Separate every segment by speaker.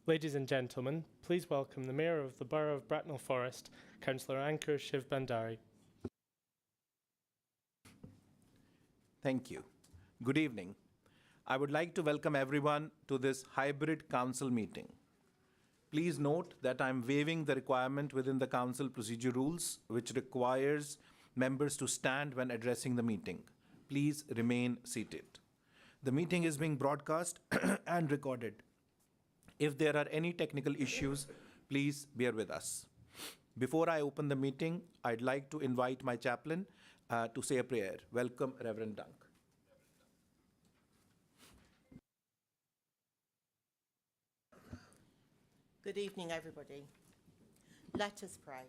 Speaker 1: Ladies and gentlemen, please welcome the Mayor of the Borough of Bracknell Forest, Councillor Ankur Shiv Bandari.
Speaker 2: Thank you. Good evening. I would like to welcome everyone to this hybrid council meeting. Please note that I am waiving the requirement within the council procedure rules, which requires members to stand when addressing the meeting. Please remain seated. The meeting is being broadcast and recorded. If there are any technical issues, please bear with us. Before I open the meeting, I'd like to invite my chaplain to say a prayer. Welcome, Reverend Dunk.
Speaker 3: Good evening, everybody. Let us pray.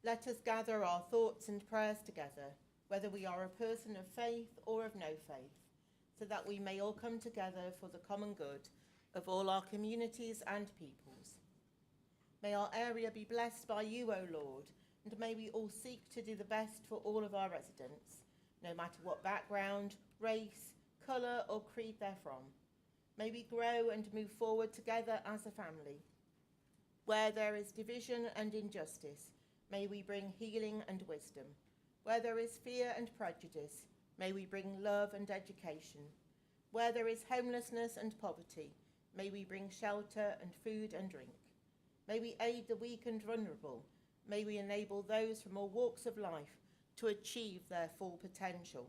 Speaker 3: Let us gather our thoughts and prayers together, whether we are a person of faith or of no faith, so that we may all come together for the common good of all our communities and peoples. May our area be blessed by you, O Lord, and may we all seek to do the best for all of our residents, no matter what background, race, colour or creed they're from. May we grow and move forward together as a family. Where there is division and injustice, may we bring healing and wisdom. Where there is fear and prejudice, may we bring love and education. Where there is homelessness and poverty, may we bring shelter and food and drink. May we aid the weak and vulnerable. May we enable those from all walks of life to achieve their full potential.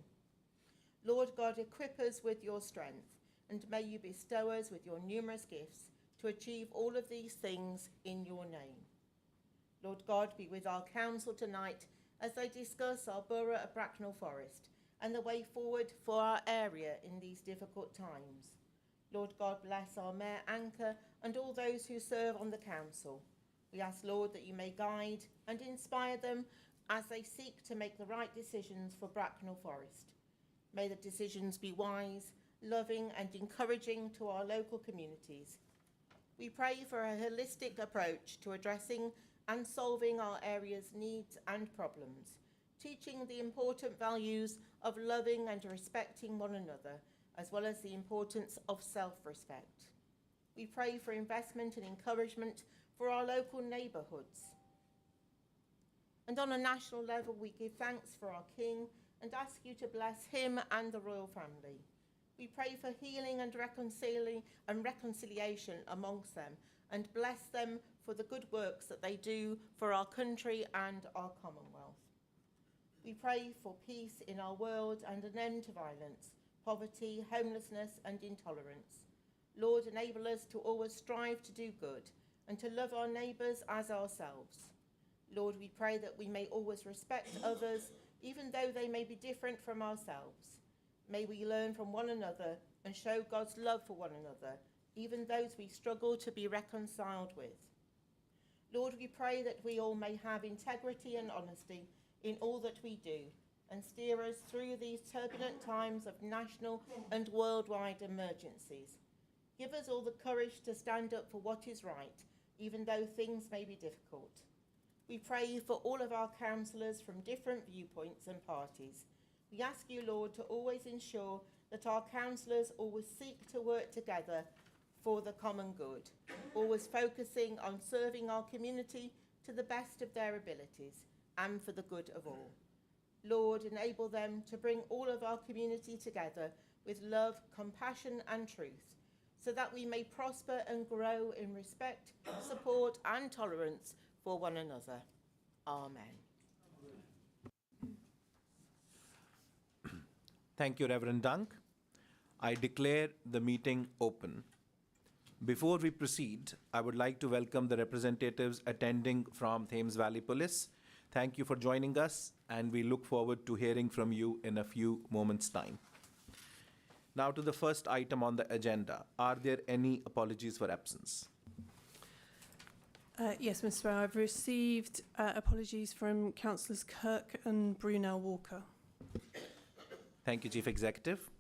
Speaker 3: Lord God, equip us with your strength, and may you bestow us with your numerous gifts to achieve all of these things in your name. Lord God, be with our council tonight as they discuss our borough of Bracknell Forest and the way forward for our area in these difficult times. Lord God, bless our Mayor Ankur and all those who serve on the council. We ask, Lord, that you may guide and inspire them as they seek to make the right decisions for Bracknell Forest. May the decisions be wise, loving and encouraging to our local communities. We pray for a holistic approach to addressing and solving our area's needs and problems, teaching the important values of loving and respecting one another, as well as the importance of self-respect. We pray for investment and encouragement for our local neighbourhoods. And on a national level, we give thanks for our King and ask you to bless him and the royal family. We pray for healing and reconciliation amongst them and bless them for the good works that they do for our country and our Commonwealth. We pray for peace in our world and an end to violence, poverty, homelessness and intolerance. Lord, enable us to always strive to do good and to love our neighbours as ourselves. Lord, we pray that we may always respect others, even though they may be different from ourselves. May we learn from one another and show God's love for one another, even those we struggle to be reconciled with. Lord, we pray that we all may have integrity and honesty in all that we do and steer us through these turbulent times of national and worldwide emergencies. Give us all the courage to stand up for what is right, even though things may be difficult. We pray for all of our councillors from different viewpoints and parties. We ask you, Lord, to always ensure that our councillors always seek to work together for the common good, always focusing on serving our community to the best of their abilities and for the good of all. Lord, enable them to bring all of our community together with love, compassion and truth, so that we may prosper and grow in respect, support and tolerance for one another. Amen.
Speaker 2: Thank you, Reverend Dunk. I declare the meeting open. Before we proceed, I would like to welcome the representatives attending from Thames Valley Police. Thank you for joining us, and we look forward to hearing from you in a few moments' time. Now to the first item on the agenda. Are there any apologies for absence?
Speaker 4: Yes, Mr. Mayor, I've received apologies from Councillors Kirk and Brunel Walker.
Speaker 2: Thank you, Chief Executive.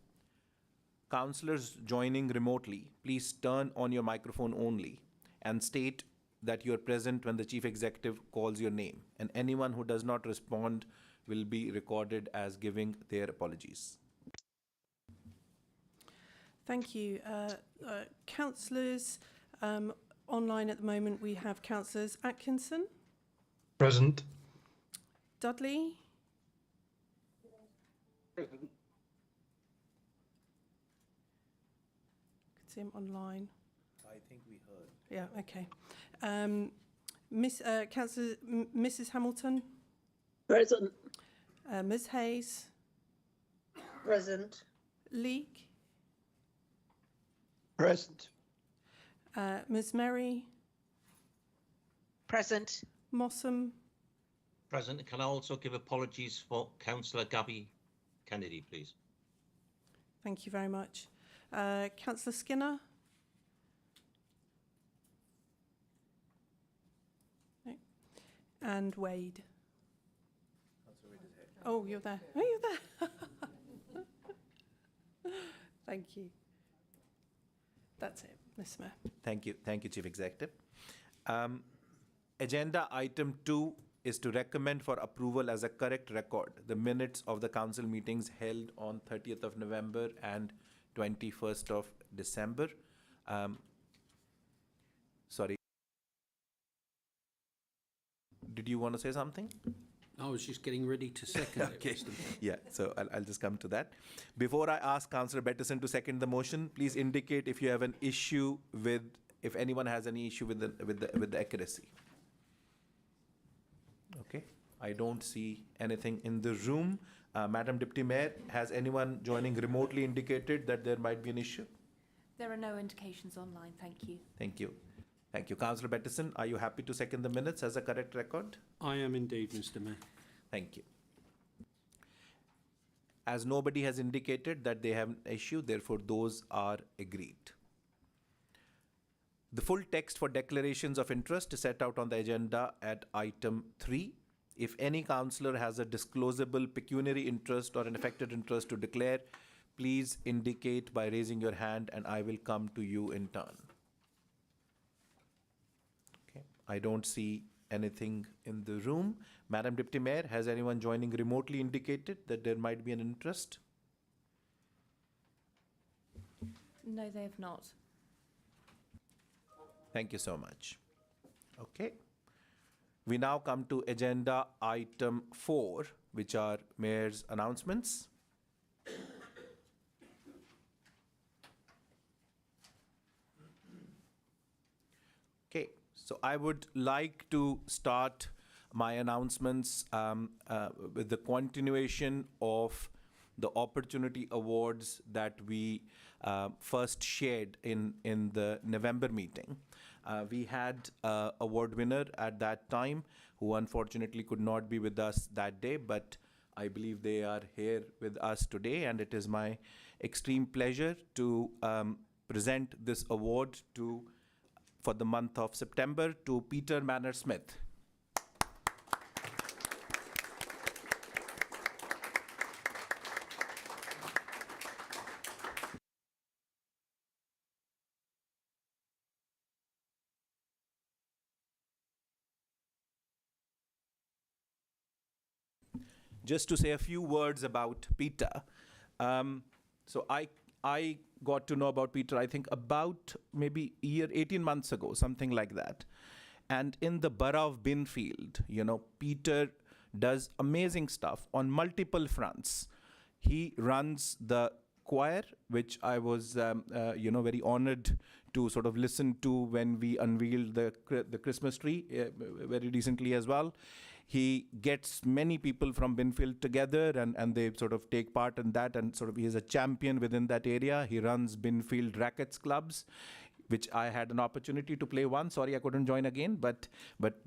Speaker 2: Councillors joining remotely, please turn on your microphone only and state that you are present when the Chief Executive calls your name, and anyone who does not respond will be recorded as giving their apologies.
Speaker 4: Thank you. Councillors, online at the moment we have Councillors Atkinson,
Speaker 5: Present.
Speaker 4: Dudley, can see him online.
Speaker 2: I think we heard.
Speaker 4: Yeah, okay. Mrs Hamilton,
Speaker 6: Present.
Speaker 4: Ms Hayes,
Speaker 6: Present.
Speaker 4: Leek,
Speaker 5: Present.
Speaker 4: Ms Merry,
Speaker 6: Present.
Speaker 4: Mossam,
Speaker 7: President, can I also give apologies for Councillor Gabby Kennedy, please?
Speaker 4: thank you very much. Councillor Skinner. No. And Wade. Oh, you're there. Oh, you're there. Thank you. That's it, Ms. Mayor.
Speaker 2: Thank you, Chief Executive. Agenda item 2 is to recommend for approval as a correct record the minutes of the council meetings held on 30th of November and 21st of December. Sorry. Did you want to say something?
Speaker 8: I was just getting ready to second
Speaker 2: Okay.
Speaker 8: it. Mr. Mayor.
Speaker 2: Yeah, so I'll just come to that. Before I ask Councillor Bettison to second the motion, please indicate if you have an issue with, if anyone has any issue with the accuracy. Okay, I don't see anything in the room. Madam Deputy Mayor, has anyone joining remotely indicated that there might be an issue?
Speaker 9: There are no indications online, thank you.
Speaker 2: Thank you. Thank you. Councillor Bettison, are you happy to second the minutes as a correct record?
Speaker 8: I am indeed, Mr. Mayor.
Speaker 2: Thank you. As nobody has indicated that they have an issue, therefore those are agreed. The full text for declarations of interest is set out on the agenda at item 3. If any councillor has a disclosable pecuniary interest or an affected interest to declare, please indicate by raising your hand and I will come to you in turn. Okay, I don't see anything in the room. Madam Deputy Mayor, has anyone joining remotely indicated that there might be an interest?
Speaker 9: No, they have not.
Speaker 2: Thank you so much. Okay. We now come to agenda item 4, which are Mayor's announcements. Okay, so I would like to start my announcements with the continuation of the opportunity awards that we first shared in the November meeting. We had an award winner at that time who unfortunately could not be with us that day, but I believe they are here with us today, and it is my extreme pleasure to present this award for the month of September to Peter Manner-Smith. Just to say a few words about Peter. So I got to know about Peter, I think about maybe 18 months ago, something like that. And in the borough of Binfield, Peter does amazing stuff on multiple fronts. He runs the choir, which I was, very honored to sort of listen to when we unveiled the Christmas tree very recently as well. He gets many people from Binfield together and they sort of take part in that, and sort of he is a champion within that area. He runs Binfield Rackets Clubs, which I had an opportunity to play once. Sorry, I couldn't join again, but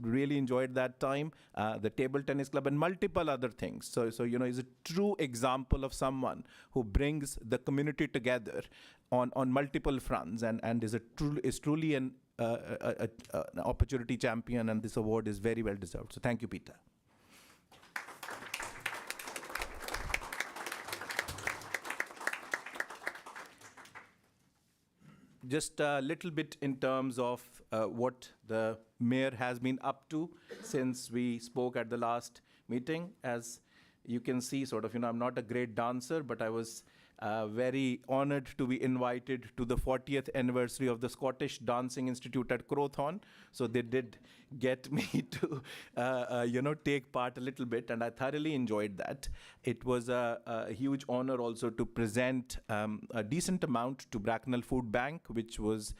Speaker 2: really enjoyed that time. The table tennis club and multiple other things. So he's a true example of someone who brings the community together on multiple fronts and is truly an opportunity champion, and this award is very well deserved. So thank you, Peter. Just a little bit in terms of what the mayor has been up to since we spoke at the last meeting. As you can see, I'm not a great dancer, but I was very honoured to be invited to the 40th anniversary of the Scottish Dancing Institute at Crowthorne. So they did get me to, take part a little bit, and I thoroughly enjoyed that. It was a huge honour also to present a decent amount to Bracknell Food Bank, which was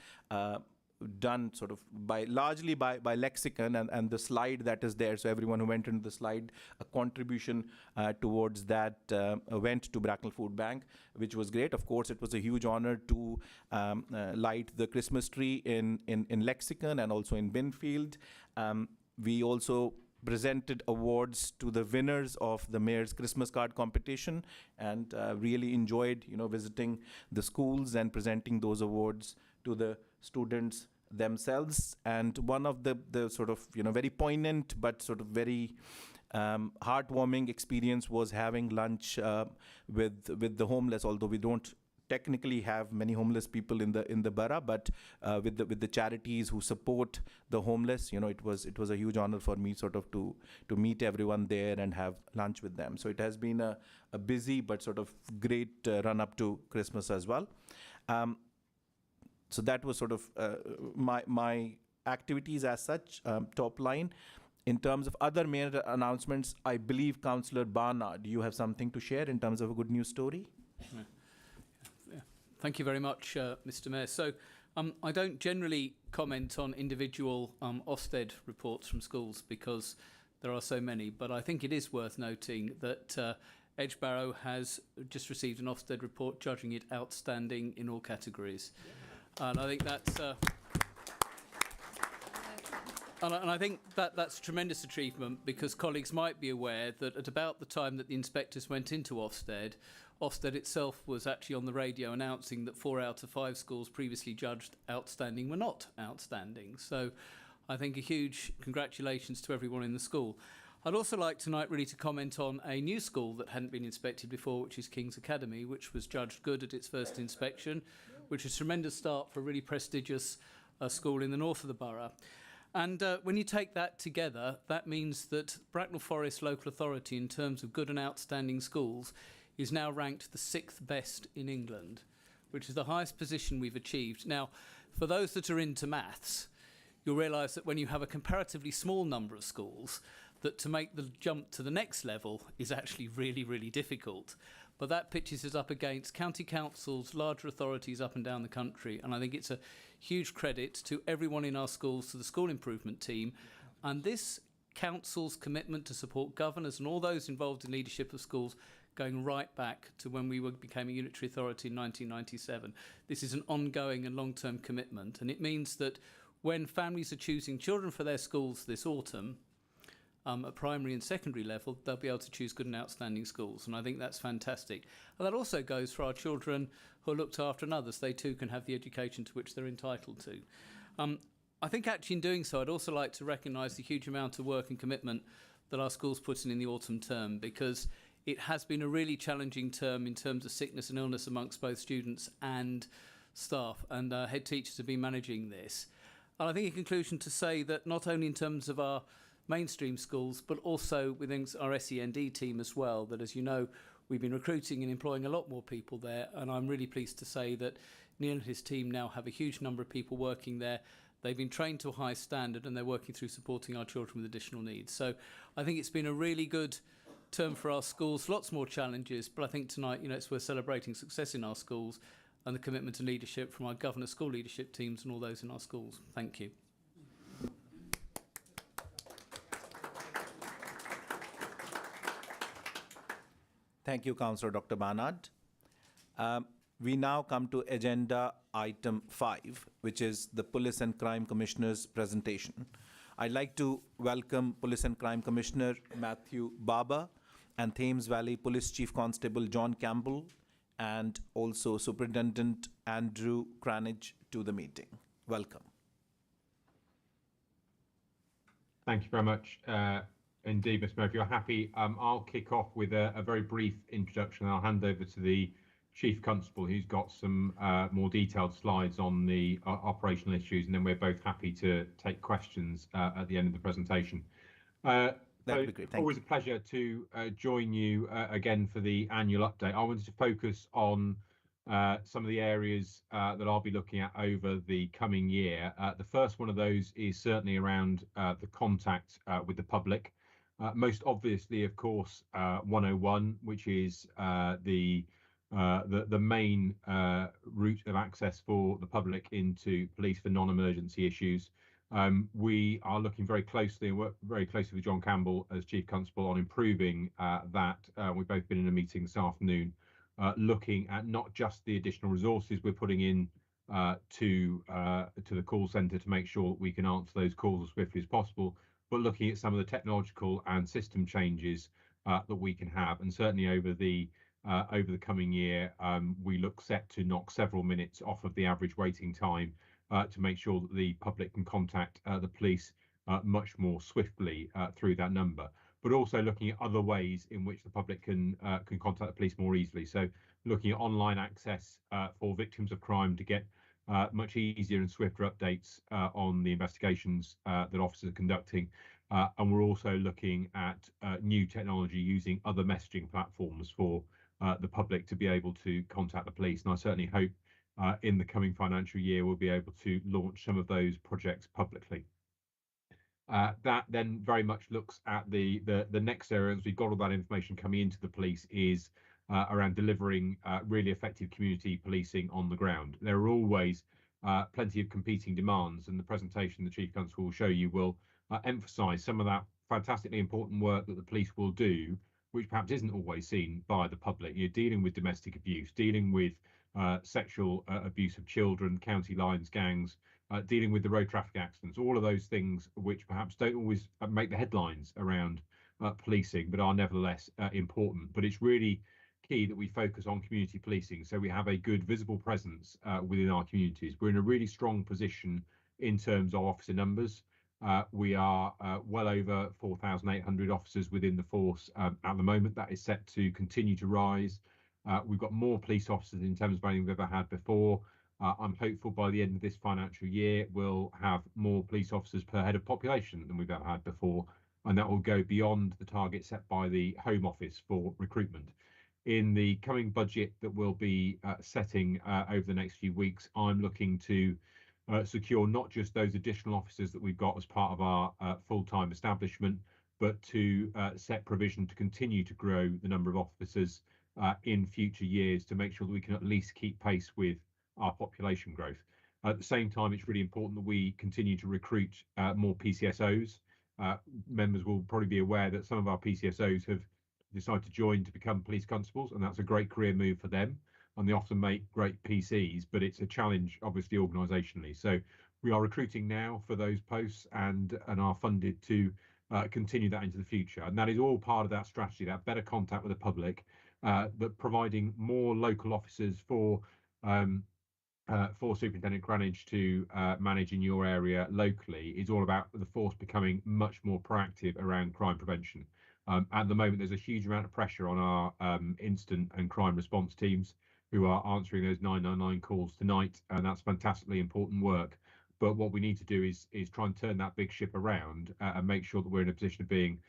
Speaker 2: done sort of largely by Lexicon, and the slide that is there. So everyone who went into the slide, a contribution towards that went to Bracknell Food Bank, which was great. Of course, it was a huge honor to light the Christmas tree in Lexicon and also in Binfield. We also presented awards to the winners of the Mayor's Christmas card competition, and really enjoyed, visiting the schools and presenting those awards to the students themselves. And one of the sort of, very poignant but sort of very heartwarming experience was having lunch with the homeless, although we don't technically have many homeless people in the borough, but with the charities who support the homeless, it was a huge honor for me sort of to meet everyone there and have lunch with them. So it has been a busy but sort of great run up to Christmas as well. So that was sort of my activities as such, top line. In terms of other mayor announcements, I believe Councillor Barnard, you have something to share in terms of a good news story?
Speaker 5: Yeah. Thank you very much, Mr. Mayor. So I don't generally comment on individual Ofsted reports from schools because there are so many, but I think it is worth noting that Edgebarrow has just received an Ofsted report judging it outstanding in all categories. And I think that's I think that's a tremendous achievement, because colleagues might be aware that at about the time that the inspectors went into Ofsted itself was actually on the radio announcing that 4 out of 5 schools previously judged outstanding were not outstanding. So I think a huge congratulations to everyone in the school. I'd also like tonight really to comment on a new school that hadn't been inspected before, which is King's Academy, which was judged good at its first inspection, which is a tremendous start for a really prestigious school in the north of the borough. And when you take that together, that means that Bracknell Forest Local Authority, in terms of good and outstanding schools, is now ranked the 6th best in England, which is the highest position we've achieved. Now, for those that are into maths, you'll realise that when you have a comparatively small number of schools, that to make the jump to the next level is actually really, really difficult. But that pitches us up against county councils, larger authorities up and down the country. And I think it's a huge credit to everyone in our schools, to the school improvement team. And this council's commitment to support governors and all those involved in leadership of schools going right back to when we became a unitary authority in 1997. This is an ongoing and long-term commitment. And it means that when families are choosing children for their schools this autumn, at primary and secondary level, they'll be able to choose good and outstanding schools. And I think that's fantastic. And that also goes for our children who are looked after and others. They too can have the education to which they're entitled to. I think actually in doing so, I'd also like to recognise the huge amount of work and commitment that our schools put in the autumn term, because it has been a really challenging term in terms of sickness and illness amongst both students and staff, and head teachers have been managing this. And I think in conclusion to say that not only in terms of our mainstream schools, but also within our SEND team as well, that, as you know, we've been recruiting and employing a lot more people there, and I'm really pleased to say that Neil and his team now have a huge number of people working there. They've been trained to a high standard, and they're working through supporting our children with additional needs. So I think it's been a really good term for our schools, lots more challenges, but I think tonight, it's worth celebrating success in our schools and the commitment and leadership from our governor, school leadership teams and all those in our schools. Thank you.
Speaker 2: Thank you, Councillor Dr. Barnard. We now come to agenda item 5, which is the Police and Crime Commissioner's presentation. I'd like to welcome Police and Crime Commissioner Matthew Barber and Thames Valley Police Chief Constable John Campbell, and also Superintendent Andrew Cranage to the meeting. Welcome.
Speaker 10: Thank you very much. Indeed, Mr. Mayor, if you're happy, I'll kick off with a very brief introduction. I'll hand over to the Chief Constable, who's got some more detailed slides on the operational issues, and then we're both happy to take questions at the end of the presentation.
Speaker 2: That'd be great. Thank
Speaker 10: Always
Speaker 2: you.
Speaker 10: a pleasure to join you again for the annual update. I wanted to focus on some of the areas that I'll be looking at over the coming year. The first one of those is certainly around the contact with the public. Most obviously, of course, 101, which is the main route of access for the public into police for non-emergency issues. We are looking very closely and work very closely with John Campbell as Chief Constable on improving that. We've both been in a meeting this afternoon looking at not just the additional resources we're putting in to the call centre to make sure that we can answer those calls as swiftly as possible, but looking at some of the technological and system changes that we can have. And certainly over the coming year, we look set to knock several minutes off of the average waiting time to make sure that the public can contact the police much more swiftly through that number, but also looking at other ways in which the public can contact the police more easily. So looking at online access for victims of crime to get much easier and swifter updates on the investigations that officers are conducting. And we're also looking at new technology using other messaging platforms for the public to be able to contact the police. And I certainly hope in the coming financial year we'll be able to launch some of those projects publicly. That then very much looks at the next area, as we've got all that information coming into the police, is around delivering really effective community policing on the ground. There are always plenty of competing demands, and the presentation the Chief Constable will show you will emphasise some of that fantastically important work that the police will do, which perhaps isn't always seen by the public. You're dealing with domestic abuse, dealing with sexual abuse of children, county lines, gangs, dealing with the road traffic accidents, all of those things which perhaps don't always make the headlines around policing, but are nevertheless important. But it's really key that we focus on community policing so we have a good visible presence within our communities. We're in a really strong position in terms of officer numbers. We are well over 4,800 officers within the force at the moment. That is set to continue to rise. We've got more police officers in terms of anything we've ever had before. I'm hopeful by the end of this financial year we'll have more police officers per head of population than we've ever had before, and that will go beyond the target set by the Home Office for recruitment. In the coming budget that we'll be setting over the next few weeks, I'm looking to secure not just those additional officers that we've got as part of our full-time establishment, but to set provision to continue to grow the number of officers in future years to make sure that we can at least keep pace with our population growth. At the same time, it's really important that we continue to recruit more PCSOs. Members will probably be aware that some of our PCSOs have decided to join to become police constables, and that's a great career move for them. And they often make great PCs, but it's a challenge, obviously, organisationally. So we are recruiting now for those posts and are funded to continue that into the future. And that is all part of that strategy, that better contact with the public, but providing more local officers for Superintendent Cranage to manage in your area locally is all about the force becoming much more proactive around crime prevention. At the moment, there's a huge amount of pressure on our instant and crime response teams who are answering those 999 calls tonight, and that's fantastically important work. But what we need to do is try and turn that big ship around and make sure that we're in a position of being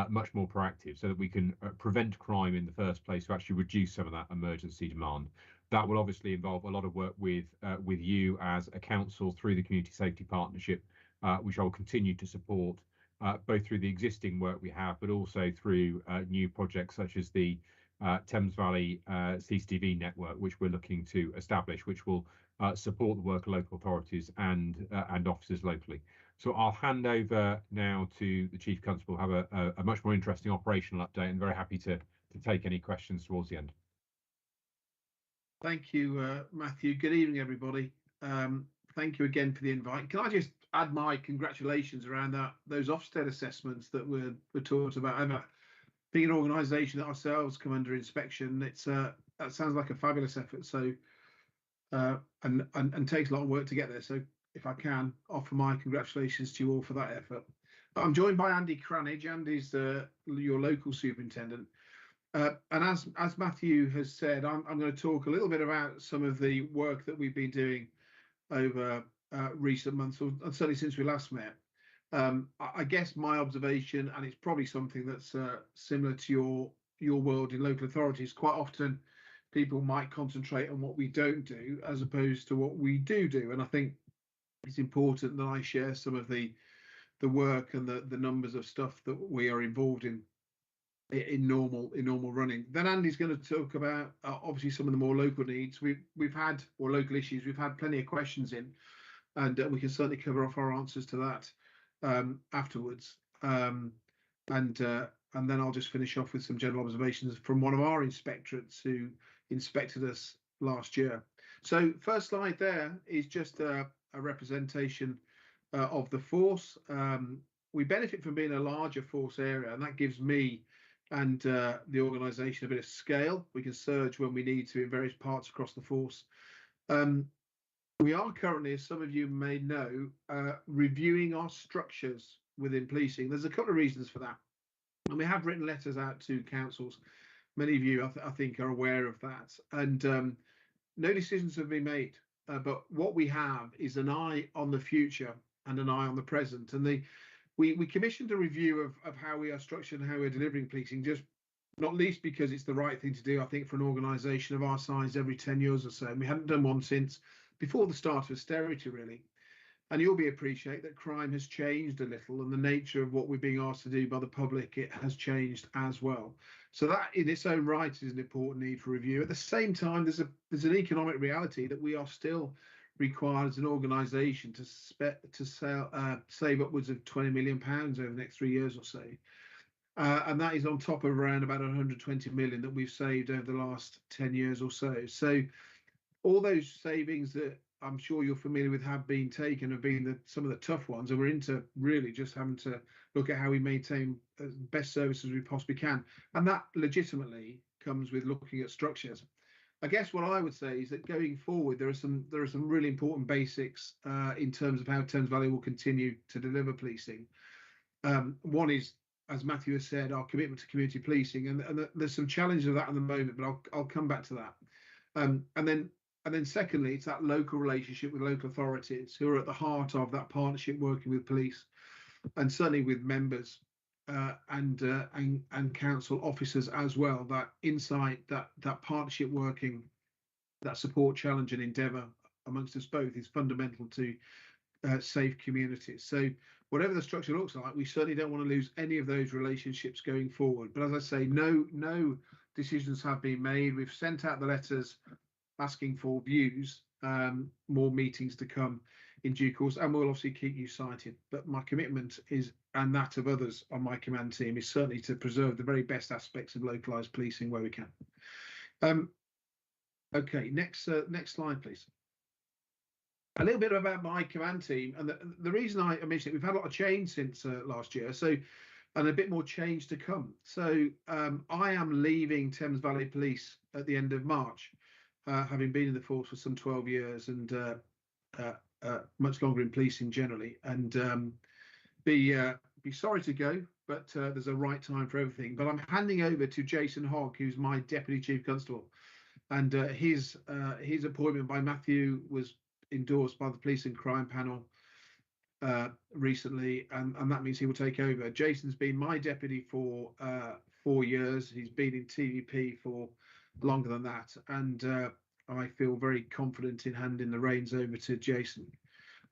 Speaker 10: much more proactive so that we can prevent crime in the first place to actually reduce some of that emergency demand. That will obviously involve a lot of work with you as a council through the Community Safety Partnership, which I will continue to support, both through the existing work we have, but also through new projects such as the Thames Valley CCTV network, which we're looking to establish, which will support the work of local authorities and officers locally. So I'll hand over now to the Chief Constable, have a much more interesting operational update, and very happy to take any questions towards the end.
Speaker 11: Thank you, Matthew. Good evening, everybody. Thank you again for the invite. Can I just add my congratulations around those Ofsted assessments that were talked about? Being an organisation that ourselves come under inspection, that sounds like a fabulous effort. So and takes a lot of work to get there. So if I can offer my congratulations to you all for that effort. I'm joined by Andy Cranage. Andy's your local superintendent. And as Matthew has said, I'm going to talk a little bit about some of the work that we've been doing over recent months, or certainly since we last met. I guess my observation, and it's probably something that's similar to your world in local authorities, quite often people might concentrate on what we don't do as opposed to what we do. And I think it's important that I share some of the work and the numbers of stuff that we are involved in normal running. Then Andy's going to talk about obviously some of the more local needs we've had, or local issues. We've had plenty of questions in, and we can certainly cover off our answers to that afterwards. And then I'll just finish off with some general observations from one of our inspectorates who inspected us last year. So first slide there is just a representation of the force. We benefit from being a larger force area, and that gives me and the organisation a bit of scale. We can surge when we need to in various parts across the force. We are currently, as some of you may know, reviewing our structures within policing. There's a couple of reasons for that. And we have written letters out to councils. Many of you, I think, are aware of that. And no decisions have been made. But what we have is an eye on the future and an eye on the present. And we commissioned a review of how we are structured and how we're delivering policing, just not least because it's the right thing to do, I think, for an organisation of our size every 10 years or so. And we hadn't done one since before the start of austerity, really. And you'll appreciate that crime has changed a little, and the nature of what we're being asked to do by the public, it has changed as well. So that in its own right is an important need for review. At the same time, there's an economic reality that we are still required as an organisation to save upwards of £20 million over the next 3 years or so. And that is on top of around about 120 million that we've saved over the last 10 years or so. So all those savings that I'm sure you're familiar with have been taken, have been some of the tough ones, and we're into really just having to look at how we maintain the best services we possibly can. And that legitimately comes with looking at structures. I guess what I would say is that going forward, there are some really important basics in terms of how Thames Valley will continue to deliver policing. One is, as Matthew has said, our commitment to community policing, and there's some challenges of that at the moment, but I'll come back to that. And then secondly, it's that local relationship with local authorities who are at the heart of that partnership, working with police, and certainly with members and council officers as well. That insight, that partnership working, that support, challenge, and endeavour amongst us both is fundamental to safe communities. So whatever the structure looks like, we certainly don't want to lose any of those relationships going forward. But as I say, no decisions have been made. We've sent out the letters asking for views, more meetings to come in due course, and we'll obviously keep you cited. But my commitment is, and that of others on my command team, is certainly to preserve the very best aspects of localised policing where we can. Okay, next slide, please. A little bit about my command team, and the reason I mentioned it, we've had a lot of change since last year, and a bit more change to come. So I am leaving Thames Valley Police at the end of March. Having been in the force for some 12 years and much longer in policing generally, and be sorry to go, but there's a right time for everything. But I'm handing over to Jason Hogg, who's my Deputy Chief Constable, and his appointment by Matthew was endorsed by the Police and Crime Panel recently, and that means he will take over. Jason's been my deputy for 4 years. He's been in TVP for longer than that, and I feel very confident in handing the reins over to Jason.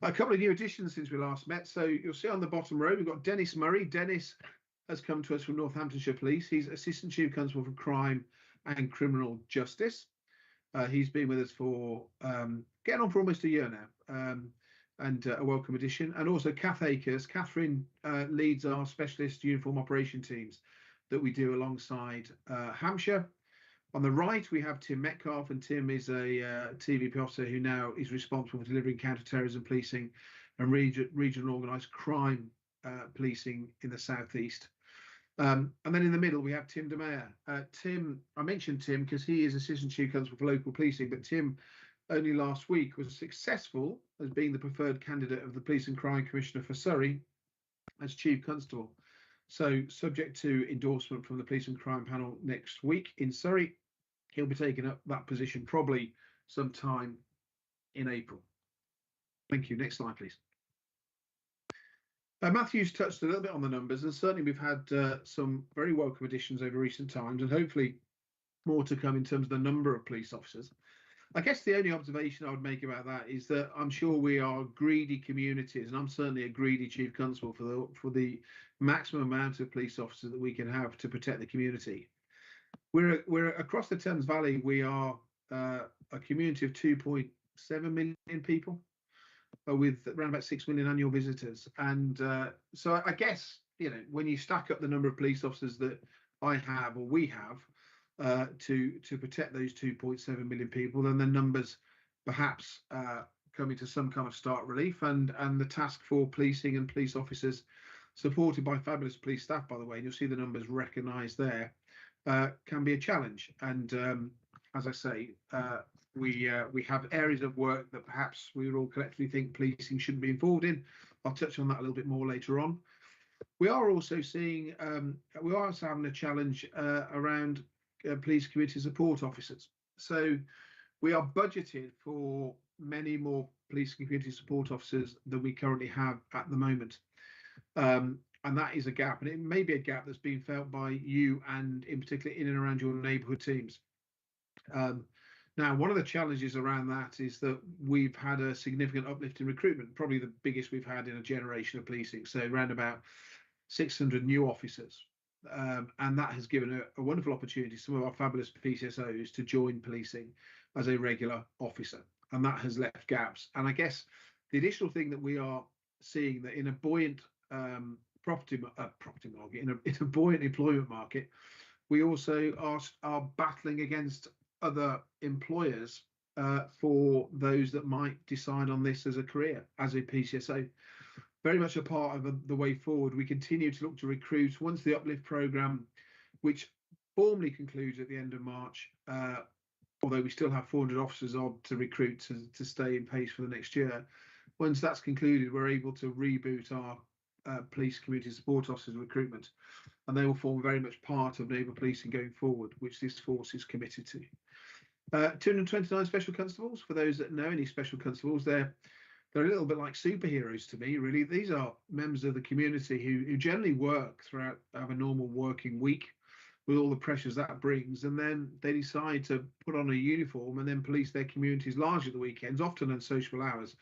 Speaker 11: A couple of new additions since we last met. So you'll see on the bottom row we've got Dennis Murray. Dennis has come to us from Northamptonshire Police. He's Assistant Chief Constable for Crime and Criminal Justice. He's been with us for getting on for almost a year now, and a welcome addition. And also Kath Akers. Catherine leads our specialist uniform operation teams that we do alongside Hampshire. On the right, we have Tim Metcalf, and Tim is a TVP officer who now is responsible for delivering counter-terrorism policing and regional organised crime policing in the southeast. And then in the middle, we have Tim DeMeyer. Tim, I mentioned Tim because he is Assistant Chief Constable for local policing, but Tim only last week was successful as being the preferred candidate of the Police and Crime Commissioner for Surrey as Chief Constable. So subject to endorsement from the Police and Crime Panel next week in Surrey, he'll be taking up that position probably sometime in April. Thank you. Next slide, please. Matthew's touched a little bit on the numbers, and certainly we've had some very welcome additions over recent times, and hopefully more to come in terms of the number of police officers. I guess the only observation I would make about that is that I'm sure we are greedy communities, and I'm certainly a greedy chief constable for the maximum amount of police officers that we can have to protect the community. We're across the Thames Valley. We are a community of 2.7 million people, with around about 6 million annual visitors. And so I guess, you know, when you stack up the number of police officers that I have or we have to protect those 2.7 million people, then the numbers perhaps coming to some kind of stark relief, and the task for policing and police officers, supported by fabulous police staff, by the way, and you'll see the numbers recognised there, can be a challenge. And as I say, we have areas of work that perhaps we would all collectively think policing shouldn't be involved in. I'll touch on that a little bit more later on. We are also seeing, we are also having a challenge around police community support officers. So we are budgeted for many more police community support officers than we currently have at the moment. And that is a gap, and it may be a gap that's being felt by you and in particular in and around your neighbourhood teams. Now, one of the challenges around that is that we've had a significant uplift in recruitment, probably the biggest we've had in a generation of policing. So around about 600 new officers. And that has given a wonderful opportunity to some of our fabulous PCSOs to join policing as a regular officer. And that has left gaps. And I guess the additional thing that we are seeing, that in a buoyant property market, in a buoyant employment market, we also are battling against other employers for those that might decide on this as a career, as a PCSO. Very much a part of the way forward. We continue to look to recruit once the uplift programme, which formally concludes at the end of March, although we still have 400 officers on to recruit to stay in pace for the next year. Once that's concluded, we're able to reboot our police community support officers recruitment, and they will form very much part of naval policing going forward, which this force is committed to. 229 special constables. For those that know any special constables, they're a little bit like superheroes to me, really. These are members of the community who generally work throughout, have a normal working week with all the pressures that brings, and then they decide to put on a uniform and then police their communities largely at the weekends, often on social hours.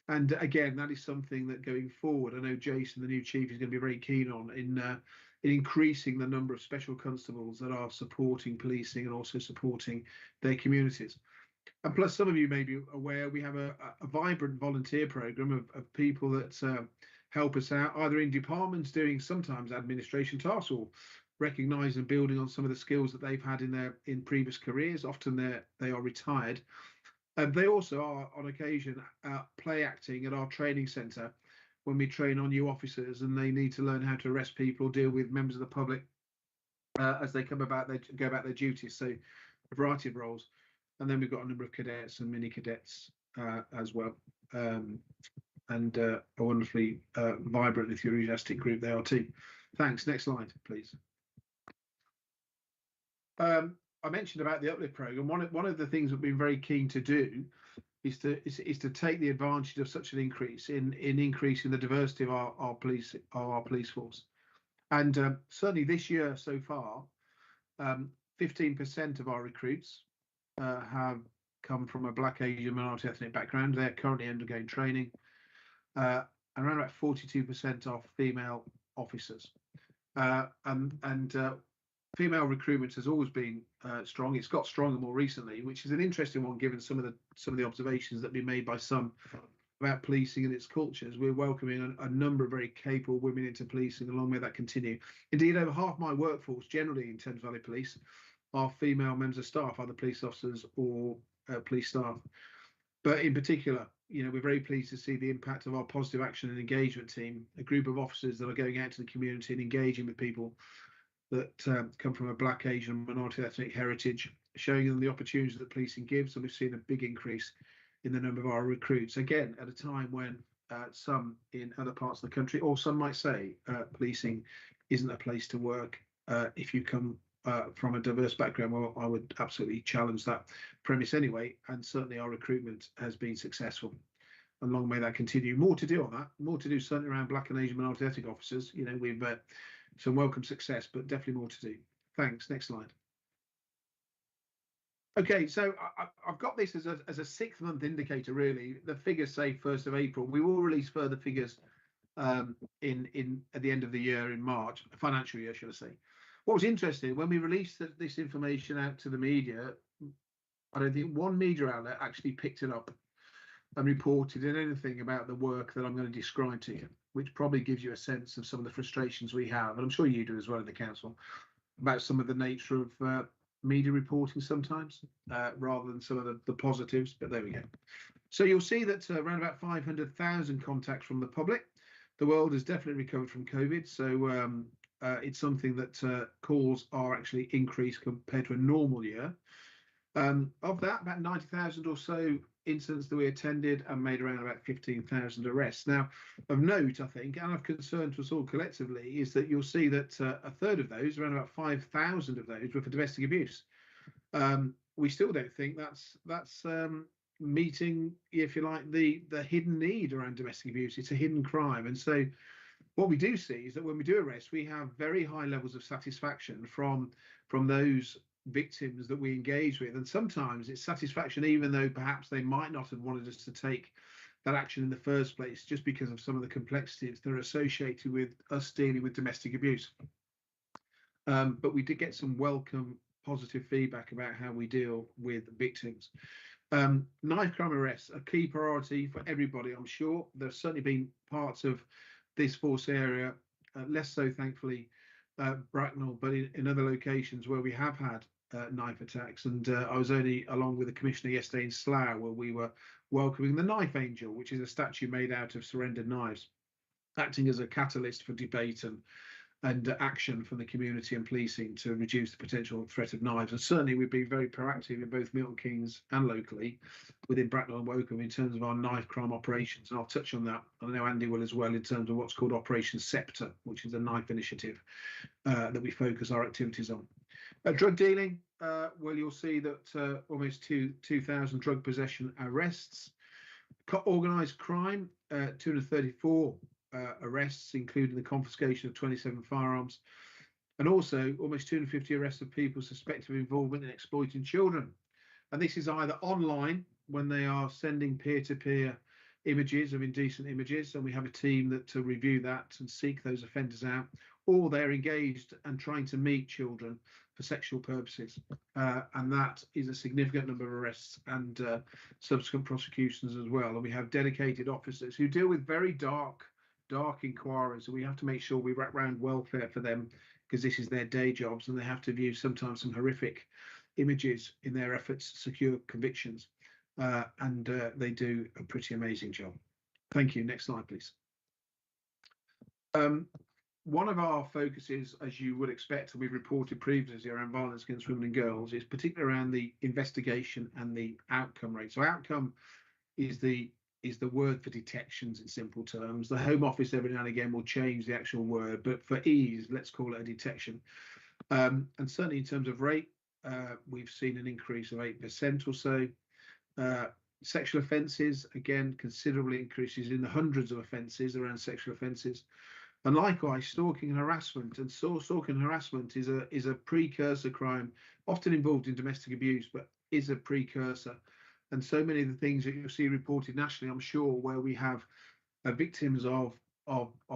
Speaker 11: And again, that is something that going forward, I know Jason, the new chief, is going to be very keen on in increasing the number of special constables that are supporting policing and also supporting their communities. And plus, some of you may be aware, we have a vibrant volunteer programme of people that help us out, either in departments doing sometimes administration tasks or recognising and building on some of the skills that they've had in previous careers. Often they are retired. They also are, on occasion, play acting at our training centre when we train on new officers and they need to learn how to arrest people, deal with members of the public as they go about their duties. So a variety of roles. And then we've got a number of cadets and mini cadets as well. And a wonderfully vibrant, enthusiastic group they are too. Thanks. Next slide, please. I mentioned about the uplift programme. One of the things we've been very keen to do is to take the advantage of such an increase in increasing the diversity of our police force. And certainly this year so far, 15% of our recruits have come from a Black, Asian, minority ethnic background. They're currently undergoing training. And around about 42% are female officers. Female recruitment has always been strong. It's got stronger more recently, which is an interesting one given some of the observations that have been made by some about policing and its cultures. We're welcoming a number of very capable women into policing, and long may that continue. Indeed, over half my workforce generally in Thames Valley Police are female members of staff, either police officers or police staff. But in particular, you know, we're very pleased to see the impact of our positive action and engagement team, a group of officers that are going out to the community and engaging with people that come from a Black, Asian, minority ethnic heritage, showing them the opportunities that policing gives. And we've seen a big increase in the number of our recruits, again, at a time when some in other parts of the country, or some might say, policing isn't a place to work if you come from a diverse background. Well, I would absolutely challenge that premise anyway, and certainly our recruitment has been successful. and long may that continue. More to do on that, more to do certainly around Black and Asian minority ethnic officers. You know, we've some welcome success, but definitely more to do. Thanks. Next slide. Okay, so I've got this as a 6-month indicator, really. The figures say 1st of April. We will release further figures in at the end of the year in March, financial year, should I say. What was interesting, when we released this information out to the media, I don't think one media outlet actually picked it up and reported in anything about the work that I'm going to describe to you, which probably gives you a sense of some of the frustrations we have, and I'm sure you do as well in the council, about some of the nature of media reporting sometimes, rather than some of the positives, but there we go. So you'll see that around about 500,000 contacts from the public. The world has definitely recovered from COVID, so it's something that calls are actually increased compared to a normal year. Of that, about 90,000 or so incidents that we attended and made around about 15,000 arrests. Now, of note, I think, and of concern to us all collectively, is that you'll see that a third of those, around about 5,000 of those, were for domestic abuse. We still don't think that's meeting, if you like, the hidden need around domestic abuse. It's a hidden crime, and so what we do see is that when we do arrest, we have very high levels of satisfaction from those victims that we engage with, and sometimes it's satisfaction even though perhaps they might not have wanted us to take that action in the first place, just because of some of the complexities that are associated with us dealing with domestic abuse. But we did get some welcome positive feedback about how we deal with victims. Knife crime arrests, a key priority for everybody, I'm sure. There's certainly been parts of this force area, less so thankfully Bracknell, but in other locations where we have had knife attacks. And I was only along with the Commissioner yesterday in Slough, where we were welcoming the Knife Angel, which is a statue made out of surrendered knives, acting as a catalyst for debate and action from the community and policing to reduce the potential threat of knives. And certainly we've been very proactive in both Milton Keynes and locally within Bracknell and Woking in terms of our knife crime operations. And I'll touch on that. I know Andy will as well, in terms of what's called Operation Sceptre, which is a knife initiative that we focus our activities on. Drug dealing, well, you'll see that almost 2,000 drug possession arrests. Organised crime, 234 arrests, including the confiscation of 27 firearms, and also almost 250 arrests of people suspected of involvement in exploiting children. And this is either online, when they are sending peer-to-peer images of indecent images, and we have a team that to review that and seek those offenders out, or they're engaged and trying to meet children for sexual purposes. And that is a significant number of arrests and subsequent prosecutions as well. And we have dedicated officers who deal with very dark inquiries, and we have to make sure we wrap around welfare for them, because this is their day jobs, and they have to view sometimes some horrific images in their efforts to secure convictions. And they do a pretty amazing job. Thank you. Next slide, please. One of our focuses, as you would expect, and we've reported previously around violence against women and girls, is particularly around the investigation and the outcome rate. So outcome is the word for detections in simple terms. The Home Office every now and again will change the actual word, but for ease, let's call it a detection. And certainly in terms of rate, we've seen an increase of 8% or so. Sexual offences, again, considerable increases in the hundreds of offences around sexual offences. And likewise, stalking and harassment. And so stalking and harassment is a precursor crime, often involved in domestic abuse, but is a precursor. And so many of the things that you'll see reported nationally, I'm sure, where we have victims of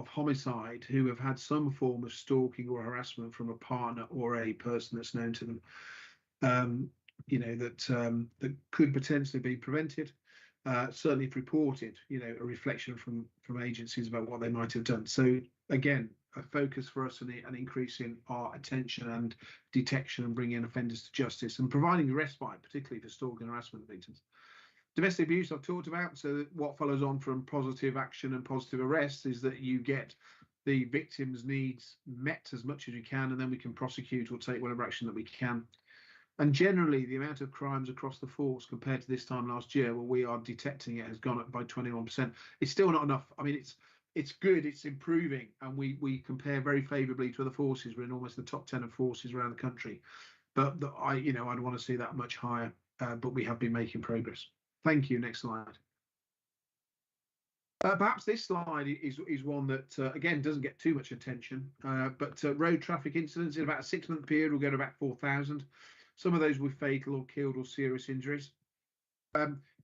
Speaker 11: homicide who have had some form of stalking or harassment from a partner or a person that's known to them, that could potentially be prevented. Certainly if reported, a reflection from agencies about what they might have done. So again, a focus for us and an increase in our attention and detection and bringing offenders to justice and providing respite, particularly for stalking and harassment victims. Domestic abuse I've talked about. So what follows on from positive action and positive arrests is that you get the victim's needs met as much as you can, and then we can prosecute or take whatever action that we can. And generally, the amount of crimes across the force compared to this time last year, where we are detecting it, has gone up by 21%. It's still not enough. I mean, it's good, it's improving, and we compare very favourably to other forces. We're in almost the top 10 of forces around the country. But I'd want to see that much higher, but we have been making progress. Thank you. Next slide. Perhaps this slide is one that, again, doesn't get too much attention, but road traffic incidents in about a 6-month period will go to about 4,000. Some of those were fatal or killed or serious injuries.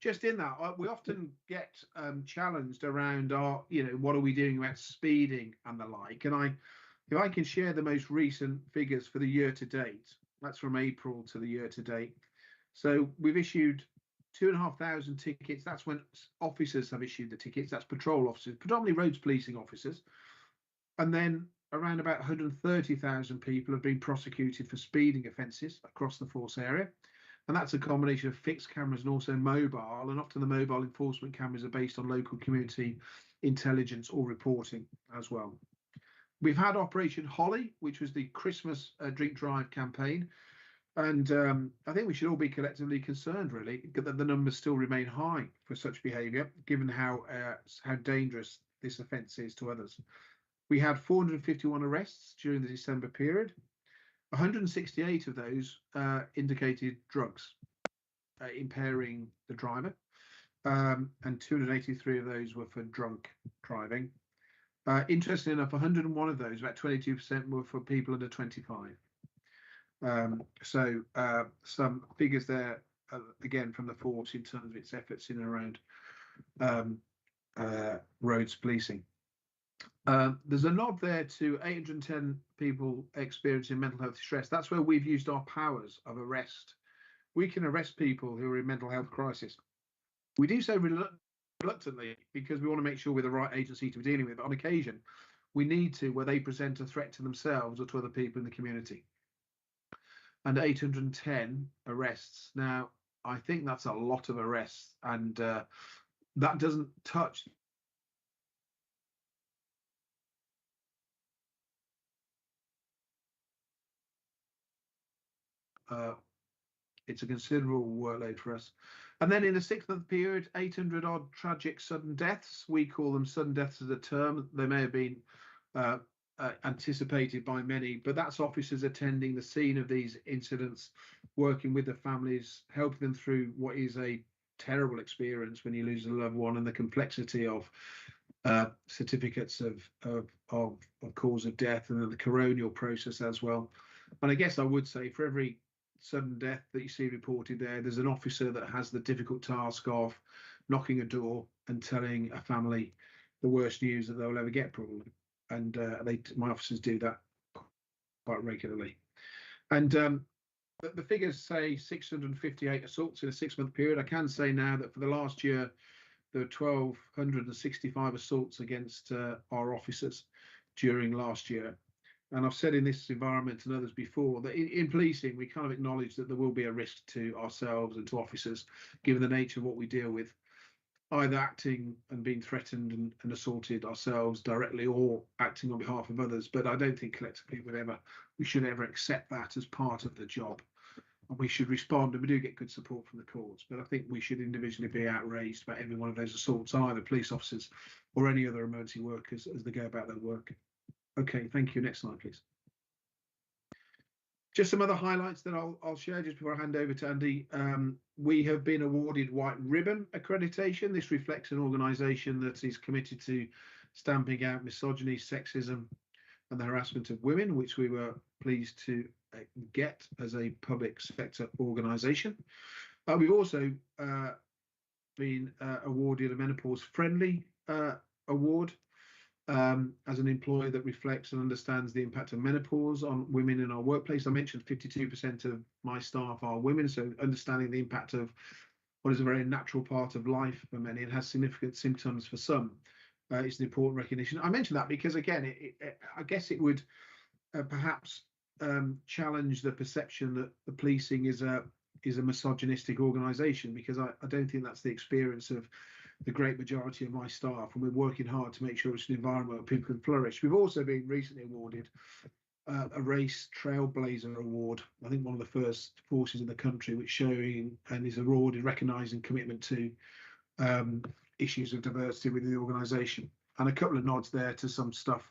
Speaker 11: Just in that, we often get challenged around what are we doing about speeding and the like. And if I can share the most recent figures for the year to date, that's from April to the year to date. So we've issued 2,500 tickets. That's when officers have issued the tickets. That's patrol officers, predominantly roads policing officers. And then around about 130,000 people have been prosecuted for speeding offences across the force area. And that's a combination of fixed cameras and also mobile. And often the mobile enforcement cameras are based on local community intelligence or reporting as well. We've had Operation Holly, which was the Christmas drink drive campaign. And I think we should all be collectively concerned, really, that the numbers still remain high for such behaviour, given how dangerous this offence is to others. We had 451 arrests during the December period. 168 of those indicated drugs impairing the driver, and 283 of those were for drunk driving. Interestingly enough, 101 of those, about 22%, were for people under 25. So some figures there, again, from the force in terms of its efforts in and around roads policing. There's a nod there to 810 people experiencing mental health distress. That's where we've used our powers of arrest. We can arrest people who are in mental health crisis. We do so reluctantly because we want to make sure we're the right agency to be dealing with. But on occasion, we need to, where they present a threat to themselves or to other people in the community. And 810 arrests. Now, I think that's a lot of arrests, and that doesn't touch it's a considerable workload for us. And then in a 6-month period, 800 odd tragic sudden deaths. We call them sudden deaths as a term. They may have been anticipated by many, but that's officers attending the scene of these incidents, working with the families, helping them through what is a terrible experience when you lose a loved one, and the complexity of certificates of cause of death and the coronial process as well. And I guess I would say for every sudden death that you see reported there's an officer that has the difficult task of knocking a door and telling a family the worst news that they'll ever get, probably. And my officers do that quite regularly. And the figures say 658 assaults in a 6-month period. I can say now that for the last year, there were 1,265 assaults against our officers during last year. And I've said in this environment and others before that in policing, we kind of acknowledge that there will be a risk to ourselves and to officers, given the nature of what we deal with, either acting and being threatened and assaulted ourselves directly or acting on behalf of others. But I don't think collectively we should ever accept that as part of the job. And we should respond, and we do get good support from the courts. But I think we should individually be outraged about every one of those assaults, either police officers or any other emergency workers as they go about their work. Okay, thank you. Next slide, please. Just some other highlights that I'll share just before I hand over to Andy. We have been awarded White Ribbon accreditation. This reflects an organisation that is committed to stamping out misogyny, sexism and the harassment of women, which we were pleased to get as a public sector organisation. We've also been awarded a Menopause Friendly award as an employer that reflects and understands the impact of menopause on women in our workplace. I mentioned 52% of my staff are women, so understanding the impact of what is a very natural part of life for many and has significant symptoms for some is an important recognition. I mention that because, again, I guess it would perhaps challenge the perception that the policing is a misogynistic organisation, because I don't think that's the experience of the great majority of my staff, and we're working hard to make sure it's an environment where people can flourish. We've also been recently awarded a Race Trailblazer Award, I think one of the first forces in the country, which showing and is awarded recognising commitment to issues of diversity within the organisation. And a couple of nods there to some stuff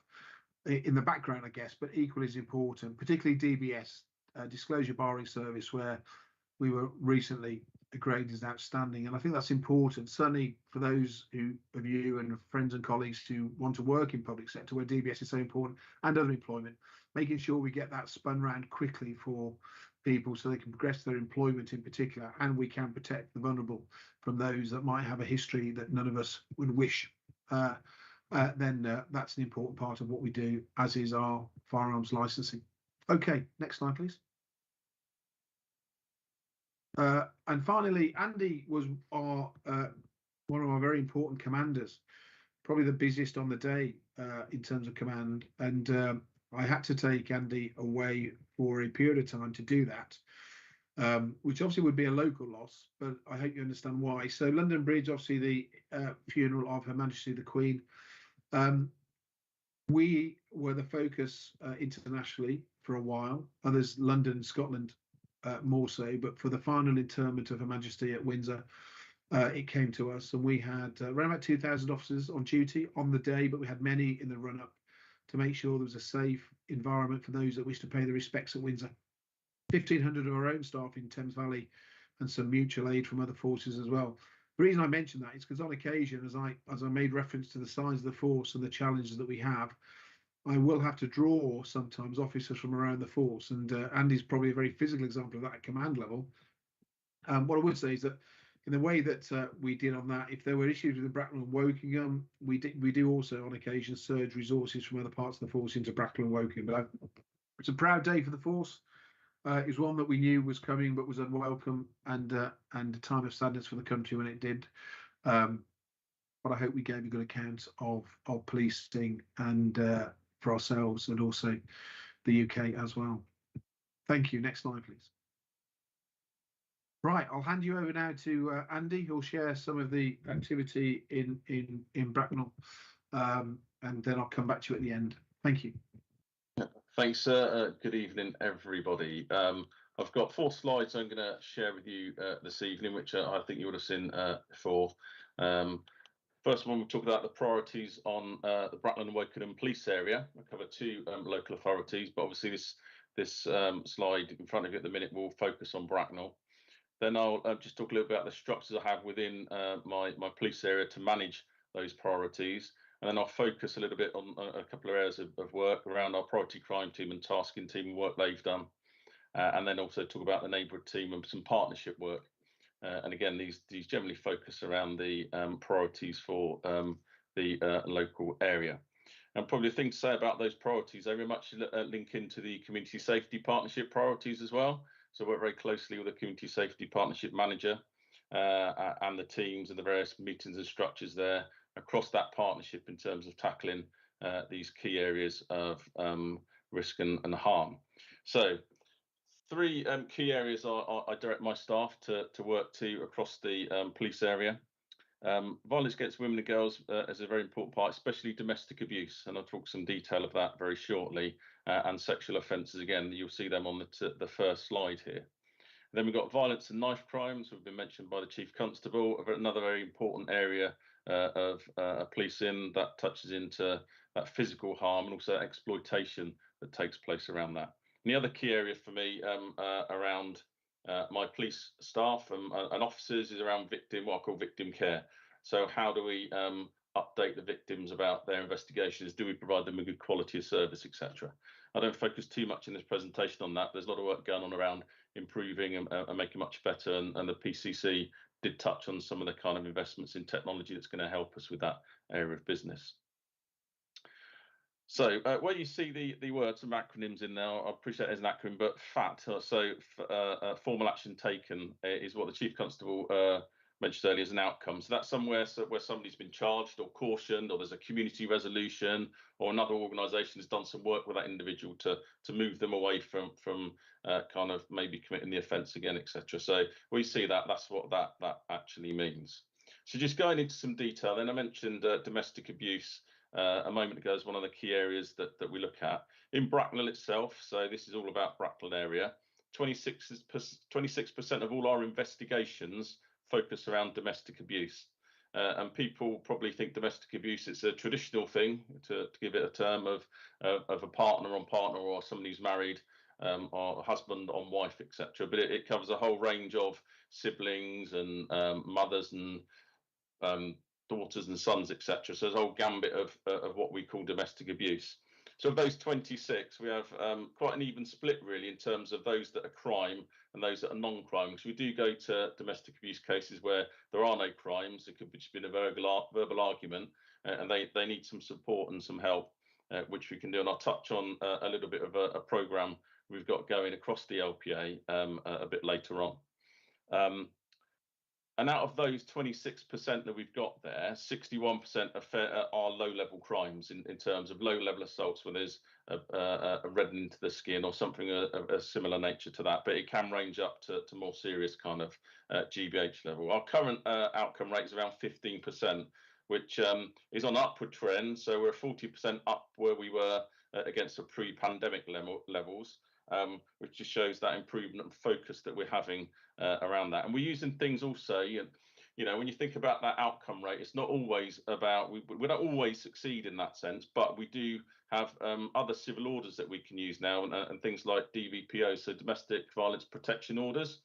Speaker 11: in the background, I guess, but equally as important, particularly DBS, Disclosure Barring Service, where we were recently graded as outstanding, and I think that's important, certainly for those of you and friends and colleagues who want to work in public sector where DBS is so important, and other employment, making sure we get that spun round quickly for people so they can progress their employment in particular, and we can protect the vulnerable from those that might have a history that none of us would wish. Then that's an important part of what we do, as is our firearms licensing. Okay, next slide, please. And finally, Andy was our one of our very important commanders, probably the busiest on the day in terms of command. And I had to take Andy away for a period of time to do that, which obviously would be a local loss, but I hope you understand why. So London Bridge, obviously the funeral of Her Majesty the Queen. We were the focus internationally for a while, others London, Scotland, more so, but for the final interment of Her Majesty at Windsor, it came to us, and we had around about 2,000 officers on duty on the day, but we had many in the run-up to make sure there was a safe environment for those that wish to pay their respects at Windsor. 1,500 of our own staff in Thames Valley, and some mutual aid from other forces as well. The reason I mention that is because on occasion, as I made reference to the size of the force and the challenges that we have, I will have to draw sometimes officers from around the force, and Andy's probably a very physical example of that at command level. What I would say is that in the way that we did on that, if there were issues with the Bracknell and Wokingham, we do also on occasion surge resources from other parts of the force into Bracknell and Wokingham. But it's a proud day for the force. It was one that we knew was coming but was unwelcome, and a time of sadness for the country when it did. But I hope we gave a good account of policing and for ourselves, and also the UK as well. Thank you. Next slide, please. Right, I'll hand you over now to Andy, who'll share some of the activity in Bracknell, and then I'll come back to you at the end. Thank you.
Speaker 12: Thanks, sir. Good evening, everybody. I've got 4 slides I'm going to share with you this evening, which I think you would have seen before. First one, we'll talk about the priorities on the Bracknell and Wokingham police area. I cover 2 local authorities, but obviously this slide in front of you at the minute will focus on Bracknell. Then I'll just talk a little bit about the structures I have within my police area to manage those priorities. And then I'll focus a little bit on a couple of areas of work around our priority crime team and tasking team and work they've done. And then also talk about the neighbourhood team and some partnership work. And again, these generally focus around the priorities for the local area. And probably the thing to say about those priorities, they very much link into the community safety partnership priorities as well. So we're very closely with the community safety partnership manager and the teams and the various meetings and structures there across that partnership in terms of tackling these key areas of risk and harm. So 3 key areas I direct my staff to work to across the police area. Violence against women and girls is a very important part, especially domestic abuse, and I'll talk some detail of that very shortly, and sexual offences. Again, you'll see them on the first slide here. Then we've got violence and knife crimes, which have been mentioned by the Chief Constable, another very important area of policing that touches into that physical harm and also exploitation that takes place around that. And the other key area for me around my police staff and officers is around what I call victim care. So how do we update the victims about their investigations? Do we provide them a good quality of service, etc.? I don't focus too much in this presentation on that. There's a lot of work going on around improving and making much better, and the PCC did touch on some of the kind of investments in technology that's going to help us with that area of business. So where you see the words and acronyms in there, I appreciate it as an acronym, but FAT, so formal action taken, is what the Chief Constable mentioned earlier as an outcome. So that's somewhere where somebody's been charged or cautioned, or there's a community resolution, or another organisation has done some work with that individual to move them away from kind of maybe committing the offence again, etc. So we see that's what that actually means. So just going into some detail, then I mentioned domestic abuse a moment ago as one of the key areas that we look at. In Bracknell itself, so this is all about Bracknell area, 26% of all our investigations focus around domestic abuse. And people probably think domestic abuse is a traditional thing, to give it a term of a partner on partner or somebody who's married or husband on wife, etc. But it covers a whole range of siblings and mothers and daughters and sons, etc. So there's a whole gambit of what we call domestic abuse. So of those 26, we have quite an even split really in terms of those that are crime and those that are non-crime. Because we do go to domestic abuse cases where there are no crimes. It could just be a verbal argument, and they need some support and some help, which we can do. And I'll touch on a little bit of a programme we've got going across the LPA a bit later on. And out of those 26% that we've got there, 61% are low-level crimes in terms of low-level assaults where there's a reddening to the skin or something of a similar nature to that. But it can range up to more serious kind of GBH level. Our current outcome rate is around 15%, which is on upward trend. So we're 40% up where we were against the pre-pandemic levels. Which just shows that improvement and focus that we're having around that. And we're using things also, you know, when you think about that outcome rate, it's not always about, we don't always succeed in that sense, but we do have other civil orders that we can use now, and things like DVPO, so domestic violence protection orders.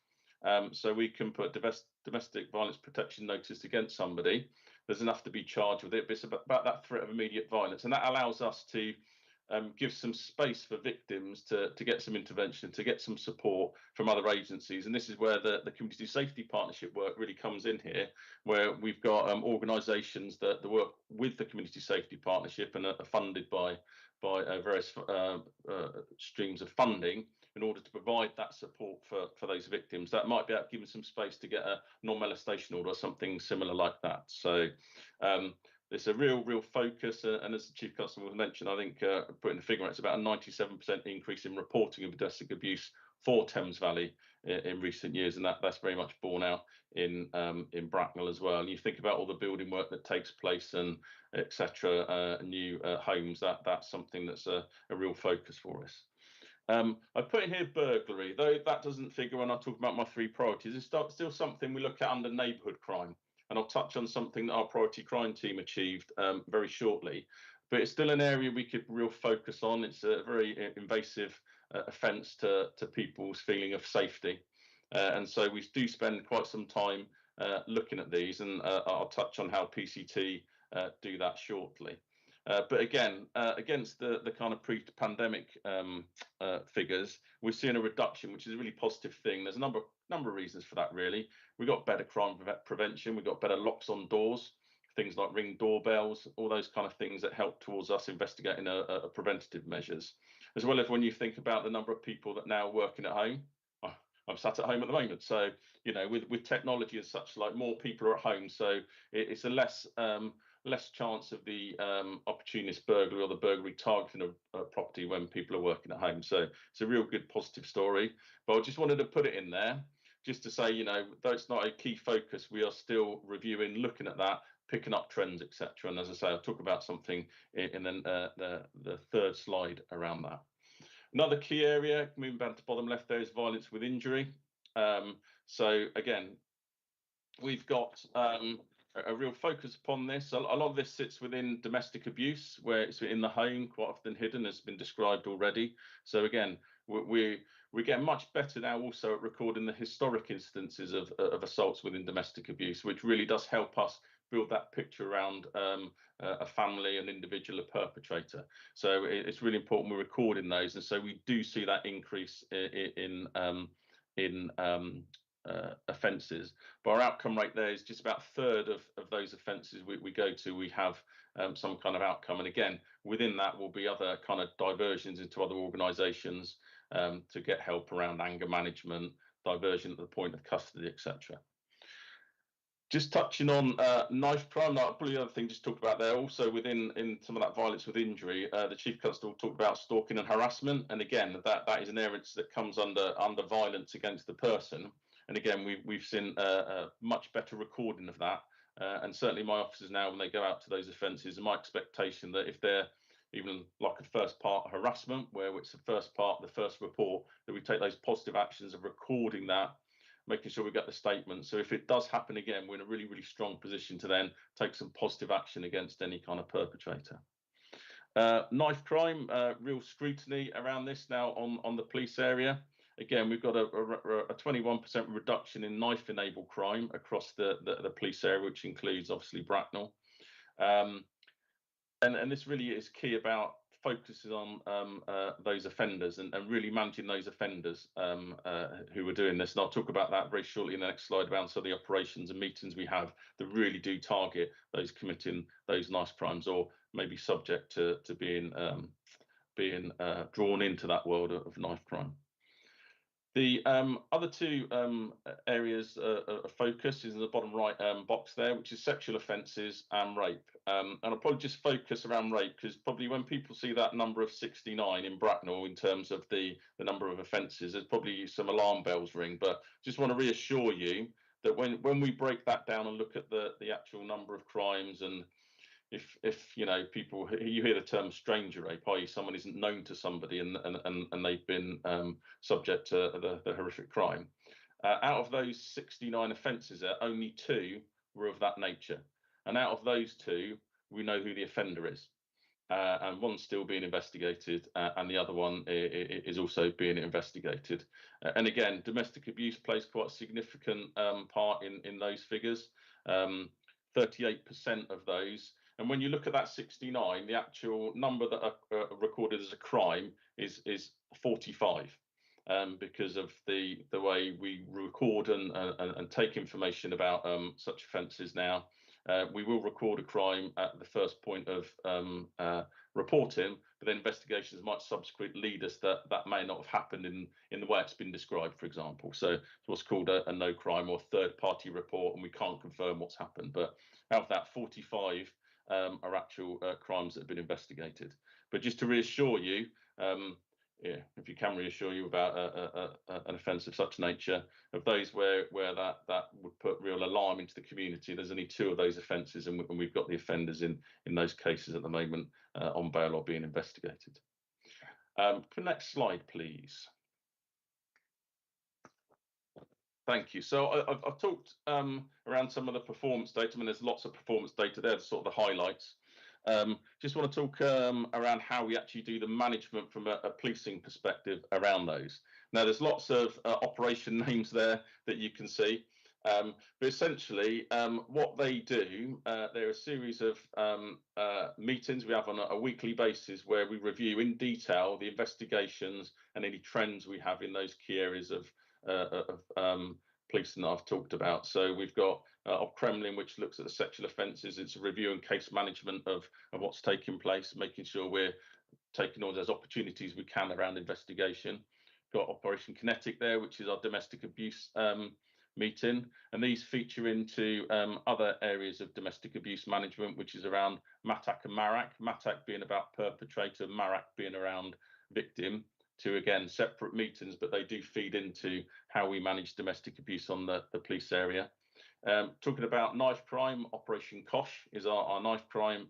Speaker 12: So we can put domestic violence protection notice against somebody. There's enough to be charged with it, but it's about that threat of immediate violence. And that allows us to give some space for victims to get some intervention, to get some support from other agencies. And this is where the community safety partnership work really comes in here, where we've got organisations that work with the community safety partnership and are funded by various streams of funding in order to provide that support for those victims. That might be about giving some space to get a non-molestation order or something similar like that. So it's a real focus, and as the Chief Constable mentioned, I think putting the figure, it's about a 97% increase in reporting of domestic abuse for Thames Valley in recent years, and that's very much borne out in Bracknell as well. And you think about all the building work that takes place and etc. New homes, that's something that's a real focus for us. I put in here burglary, though that doesn't figure when I talk about my 3 priorities. It's still something we look at under neighbourhood crime. And I'll touch on something that our priority crime team achieved very shortly. But it's still an area we could real focus on. It's a very invasive offence to people's feeling of safety. And so we do spend quite some time looking at these, and I'll touch on how PCT do that shortly. But again, against the kind of pre-pandemic figures, we're seeing a reduction, which is a really positive thing. There's a number of reasons for that, really. We've got better crime prevention, we've got better locks on doors, things like Ring doorbells, all those kind of things that help towards us investigating a preventative measures. As well as when you think about the number of people that now are working at home. I'm sat at home at the moment, so you know, with technology and such, like, more people are at home, so it's a less chance of the opportunist burglary or the burglary targeting a property when people are working at home. So it's a real good positive story. But I just wanted to put it in there just to say, you know, though it's not a key focus, we are still reviewing, looking at that, picking up trends, etc. And as I say, I'll talk about something in the 3rd slide around that. Another key area, moving back to bottom left there, is violence with injury. So again, we've got a real focus upon this. A lot of this sits within domestic abuse, where it's in the home, quite often hidden, as has been described already. So again, we're getting much better now also at recording the historic instances of assaults within domestic abuse, which really does help us build that picture around a family, an individual, a perpetrator. So it's really important we're recording those, and so we do see that increase in offences. But our outcome rate there is just about a 1/3 of those offences we go to, we have some kind of outcome. And again, within that will be other kind of diversions into other organisations to get help around anger management, diversion at the point of custody, etc. Just touching on knife crime, probably the other thing just talk about there, also in some of that violence with injury, the Chief Constable talked about stalking and harassment. And again, that is an area that comes under violence against the person. And again, we've seen a much better recording of that. And certainly my officers now, when they go out to those offences, my expectation that if they're even like a first part harassment, where it's the first part, the first report, that we take those positive actions of recording that, making sure we get the statement. So if it does happen again, we're in a really strong position to then take some positive action against any kind of perpetrator. Knife crime, real scrutiny around this now on the police area. Again, we've got a 21% reduction in knife-enabled crime across the police area, which includes obviously Bracknell. And this really is key about focuses on those offenders and really managing those offenders who are doing this. And I'll talk about that very shortly in the next slide about some of the operations and meetings we have that really do target those committing those knife crimes or maybe subject to being drawn into that world of knife crime. The other two areas of focus is in the bottom right box there, which is sexual offences and rape. And I'll probably just focus around rape because probably when people see that number of 69 in Bracknell in terms of the number of offences, there's probably some alarm bells ring. But just want to reassure you that when we break that down and look at the actual number of crimes, and if you know people, you hear the term stranger rape, i.e. someone isn't known to somebody and they've been subject to the horrific crime. Out of those 69 offences, only 2 were of that nature, and out of those 2, we know who the offender is, and one's still being investigated, and the other one is also being investigated. And again, domestic abuse plays quite a significant part in those figures. 38% of those. And when you look at that 69, the actual number that are recorded as a crime is 45, because of the way we record and take information about such offences now. We will record a crime at the first point of reporting, but then investigations might subsequently lead us that may not have happened in the way it's been described, for example. So it's what's called a no crime or third-party report, and we can't confirm what's happened. But out of that, 45 are actual crimes that have been investigated. But just to reassure you, if you can reassure you about an offence of such nature, of those where that would put real alarm into the community, there's only 2 of those offences, and we've got the offenders in those cases at the moment on bail or being investigated. For next slide, please. Thank you. So I've talked around some of the performance data. I mean, there's lots of performance data there, sort of the highlights. Just want to talk around how we actually do the management from a policing perspective around those. Now, there's lots of operation names there that you can see, but essentially what they do, there are a series of meetings we have on a weekly basis where we review in detail the investigations and any trends we have in those key areas of policing that I've talked about. So we've got Op Kremlin, which looks at the sexual offences. It's a review and case management of what's taking place, making sure we're taking all those opportunities we can around investigation. Got Operation Kinetic there, which is our domestic abuse meeting, and these feature into other areas of domestic abuse management, which is around MATAC and MARAC. MATAC being about perpetrator, MARAC being around victim. 2 again separate meetings, but they do feed into how we manage domestic abuse on the police area. Talking about knife crime, Operation Kosh is our knife crime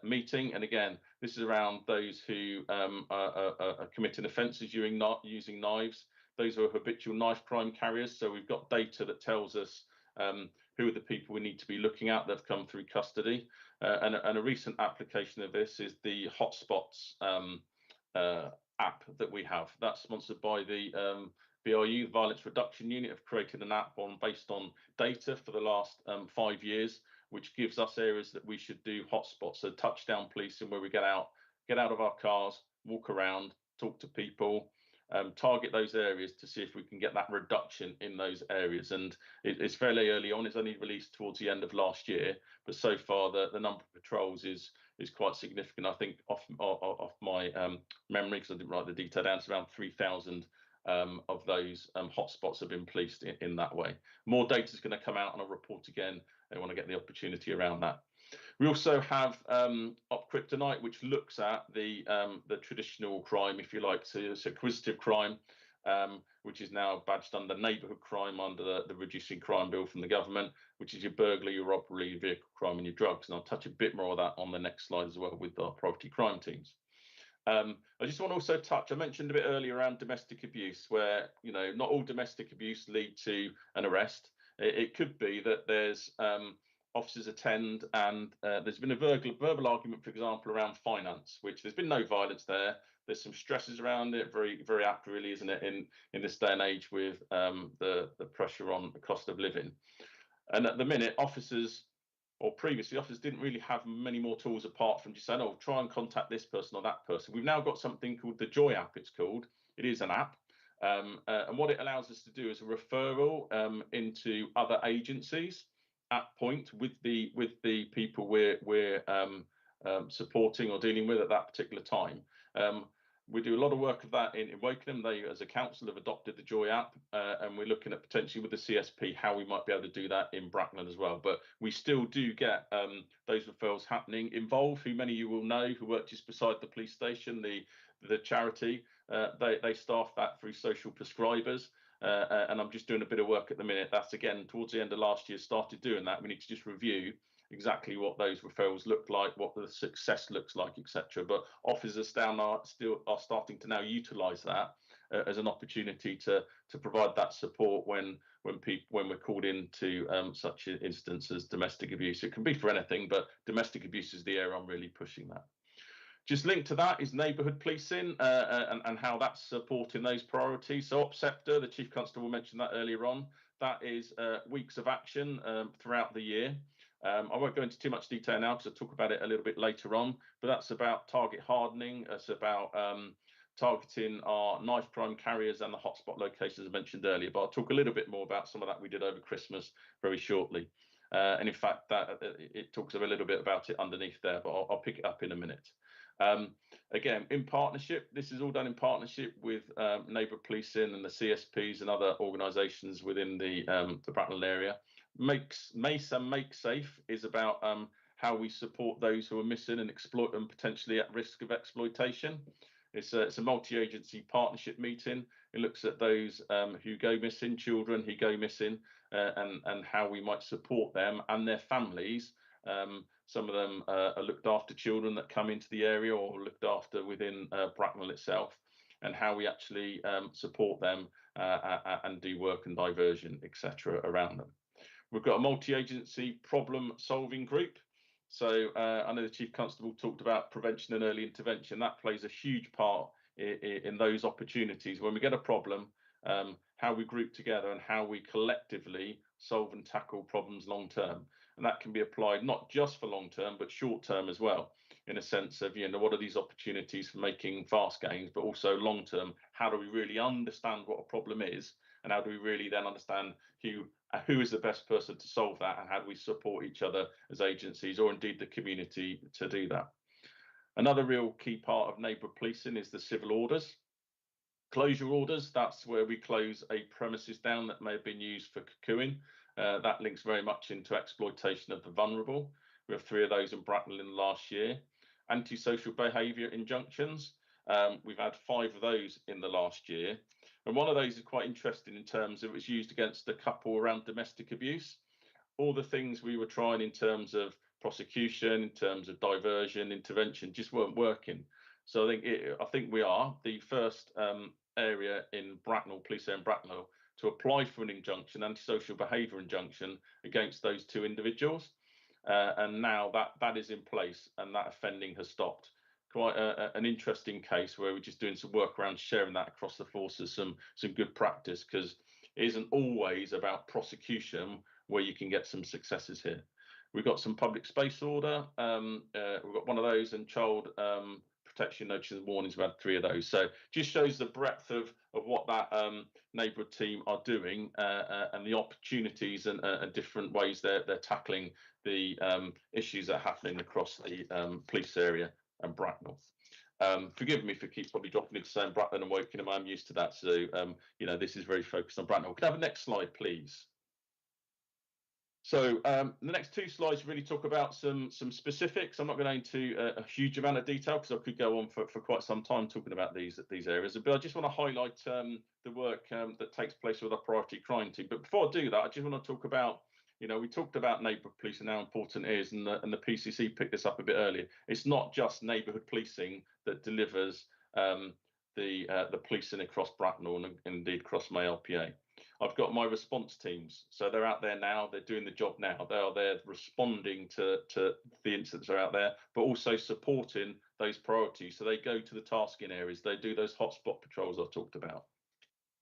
Speaker 12: meeting, and again, this is around those who are committing offences using knives. Those are habitual knife crime carriers. So we've got data that tells us who are the people we need to be looking at that have come through custody. And a recent application of this is the Hotspots app that we have. That's sponsored by the VRU, Violence Reduction Unit, have created an app based on data for the last 5 years, which gives us areas that we should do hotspots, so touchdown policing, where we get out of our cars, walk around, talk to people, target those areas to see if we can get that reduction in those areas. And it's fairly early on. It's only released towards the end of last year, but so far the number of patrols is quite significant. I think off my memory, because I didn't write the detail down, it's around 3,000 of those hotspots have been policed in that way. More data is going to come out on a report again. I want to get the opportunity around that. We also have Op Kryptonite, which looks at the traditional crime, if you like, so it's acquisitive crime, which is now badged under neighbourhood crime under the Reducing Crime Bill from the government, which is your burglary, your robbery, your vehicle crime, and your drugs. And I'll touch a bit more of that on the next slide as well with our property crime teams. I just want to also touch, I mentioned a bit earlier around domestic abuse, where, you know, not all domestic abuse lead to an arrest. It could be that there's officers attend, and there's been a verbal argument, for example, around finance, which there's been no violence there. There's some stresses around it, very apt, really, isn't it, in this day and age with the pressure on the cost of living. And at the minute, officers, or previously, officers didn't really have many more tools apart from just saying, oh, try and contact this person or that person. We've now got something called the Joy app, it's called. It is an app. And what it allows us to do is a referral into other agencies at point with the people we're supporting or dealing with at that particular time. We do a lot of work of that in Wokingham. They, as a council, have adopted the Joy app, and we're looking at potentially with the CSP how we might be able to do that in Bracknell as well. But we still do get those referrals happening. Involve, who many of you will know, who work just beside the police station, the charity, they staff that through social prescribers. And I'm just doing a bit of work at the minute. That's again towards the end of last year, started doing that. We need to just review exactly what those referrals look like, what the success looks like, etc. But officers still are starting to now utilise that as an opportunity to provide that support when we're called into such an instance as domestic abuse. It can be for anything, but domestic abuse is the area I'm really pushing that. Just linked to that is neighbourhood policing and how that's supporting those priorities. So OPSEPTA, the Chief Constable mentioned that earlier on, that is weeks of action throughout the year. I won't go into too much detail now because I'll talk about it a little bit later on, but that's about target hardening. It's about targeting our knife crime carriers and the hotspot locations I mentioned earlier, but I'll talk a little bit more about some of that we did over Christmas very shortly. And in fact, that it talks a little bit about it underneath there, but I'll pick it up in a minute. Again, in partnership, this is all done in partnership with neighbourhood policing and the CSPs and other organisations within the Bracknell area. MACE and Make Safe is about how we support those who are missing and exploit them potentially at risk of exploitation. It's a multi-agency partnership meeting. It looks at those who go missing, children who go missing, and how we might support them and their families. Some of them are looked after children that come into the area or looked after within Bracknell itself, and how we actually support them and do work and diversion, etc. around them. We've got a multi-agency problem-solving group. So I know the Chief Constable talked about prevention and early intervention. That plays a huge part in those opportunities. When we get a problem, how we group together and how we collectively solve and tackle problems long term. And that can be applied not just for long term, but short term as well, in a sense of, what are these opportunities for making fast gains, but also long term, how do we really understand what a problem is? And how do we really then understand who is the best person to solve that, and how do we support each other as agencies or indeed the community to do that? Another real key part of neighbourhood policing is the civil orders. Closure orders, that's where we close a premises down that may have been used for cocooing. That links very much into exploitation of the vulnerable. We have 3 of those in Bracknell in the last year. Antisocial behaviour injunctions. We've had 5 of those in the last year. And one of those is quite interesting in terms of it was used against a couple around domestic abuse. All the things we were trying in terms of prosecution, in terms of diversion, intervention, just weren't working. So I think we are the first area in Bracknell, police area in Bracknell, to apply for an injunction, antisocial behaviour injunction, against those 2 individuals. And now that is in place and that offending has stopped. Quite an interesting case where we're just doing some work around sharing that across the forces, some good practice, because it isn't always about prosecution where you can get some successes here. We've got some public space order. We've got one of those, and child protection notices and warnings. We've had 3 of those. So just shows the breadth of what that neighbourhood team are doing and the opportunities and different ways they're tackling the issues that are happening across the police area and Bracknell. Forgive me for probably dropping into saying Bracknell and Wokingham. I'm used to that. So, this is very focused on Bracknell. Can I have the next slide, please? So the next 2 slides really talk about some specifics. I'm not going into a huge amount of detail because I could go on for quite some time talking about these areas. But I just want to highlight the work that takes place with our priority crime team. But before I do that, I just want to talk about, we talked about neighbourhood policing and how important it is, and the PCC picked this up a bit earlier. It's not just neighbourhood policing that delivers the policing across Bracknell and indeed across my LPA. I've got my response teams, so they're out there now. They're doing the job now. They are there responding to the incidents that are out there, but also supporting those priorities. So they go to the tasking areas. They do those hotspot patrols I talked about.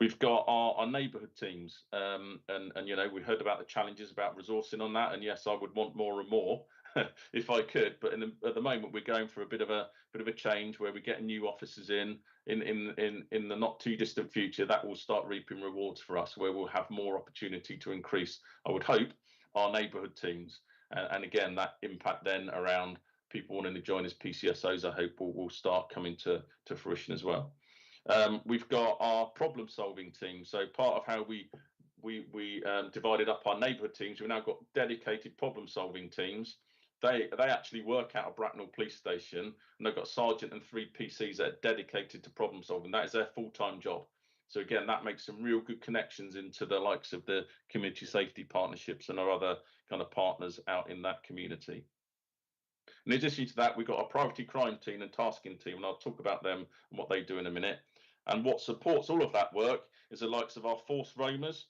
Speaker 12: We've got our neighbourhood teams, and you know, we heard about the challenges about resourcing on that. And yes, I would want more and more if I could. But at the moment, we're going for a bit of a change where we're getting new officers in the not too distant future. That will start reaping rewards for us, where we'll have more opportunity to increase, I would hope, our neighbourhood teams. And again, that impact then around people wanting to join as PCSOs, I hope will start coming to fruition as well. We've got our problem solving team. So part of how we divided up our neighbourhood teams, we've now got dedicated problem solving teams. They actually work out of Bracknell Police Station, and they've got a sergeant and 3 PCs that are dedicated to problem solving. That is their full-time job. So again, that makes some real good connections into the likes of the community safety partnerships and our other kind of partners out in that community. In addition to that, we've got our priority crime team and tasking team, and I'll talk about them and what they do in a minute. And what supports all of that work is the likes of our force roamers.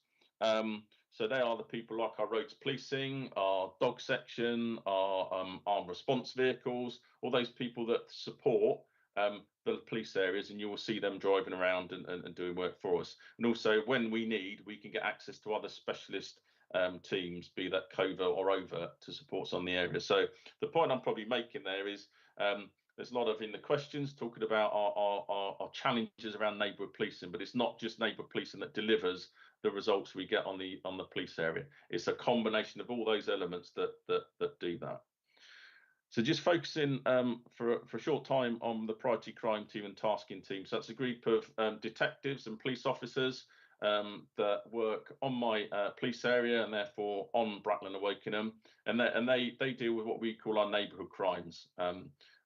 Speaker 12: So they are the people like our roads policing, our dog section, our armed response vehicles, all those people that support the police areas, and you will see them driving around and doing work for us. And also when we need, we can get access to other specialist teams, be that covert or overt, to support us on the area. So the point I'm probably making there is there's a lot of in the questions talking about our challenges around neighbourhood policing, but it's not just neighbourhood policing that delivers the results we get on the police area. It's a combination of all those elements that do that. So just focusing for a short time on the priority crime team and tasking team. So that's a group of detectives and police officers that work on my police area and therefore on Bracknell and Wokingham, and they deal with what we call our neighbourhood crimes.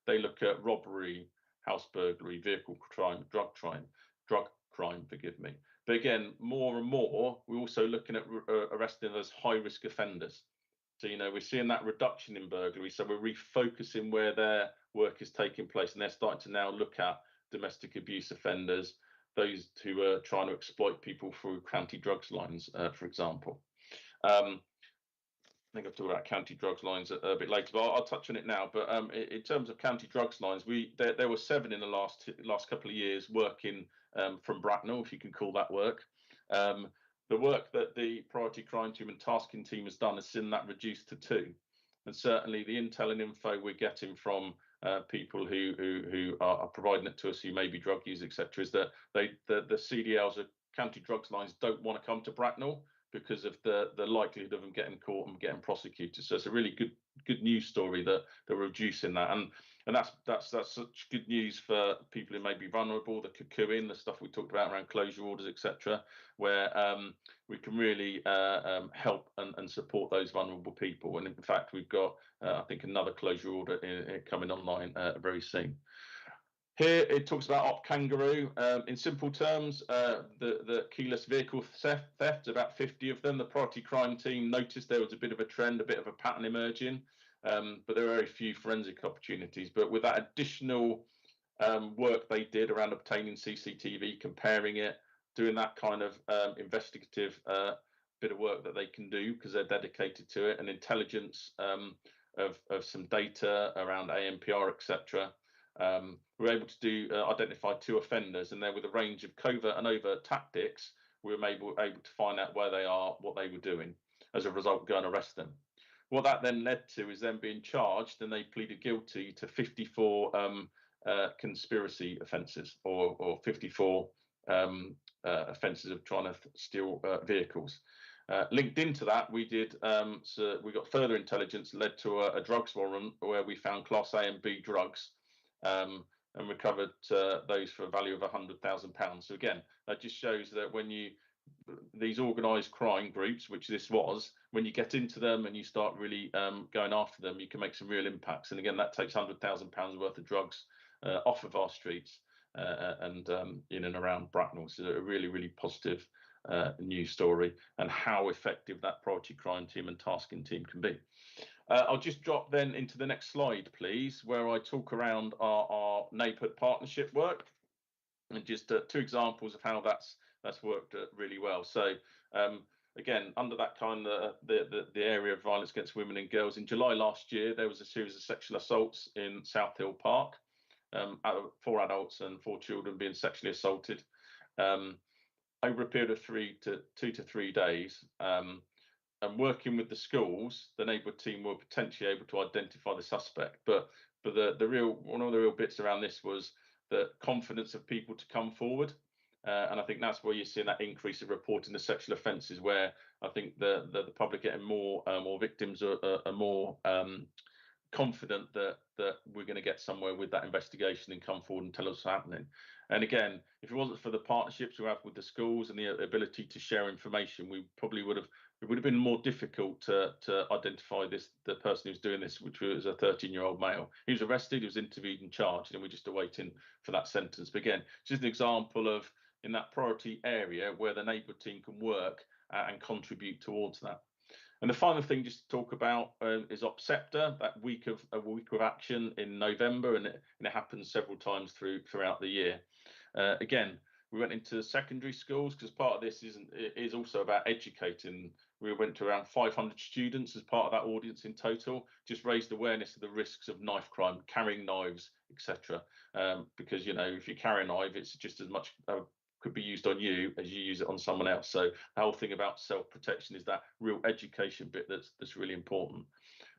Speaker 12: They look at robbery, house burglary, vehicle crime, drug crime, forgive me. But again, more and more, we're also looking at arresting those high-risk offenders. So, you know, we're seeing that reduction in burglary. So we're refocusing where their work is taking place, and they're starting to now look at domestic abuse offenders, those who are trying to exploit people through county drugs lines, for example. I think I'll talk about county drugs lines a bit later, but I'll touch on it now. But in terms of county drugs lines, there were 7 in the last couple of years working from Bracknell, if you can call that work. The work that the priority crime team and tasking team has done has seen that reduced to 2. And certainly the intel and info we're getting from people who are providing it to us, who may be drug users, etc., is that the CDLs, or county drugs lines, don't want to come to Bracknell because of the likelihood of them getting caught and getting prosecuted. So it's a really good news story that they're reducing that, and that's such good news for people who may be vulnerable, the cocoon, the stuff we talked about around closure orders, etc., where we can really help and support those vulnerable people. And in fact, we've got I think another closure order coming online very soon. Here it talks about Op Kangaroo. In simple terms, the keyless vehicle theft, about 50 of them. The priority crime team noticed there was a bit of a trend, a bit of a pattern emerging, but there are very few forensic opportunities. But with that additional work they did around obtaining CCTV, comparing it, doing that kind of investigative bit of work that they can do because they're dedicated to it, and intelligence of some data around ANPR, etc. We were able to identify 2 offenders, and then with a range of covert and overt tactics, we were able to find out where they are, what they were doing. As a result, go and arrest them. What that then led to is them being charged, and they pleaded guilty to 54 conspiracy offences, or 54 offences of trying to steal vehicles. Linked into that, we got further intelligence led to a drugs warrant where we found Class A and B drugs. And recovered those for a value of £100,000. So again, that just shows that when these organised crime groups, which this was, when you get into them and you start really going after them, you can make some real impacts. And again, that takes £100,000 worth of drugs off of our streets and in and around Bracknell. So a really, really positive news story, and how effective that priority crime team and tasking team can be. I'll just drop then into the next slide, please, where I talk around our neighbourhood partnership work. and just 2 examples of how that's worked really well. So again, under that kind of the area of violence against women and girls, in July last year there was a series of sexual assaults in South Hill Park, 4 adults and 4 children being sexually assaulted over a period of 2 to 3 days. And working with the schools, the neighbourhood team were potentially able to identify the suspect. But one of the real bits around this was the confidence of people to come forward. And I think that's where you're seeing that increase of reporting the sexual offences, where I think the public getting more victims are more confident that we're going to get somewhere with that investigation and come forward and tell us what's happening. And again, if it wasn't for the partnerships we have with the schools and the ability to share information, we probably would have been more difficult to identify the person who's doing this, which was a 13-year-old male. He was arrested, he was interviewed and charged, and we're just awaiting for that sentence. But again, just an example of in that priority area where the neighbourhood team can work and contribute towards that. And the final thing just to talk about is OPSEPTA, that week of action in November, and it happens several times throughout the year. Again, we went into secondary schools because part of this is also about educating. We went to around 500 students as part of that audience in total, just raised awareness of the risks of knife crime, carrying knives, etc. Because, you know, if you carry a knife, it's just as much could be used on you as you use it on someone else. So the whole thing about self-protection is that real education bit that's really important.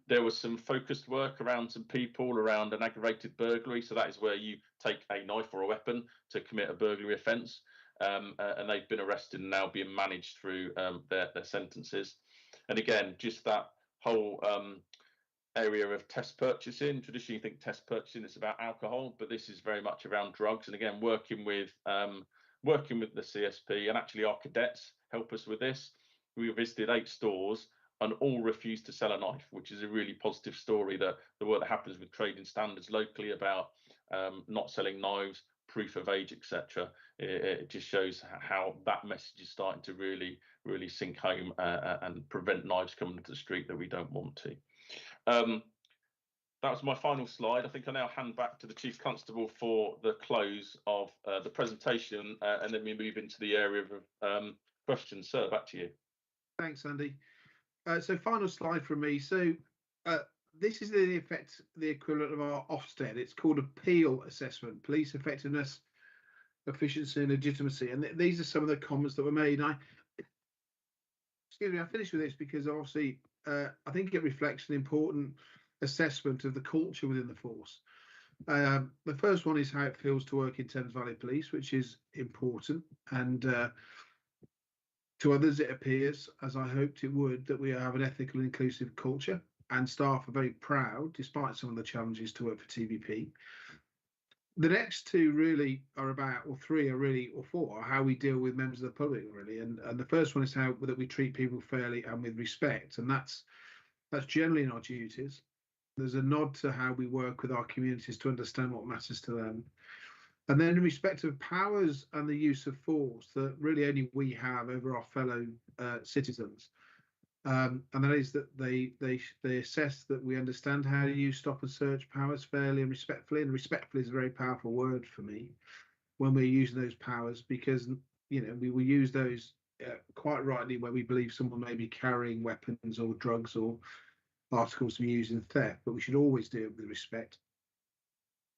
Speaker 12: There was some focused work around some people around an aggravated burglary. So that is where you take a knife or a weapon to commit a burglary offence. And they've been arrested and now being managed through their sentences. And again, just that whole area of test purchasing. Traditionally, you think test purchasing is about alcohol, but this is very much around drugs. And again, working with the CSP, and actually our cadets help us with this. We visited 8 stores and all refused to sell a knife, which is a really positive story, that the work that happens with trading standards locally about not selling knives, proof of age, etc. It just shows how that message is starting to really sink home and prevent knives coming to the street that we don't want to. That was my final slide. I think I now hand back to the Chief Constable for the close of the presentation, and then we move into the area of questions. Sir, back to you.
Speaker 11: Thanks, Andy. So final slide from me. So this is in effect the equivalent of our Ofsted. It's called a PEEL assessment, police effectiveness, efficiency and legitimacy. And these are some of the comments that were made. Excuse me, I finished with this because obviously I think it reflects an important assessment of the culture within the force. The first one is how it feels to work in Thames Valley Police, which is important, and to others it appears, as I hoped it would, that we have an ethical and inclusive culture, and staff are very proud, despite some of the challenges, to work for TVP. The next 2 really are about, or 3 are really, or 4 are how we deal with members of the public, really. And the first one is how that we treat people fairly and with respect, and that's generally in our duties. There's a nod to how we work with our communities to understand what matters to them. And then in respect of powers and the use of force that really only we have over our fellow citizens. And that is that they assess that we understand how to use stop and search powers fairly and respectfully. And respectfully is a very powerful word for me when we're using those powers, because, you know, we will use those quite rightly when we believe someone may be carrying weapons or drugs or articles to be used in theft, but we should always do it with respect.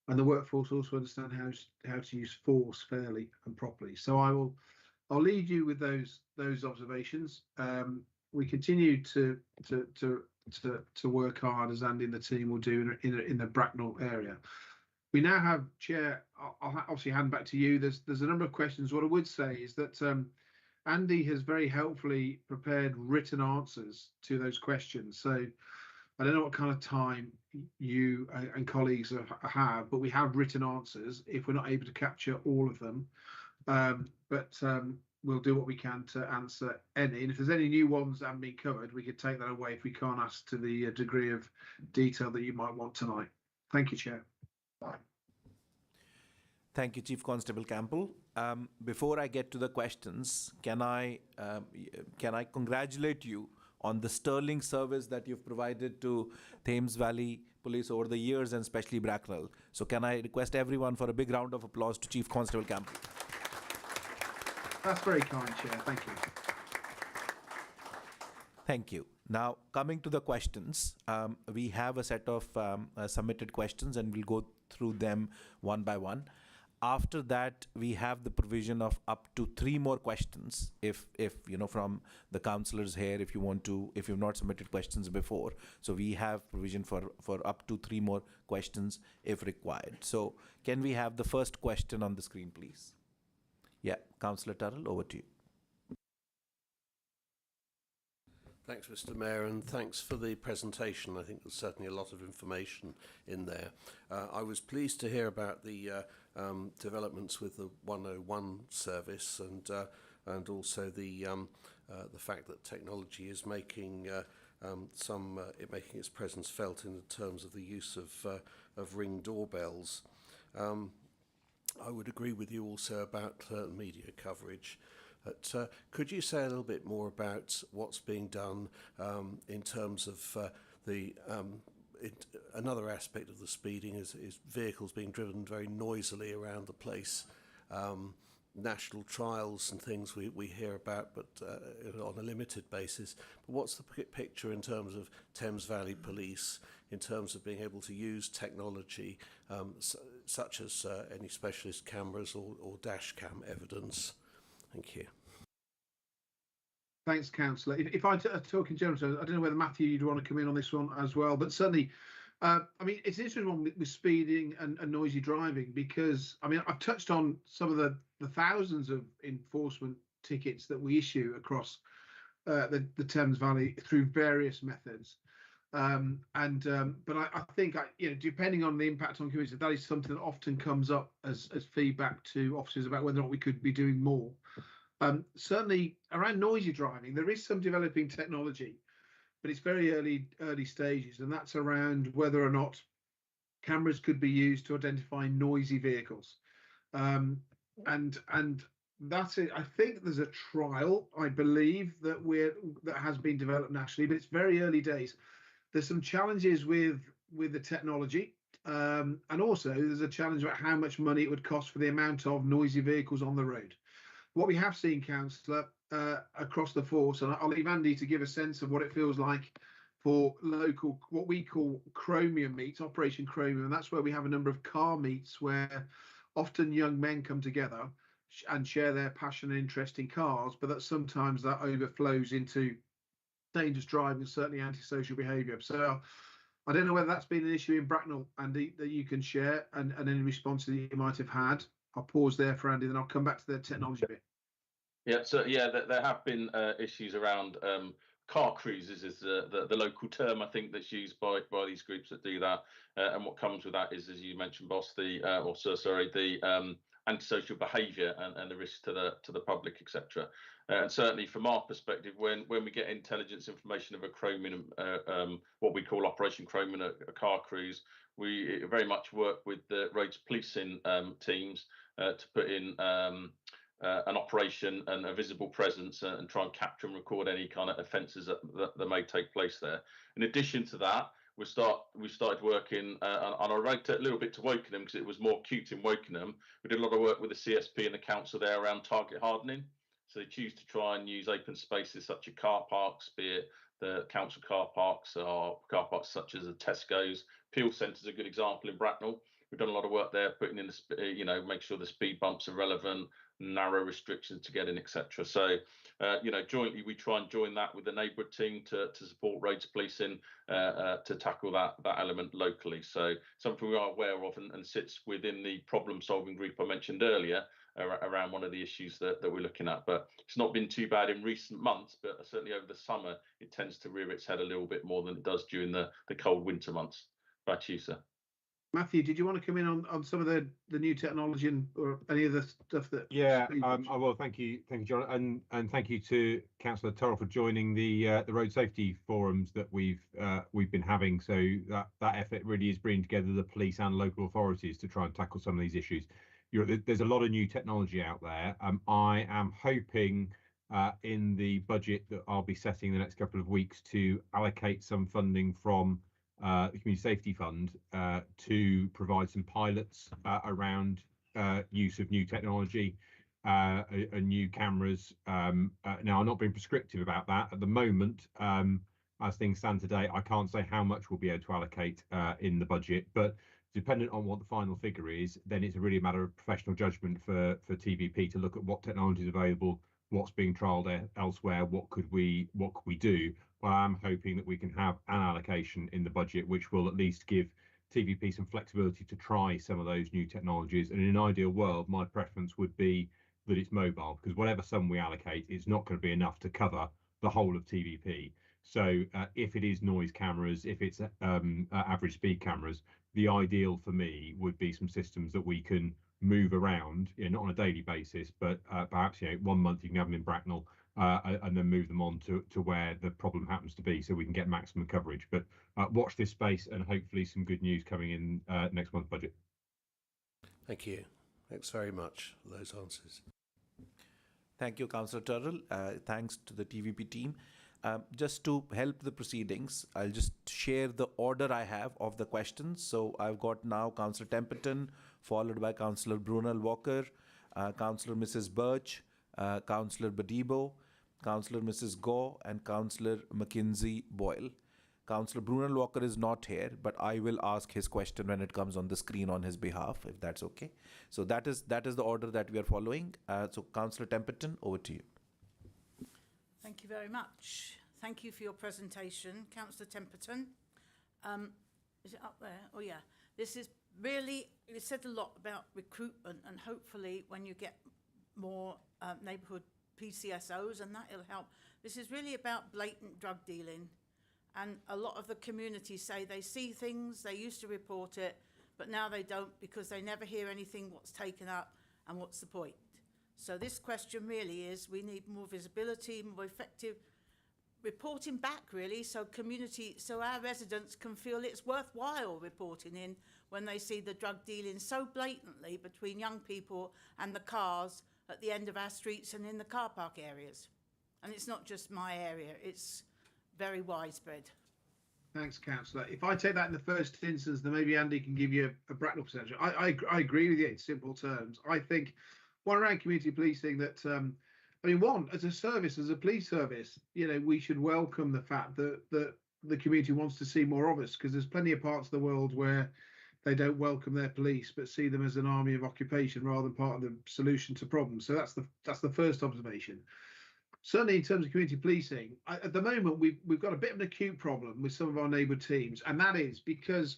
Speaker 11: And the workforce also understand how to use force fairly and properly. So I'll leave you with those observations. We continue to work hard, as Andy and the team will do in the Bracknell area. We now have, Chair, I'll obviously hand back to you. There's a number of questions. What I would say is that Andy has very helpfully prepared written answers to those questions. So I don't know what kind of time you and colleagues have, but we have written answers if we're not able to capture all of them. But we'll do what we can to answer any. And if there's any new ones that haven't been covered, we could take that away if we can't ask to the degree of detail that you might want tonight. Thank you, Chair.
Speaker 2: Thank you, Chief Constable Campbell. Before I get to the questions, can I congratulate you on the sterling service that you've provided to Thames Valley Police over the years, and especially Bracknell. So can I request everyone for a big round of applause to Chief Constable Campbell?
Speaker 11: That's very kind, Chair. Thank you.
Speaker 2: Thank you. Now, coming to the questions, we have a set of submitted questions, and we'll go through them one by one. After that, we have the provision of up to 3 more questions. If you know, from the councillors here, if you've not submitted questions before, so we have provision for up to 3 more questions if required. So, can we have the first question on the screen, please? Yeah, Councillor Turrell, over to you.
Speaker 13: Thanks, Mr. Mayor, and thanks for the presentation. I think there's certainly a lot of information in there. I was pleased to hear about the developments with the 101 service, and also the fact that technology is making making its presence felt in terms of the use of Ring doorbells. I would agree with you also about media coverage. But could you say a little bit more about what's being done in terms of another aspect of the speeding is vehicles being driven very noisily around the place. National trials and things we hear about, but on a limited basis. But what's the picture in terms of Thames Valley Police, in terms of being able to use technology such as any specialist cameras or dash cam evidence? Thank you.
Speaker 11: Thanks, Councillor. If I talk in general, I don't know whether Matthew you'd want to come in on this one as well, but certainly, I mean, it's an interesting one with speeding and noisy driving, because I mean, I've touched on some of the thousands of enforcement tickets that we issue across the Thames Valley through various methods. But I think, you know, depending on the impact on communities, that is something that often comes up as feedback to officers about whether or not we could be doing more. Certainly around noisy driving, there is some developing technology, but it's very early stages, and that's around whether or not cameras could be used to identify noisy vehicles. And that's it. I think there's a trial, I believe, that has been developed nationally, but it's very early days. There's some challenges with the technology, and also there's a challenge about how much money it would cost for the amount of noisy vehicles on the road. What we have seen, Councillor, across the force, and I'll leave Andy to give a sense of what it feels like for local, what we call Chromium meets, Operation Chromium, and that's where we have a number of car meets where often young men come together and share their passion and interest in cars, but that sometimes that overflows into dangerous driving and certainly antisocial behaviour. So I don't know whether that's been an issue in Bracknell, Andy, that you can share, and any response that you might have had. I'll pause there for Andy, then I'll come back to the technology bit.
Speaker 12: Yeah, so yeah, there have been issues around car cruises is the local term, I think, that's used by these groups that do that. And what comes with that is, as you mentioned, boss, the antisocial behaviour and the risk to the public, etc. And certainly from our perspective, when we get intelligence information of a Chromium, what we call Operation Chromium, a car cruise, we very much work with the roads policing teams to put in an operation and a visible presence and try and capture and record any kind of offences that may take place there. In addition to that, we started working on a road a little bit to Wokingham, because it was more acute in Wokingham. We did a lot of work with the CSP and the council there around target hardening. So they choose to try and use open spaces such as car parks, be it the council car parks or car parks such as the Tesco's. Peel Centre is a good example in Bracknell. We've done a lot of work there, putting in the, make sure the speed bumps are relevant, narrow restrictions to get in, etc. So, jointly we try and join that with the neighbourhood team to support roads policing to tackle that element locally. So something we are aware of and sits within the problem-solving group I mentioned earlier around one of the issues that we're looking at. But it's not been too bad in recent months, but certainly over the summer it tends to rear its head a little bit more than it does during the cold winter months. Back to you, sir.
Speaker 11: Matthew, did you want to come in on some of the new technology or any of the stuff that?
Speaker 10: Yeah, I will. Thank you, John, and thank you to Councillor Turrell for joining the road safety forums that we've been having. So that effort really is bringing together the police and local authorities to try and tackle some of these issues. There's a lot of new technology out there. I am hoping in the budget that I'll be setting the next couple of weeks to allocate some funding from the Community Safety Fund to provide some pilots around use of new technology and new cameras. Now, I'm not being prescriptive about that at the moment. As things stand today, I can't say how much we'll be able to allocate in the budget, but dependent on what the final figure is, then it's really a matter of professional judgment for TVP to look at what technology is available, what's being trialled elsewhere, what could we do. But I'm hoping that we can have an allocation in the budget which will at least give TVP some flexibility to try some of those new technologies. And in an ideal world, my preference would be that it's mobile, because whatever sum we allocate is not going to be enough to cover the whole of TVP. So if it is noise cameras, if it's average speed cameras, the ideal for me would be some systems that we can move around, not on a daily basis, but perhaps 1 month you can have them in Bracknell and then move them on to where the problem happens to be, so we can get maximum coverage. But watch this space, and hopefully some good news coming in next month's budget.
Speaker 13: Thank you. Thanks very much for those answers.
Speaker 2: Thank you, Councillor Turrell. Thanks to the TVP team. Just to help the proceedings, I'll just share the order I have of the questions. So I've got now Councillor Templeton, followed by Councillor Brunel Walker, Councillor Mrs. Birch, Councillor Badibo, Councillor Mrs. Go, and Councillor Mackenzie Boyle. Councillor Brunel Walker is not here, but I will ask his question when it comes on the screen on his behalf, if that's okay. So that is the order that we are following. So Councillor Templeton, over to you.
Speaker 14: Thank you very much. Thank you for your presentation, Councillor Templeton. Is it up there? Oh yeah. This is really, you said a lot about recruitment, and hopefully when you get more neighbourhood PCSOs, and that'll help. This is really about blatant drug dealing. And a lot of the community say they see things, they used to report it, but now they don't, because they never hear anything, what's taken up and what's the point. So this question really is, we need more visibility, more effective reporting back really, so our residents can feel it's worthwhile reporting in when they see the drug dealing so blatantly between young people and the cars at the end of our streets and in the car park areas. And it's not just my area, it's very widespread.
Speaker 11: Thanks, Councillor. If I take that in the first instance, then maybe Andy can give you a Bracknell percentage. I agree with you in simple terms. I think one around community policing that, one, as a service, as a police service, we should welcome the fact that the community wants to see more of us, because there's plenty of parts of the world where they don't welcome their police, but see them as an army of occupation rather than part of the solution to problems. So that's the first observation. Certainly in terms of community policing, at the moment, we've got a bit of an acute problem with some of our neighbour teams, and that is because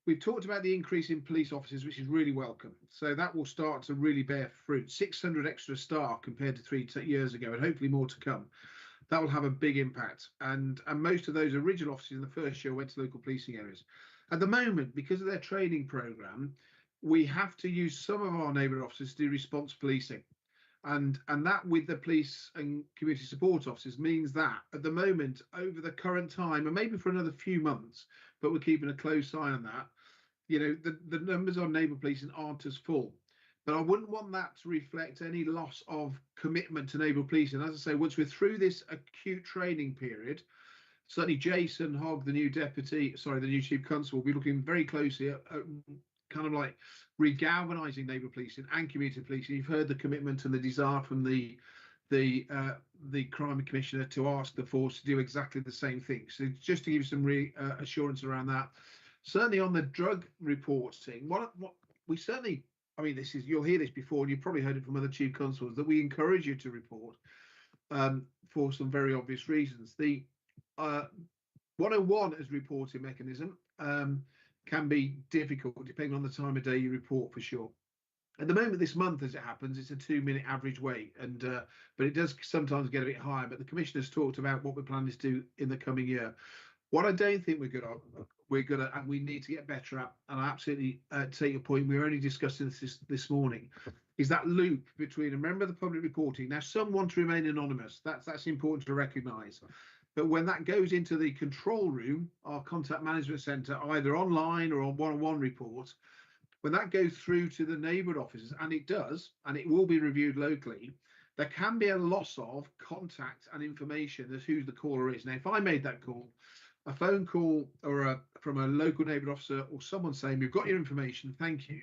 Speaker 11: we've talked about the increase in police officers, which is really welcome. So that will start to really bear fruit. 600 extra staff compared to 3 years ago, and hopefully more to come. That will have a big impact. And most of those original officers in the first year went to local policing areas. At the moment, because of their training programme, we have to use some of our neighbourhood officers to do response policing. And that, with the police and community support officers, means that at the moment, over the current time, and maybe for another few months, but we're keeping a close eye on that, the numbers on neighbour policing aren't as full. But I wouldn't want that to reflect any loss of commitment to neighbour policing. As I say, once we're through this acute training period, certainly Jason Hogg, the new chief constable, will be looking very closely at kind of like regalvanising neighbour policing and community policing. You've heard the commitment and the desire from the crime commissioner to ask the force to do exactly the same thing. So just to give you some assurance around that. Certainly on the drug reporting, what we certainly, you'll hear this before, and you've probably heard it from other chief constables, that we encourage you to report for some very obvious reasons. The 101 as reporting mechanism can be difficult depending on the time of day you report, for sure. At the moment, this month, as it happens, it's a 2-minute average wait, but it does sometimes get a bit higher. But the commissioner's talked about what we're planning to do in the coming year. What I don't think we're good at, and we need to get better at, and I absolutely take your point, we were only discussing this morning, is that loop between a member of the public reporting. Now, some want to remain anonymous. That's important to recognise. But when that goes into the control room, our contact management centre, either online or on one-on-one reports, when that goes through to the neighbourhood officers, and it does, and it will be reviewed locally, there can be a loss of contact and information as who the caller is. Now, if I made that call, a phone call from a local neighbourhood officer or someone saying, we've got your information, thank you.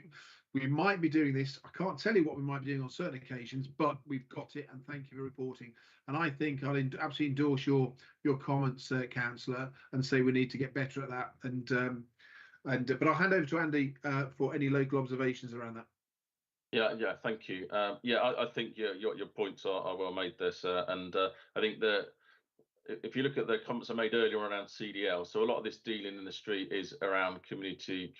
Speaker 11: We might be doing this. I can't tell you what we might be doing on certain occasions, but we've got it, and thank you for reporting. And I think I'll absolutely endorse your comments, Councillor, and say we need to get better at that. But I'll hand over to Andy for any local observations around that.
Speaker 12: Yeah, thank you. I think your points are well made there, sir. And I think that if you look at the comments I made earlier around CDL, so a lot of this dealing in the street is around county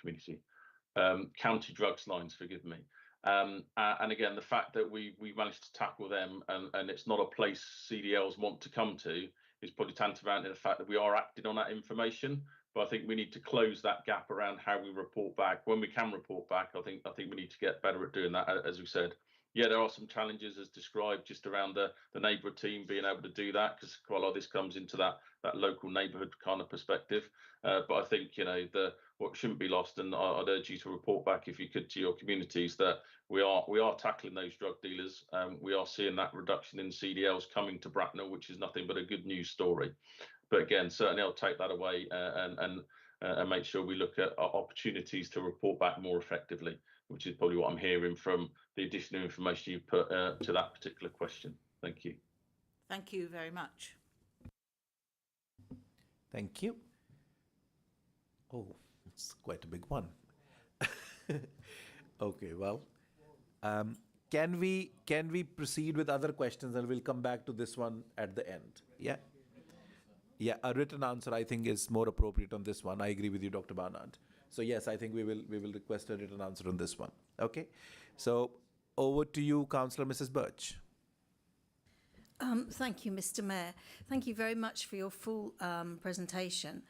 Speaker 12: drugs lines, forgive me. And again, the fact that we managed to tackle them and it's not a place CDLs want to come to is probably tantamount to the fact that we are acting on that information. But I think we need to close that gap around how we report back. When we can report back, I think we need to get better at doing that, as we said. Yeah, there are some challenges as described just around the neighbourhood team being able to do that, because quite a lot of this comes into that local neighbourhood kind of perspective. But I think, what shouldn't be lost, and I'd urge you to report back if you could to your communities, that we are tackling those drug dealers. We are seeing that reduction in CDLs coming to Bracknell, which is nothing but a good news story. But again, certainly I'll take that away and make sure we look at opportunities to report back more effectively, which is probably what I'm hearing from the additional information you put to that particular question. Thank you.
Speaker 14: Thank you very much.
Speaker 2: Thank you. Oh, it's quite a big one. Okay, well, can we proceed with other questions, and we'll come back to this one at the end? Yeah. Yeah, a written answer I think is more appropriate on this one. I agree with you, Dr. Barnard. So yes, I think we will request a written answer on this one. Okay, so over to you, Councillor Mrs. Birch.
Speaker 15: Thank you, Mr. Mayor. Thank you very much for your full presentation.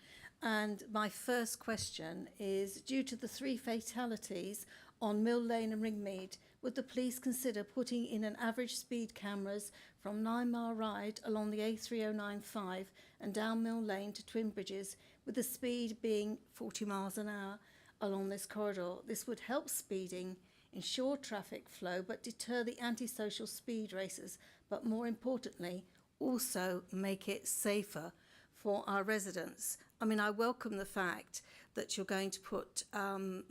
Speaker 15: And my first question is, due to the 3 fatalities on Mill Lane and Ringmead, would the police consider putting in an average speed cameras from 9 Mile Ride along the A3095 and down Mill Lane to Twin Bridges, with the speed being 40 miles an hour along this corridor? This would help speeding, ensure traffic flow, but deter the antisocial speed racers, but more importantly, also make it safer for our residents. I mean, I welcome the fact that you're going to put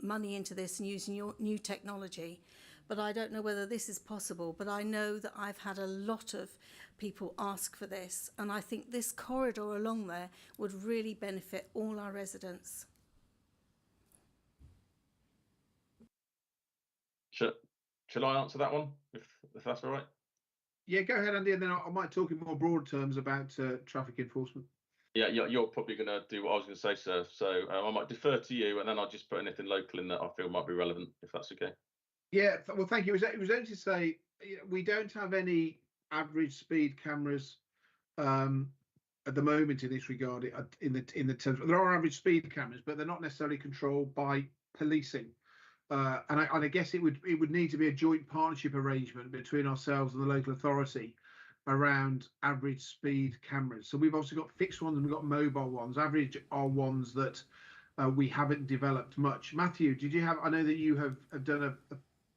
Speaker 15: money into this and using your new technology, but I don't know whether this is possible. But I know that I've had a lot of people ask for this, and I think this corridor along there would really benefit all our residents.
Speaker 12: Shall I answer that one, if that's all right?
Speaker 11: Yeah, go ahead, Andy, and then I might talk in more broad terms about traffic enforcement.
Speaker 12: Yeah, you're probably going to do what I was going to say, sir. So I might defer to you, and then I'll just put anything local in that I feel might be relevant, if that's okay. Yeah,
Speaker 11: well, thank you. It was only to say we don't have any average speed cameras at the moment in this regard. In the terms, there are average speed cameras, but they're not necessarily controlled by policing. And I guess it would need to be a joint partnership arrangement between ourselves and the local authority around average speed cameras. So we've also got fixed ones and we've got mobile ones. Average are ones that we haven't developed much. Matthew, did you have? I know that you have done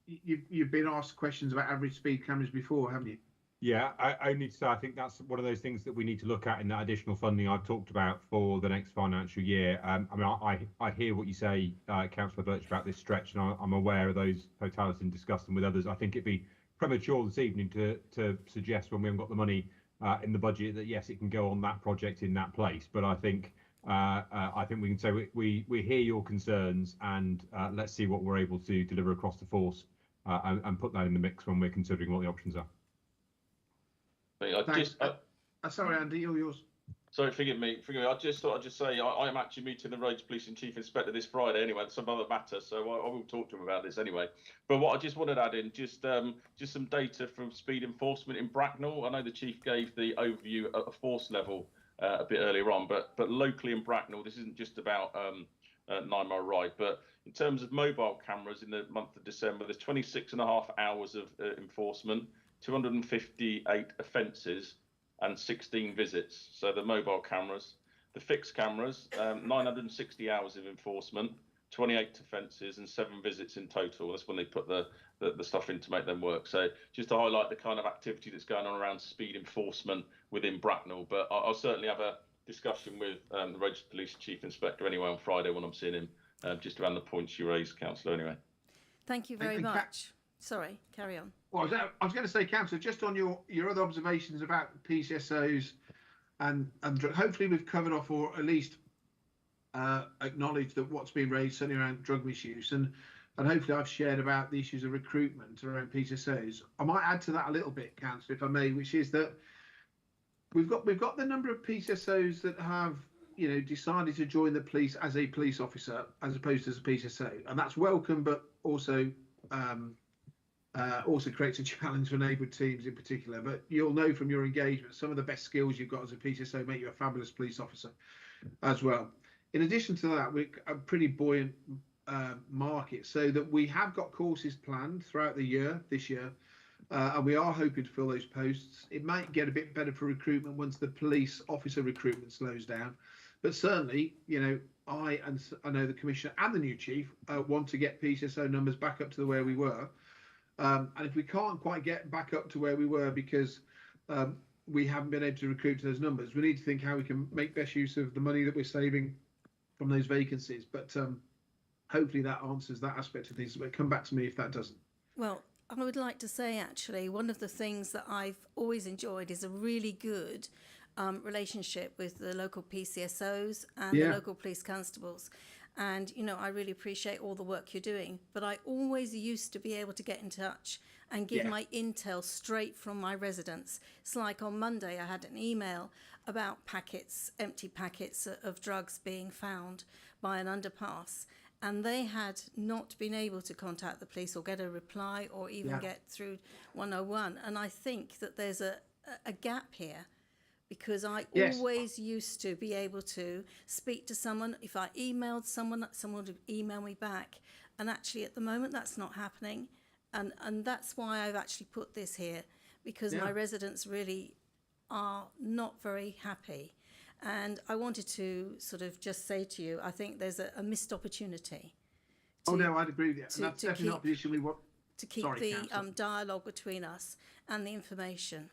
Speaker 11: you've been asked questions about average speed cameras before, haven't you?
Speaker 10: Yeah, I need to say I think that's one of those things that we need to look at in that additional funding I've talked about for the next financial year. I mean, I hear what you say, Councillor Birch, about this stretch, and I'm aware of those fatalities and discussed them with others. I think it'd be premature this evening to suggest, when we haven't got the money in the budget, that yes, it can go on that project in that place. But I think we can say we hear your concerns, and let's see what we're able to deliver across the force and put that in the mix when we're considering what the options are.
Speaker 11: Sorry, Andy, you're yours.
Speaker 12: Sorry, forgive me. I just thought I'd just say I am actually meeting the Roads Police and Chief Inspector this Friday anyway. Some other matter, so I will talk to him about this anyway. But what I just wanted to add in, just some data from speed enforcement in Bracknell. I know the Chief gave the overview at a force level a bit earlier on, but locally in Bracknell, this isn't just about 9 Mile Ride, but in terms of mobile cameras in the month of December, there's 26.5 hours of enforcement, 258 offences, and 16 visits. So the mobile cameras, the fixed cameras, 960 hours of enforcement, 28 offences and 7 visits in total. That's when they put the stuff in to make them work. So just to highlight the kind of activity that's going on around speed enforcement within Bracknell. But I'll certainly have a discussion with the Registered Police Chief Inspector anyway on Friday when I'm seeing him, just around the points you raised, Councillor, anyway.
Speaker 15: Thank you very much. Sorry, carry on.
Speaker 11: Well, I was going to say, Councillor, just on your other observations about PCSOs and hopefully we've covered off, or at least acknowledged that what's been raised certainly around drug misuse, and hopefully I've shared about the issues of recruitment around PCSOs. I might add to that a little bit, Councillor, if I may, which is that we've got the number of PCSOs that have decided to join the police as a police officer as opposed to as a PCSO, and that's welcome, but also creates a challenge for neighbourhood teams in particular. But you'll know from your engagement some of the best skills you've got as a PCSO make you a fabulous police officer as well. In addition to that, we're a pretty buoyant market, so that we have got courses planned throughout the year, this year, and we are hoping to fill those posts. It might get a bit better for recruitment once the police officer recruitment slows down, but certainly, I know the Commissioner and the new Chief want to get PCSO numbers back up to where we were. And if we can't quite get back up to where we were because we haven't been able to recruit to those numbers, we need to think how we can make best use of the money that we're saving from those vacancies. But hopefully that answers that aspect of things. But come back to me if that doesn't.
Speaker 15: Well, I would like to say, actually, one of the things that I've always enjoyed is a really good relationship with the local PCSOs and the local police constables. And, I really appreciate all the work you're doing. But I always used to be able to get in touch and give my intel straight from my residents. It's like on Monday I had an email about empty packets of drugs being found by an underpass. And they had not been able to contact the police or get a reply or even get through 101. And I think that there's a gap here, because I always used to be able to speak to someone. If I emailed someone would email me back. And actually at the moment that's not happening. And that's why I've actually put this here, because my residents really are not very happy. And I wanted to sort of just say to you, I think there's a missed opportunity.
Speaker 11: I'd agree with you. And that's definitely not a position we want.
Speaker 15: To keep dialogue between us and the information.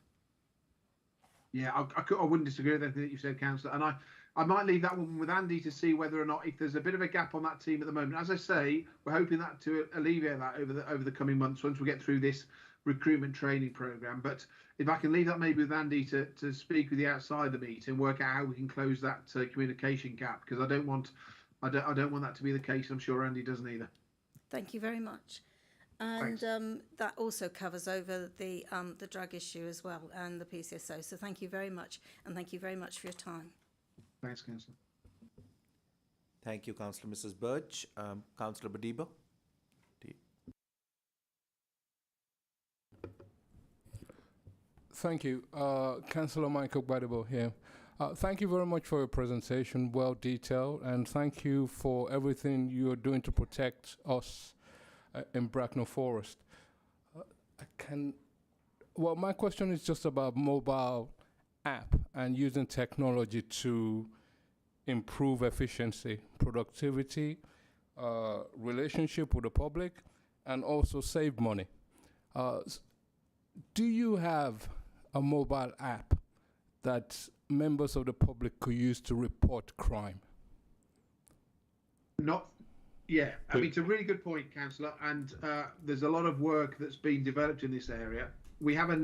Speaker 11: Yeah, I wouldn't disagree with anything that you said, Councillor. And I might leave that one with Andy to see whether or not, if there's a bit of a gap on that team at the moment. As I say, we're hoping that to alleviate that over the coming months once we get through this recruitment training programme. But if I can leave that maybe with Andy to speak with you outside the meeting, work out how we can close that communication gap, because I don't want that to be the case. I'm sure Andy doesn't either.
Speaker 15: Thank you very much. And that also covers over the drug issue as well and the PCSO. So thank you very much, and thank you very much for your time.
Speaker 11: Thanks, Councillor.
Speaker 2: Thank you, Councillor Mrs. Birch. Councillor Badiba.
Speaker 16: Thank you. Councillor Michael Badiba here. Thank you very much for your presentation, well detailed, and thank you for everything you are doing to protect us in Bracknell Forest. My question is just about mobile app and using technology to improve efficiency, productivity, relationship with the public, and also save money. Do you have a mobile app that members of the public could use to report crime?
Speaker 11: I mean, it's a really good point, Councillor, and there's a lot of work that's been developed in this area. We have a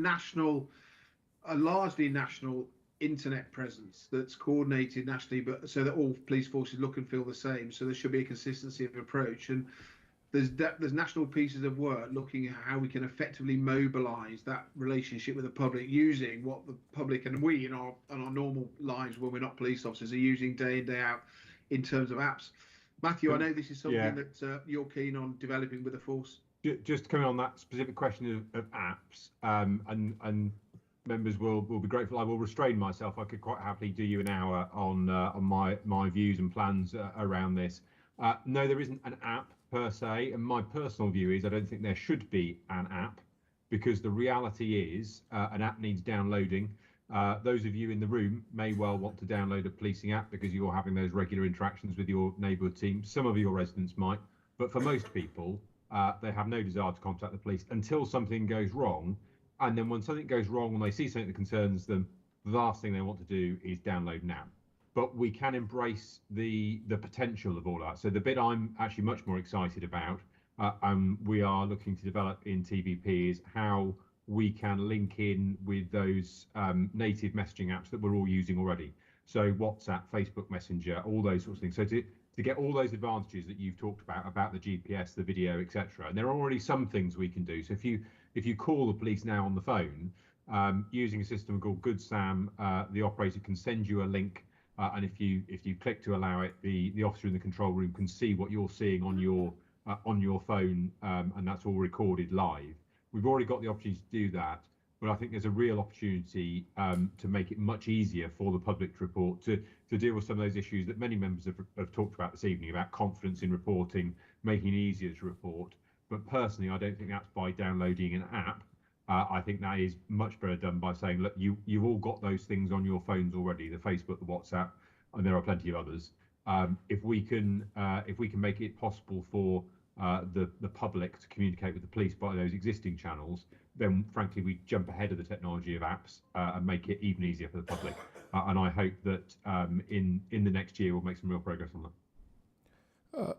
Speaker 11: largely national internet presence that's coordinated nationally, but so that all police forces look and feel the same. So there should be a consistency of approach, and there's national pieces of work looking at how we can effectively mobilise that relationship with the public, using what the public and we in our normal lives when we're not police officers are using day in, day out in terms of apps. Matthew, I know this is something that you're keen on developing with the force.
Speaker 10: Just coming on that specific question of apps, and members will be grateful. I will restrain myself. I could quite happily do you an hour on my views and plans around this. No, there isn't an app per se, and my personal view is I don't think there should be an app, because the reality is an app needs downloading. Those of you in the room may well want to download a policing app because you're having those regular interactions with your neighbourhood team. Some of your residents might, but for most people, they have no desire to contact the police until something goes wrong. And then when something goes wrong, when they see something that concerns them, the last thing they want to do is download an app. But we can embrace the potential of all that. So the bit I'm actually much more excited about, we are looking to develop in TVP, is how we can link in with those native messaging apps that we're all using already. So WhatsApp, Facebook Messenger, all those sorts of things. So to get all those advantages that you've talked about the GPS, the video, etc. And there are already some things we can do. So if you call the police now on the phone, using a system called Good Sam, the operator can send you a link, and if you click to allow it, the officer in the control room can see what you're seeing on your phone, and that's all recorded live. We've already got the opportunity to do that, but I think there's a real opportunity to make it much easier for the public to report, to deal with some of those issues that many members have talked about this evening, about confidence in reporting, making it easier to report. But personally, I don't think that's by downloading an app. I think that is much better done by saying, look, you've all got those things on your phones already, the Facebook, the WhatsApp, and there are plenty of others. If we can make it possible for the public to communicate with the police by those existing channels, then frankly we jump ahead of the technology of apps and make it even easier for the public. And I hope that in the next year we'll make some real progress on that.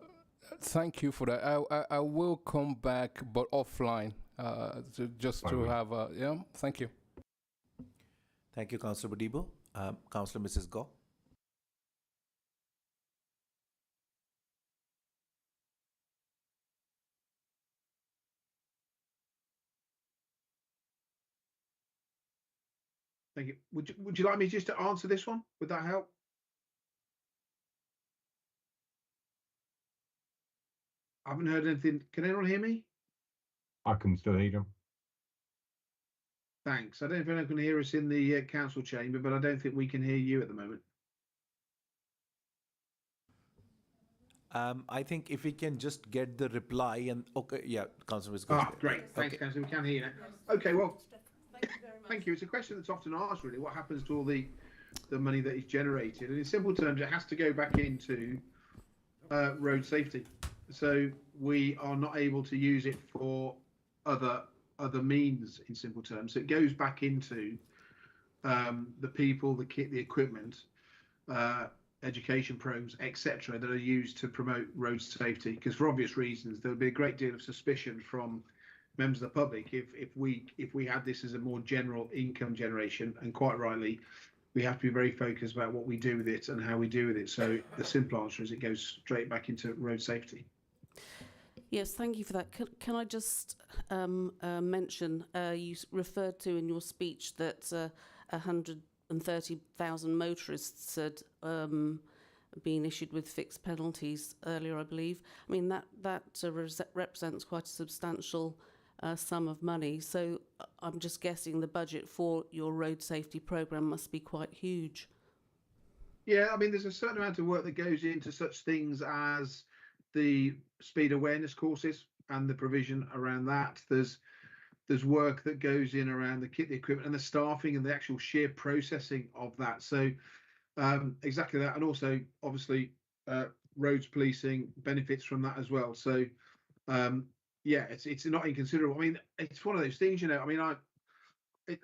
Speaker 16: Thank you for that. I will come back, but offline, to have a, yeah, thank you.
Speaker 2: Thank you, Councillor Bodibo. Councillor Mrs. Go.
Speaker 11: Thank you. Would you like me just to answer this one? Would that help? I haven't heard anything. Can anyone hear me?
Speaker 10: I can still hear you.
Speaker 11: Thanks. I don't know if anyone can hear us in the council chamber, but I don't think we can hear you at the moment.
Speaker 2: I think if we can just get the reply and okay, yeah, Councillor Mrs. Go.
Speaker 11: Great. Thanks,
Speaker 2: Okay.
Speaker 11: Councillor. We can hear you now. Okay, well, thank you. It's a question that's often asked, really. What happens to all the money that is generated? And in simple terms, it has to go back into road safety. So we are not able to use it for other means, in simple terms. So it goes back into the people, the kit, the equipment, education programs, etc., that are used to promote road safety. Because for obvious reasons, there would be a great deal of suspicion from members of the public if we had this as a more general income generation. And quite rightly, we have to be very focused about what we do with it and how we do with it. So the simple answer is it goes straight back into road safety.
Speaker 17: Yes, thank you for that. Can I just mention, you referred to in your speech that 130,000 motorists had been issued with fixed penalties earlier, I believe. I mean, that represents quite a substantial sum of money. So I'm just guessing the budget for your road safety programme must be quite huge.
Speaker 11: Yeah, I mean, there's a certain amount of work that goes into such things as the speed awareness courses and the provision around that. There's work that goes in around the kit, the equipment, and the staffing and the actual sheer processing of that. So exactly that, and also obviously roads policing benefits from that as well. So yeah, it's not inconsiderable. I mean, it's one of those things, you know. I mean,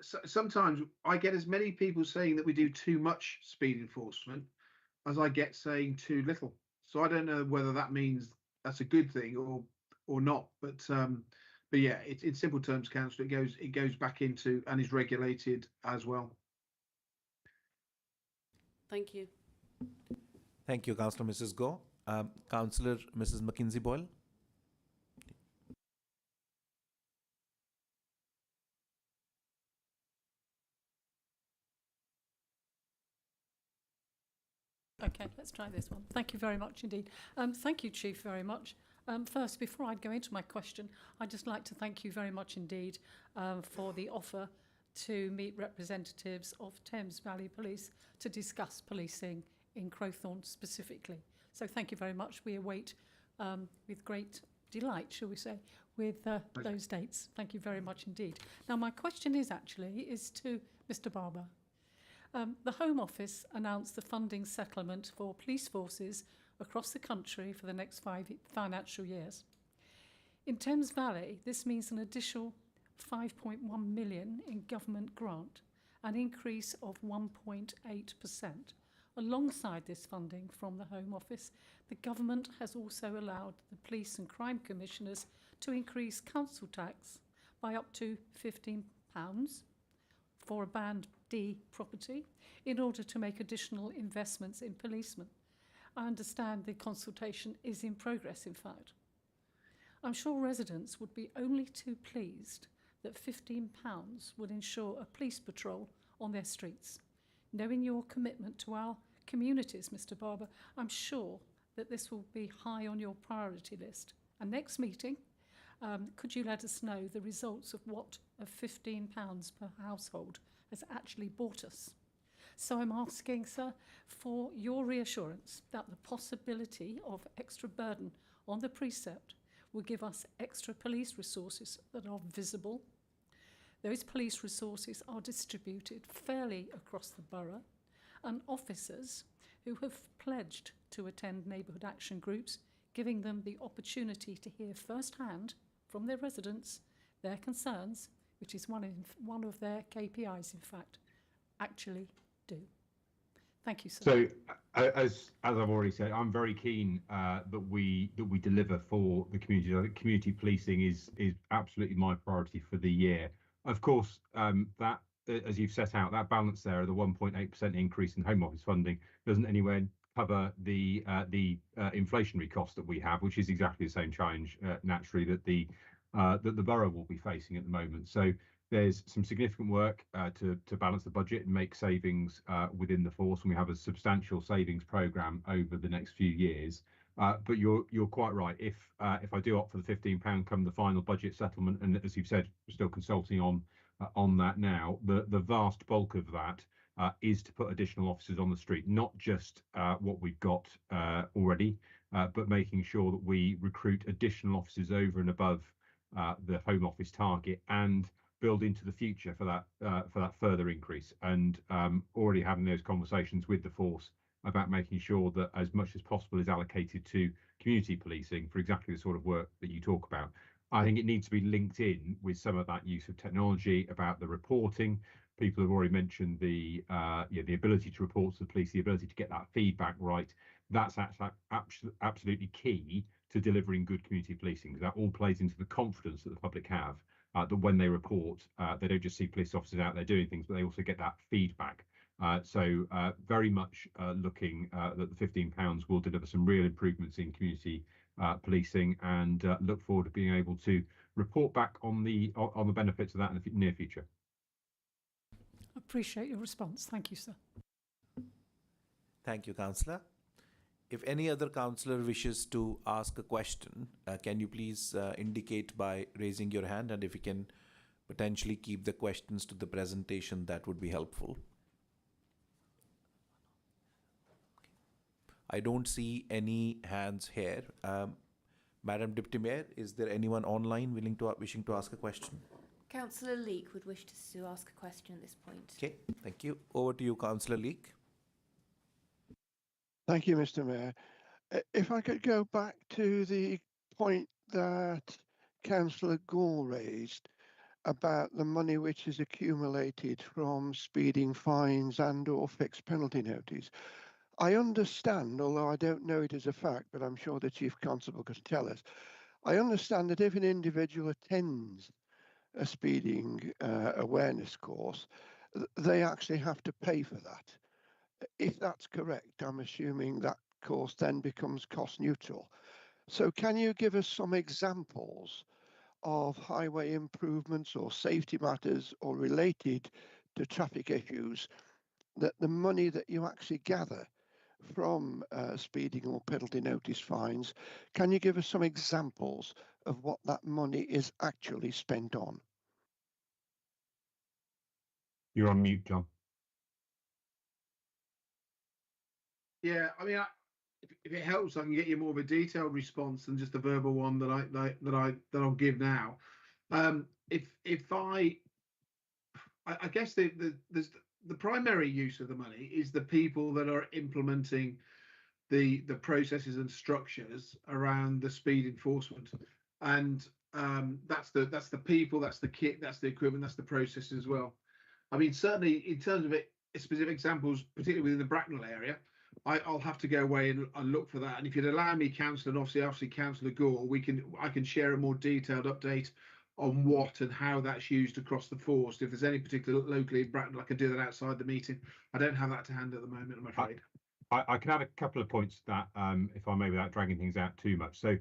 Speaker 11: sometimes I get as many people saying that we do too much speed enforcement as I get saying too little. So I don't know whether that means that's a good thing or not. But yeah, in simple terms, Councillor, it goes back into and is regulated as well.
Speaker 17: Thank you.
Speaker 2: Thank you, Councillor Mrs. Go. Councillor Mrs. Mackenzie Boyle.
Speaker 18: Okay, let's try this one. Thank you very much indeed. Thank you, Chief, very much. First, before I go into my question, I'd just like to thank you very much indeed for the offer to meet representatives of Thames Valley Police to discuss policing in Crowthorne specifically. So thank you very much. We await with great delight, shall we say, with those dates. Thank you very much indeed. Now, my question is to Mr. Barber. The Home Office announced the funding settlement for police forces across the country for the next 5 financial years. In Thames Valley, this means an additional 5.1 million in government grant, an increase of 1.8%. Alongside this funding from the Home Office, the government has also allowed the police and crime commissioners to increase council tax by up to £15 for a Band D property in order to make additional investments in policemen. I understand the consultation is in progress, in fact. I'm sure residents would be only too pleased that £15 would ensure a police patrol on their streets. Knowing your commitment to our communities, Mr Barber, I'm sure that this will be high on your priority list. And next meeting, could you let us know the results of what of £15 per household has actually bought us? So I'm asking, sir, for your reassurance that the possibility of extra burden on the precept will give us extra police resources that are visible. Those police resources are distributed fairly across the borough, and officers who have pledged to attend neighbourhood action groups, giving them the opportunity to hear firsthand from their residents their concerns, which is one of their KPIs, in fact, actually do. Thank you, sir.
Speaker 10: So, as I've already said, I'm very keen that we deliver for the community. I think community policing is absolutely my priority for the year. Of course, that, as you've set out, that balance there of the 1.8% increase in Home Office funding doesn't anywhere cover the inflationary cost that we have, which is exactly the same challenge naturally that the borough will be facing at the moment. So there's some significant work to balance the budget and make savings within the force, and we have a substantial savings programme over the next few years. But you're quite right. If I do opt for the £15 come the final budget settlement, and as you've said, we're still consulting on that now, the vast bulk of that is to put additional officers on the street, not just what we've got already, but making sure that we recruit additional officers over and above the Home Office target and build into the future for that further increase. And already having those conversations with the force about making sure that as much as possible is allocated to community policing for exactly the sort of work that you talk about. I think it needs to be linked in with some of that use of technology about the reporting. People have already mentioned the ability to report to the police, the ability to get that feedback right. That's absolutely key to delivering good community policing, because that all plays into the confidence that the public have, that when they report, they don't just see police officers out there doing things, but they also get that feedback. So very much looking that the £15 will deliver some real improvements in community policing, and look forward to being able to report back on the benefits of that in the near future.
Speaker 18: Appreciate your response. Thank you, sir.
Speaker 2: Thank you, Councillor. If any other councillor wishes to ask a question, can you please indicate by raising your hand, and if you can potentially keep the questions to the presentation, that would be helpful. I don't see any hands here. Madam Deputy Mayor, is there anyone online wishing to ask a question?
Speaker 9: Councillor Leek would wish to ask a question at this point.
Speaker 2: Okay, thank you. Over to you, Councillor Leek.
Speaker 19: Thank you, Mr. Mayor. If I could go back to the point that Councillor Gore raised about the money which is accumulated from speeding fines and/or fixed penalty notice. I understand, although I don't know it as a fact, but I'm sure the Chief Constable could tell us. I understand that if an individual attends a speeding awareness course, they actually have to pay for that. If that's correct, I'm assuming that course then becomes cost neutral. So can you give us some examples of highway improvements or safety matters or related to traffic issues that the money that you actually gather from speeding or penalty notice fines, can you give us some examples of what that money is actually spent on?
Speaker 10: You're on mute, John.
Speaker 11: Yeah, I mean, if it helps, I can get you more of a detailed response than just a verbal one that I'll give now. I guess there's the primary use of the money is the people that are implementing the processes and structures around the speed enforcement, and that's the people, that's the kit, that's the equipment, that's the processes as well. I mean, certainly in terms of specific examples, particularly within the Bracknell area, I'll have to go away and look for that. And if you'd allow me, Councillor, and obviously Councillor Gore, I can share a more detailed update on what and how that's used across the force. If there's any particular locally in Bracknell, I can do that outside the meeting. I don't have that to hand at the moment, I'm afraid.
Speaker 10: I can add a couple of points to that, if I may, without dragging things out too much. So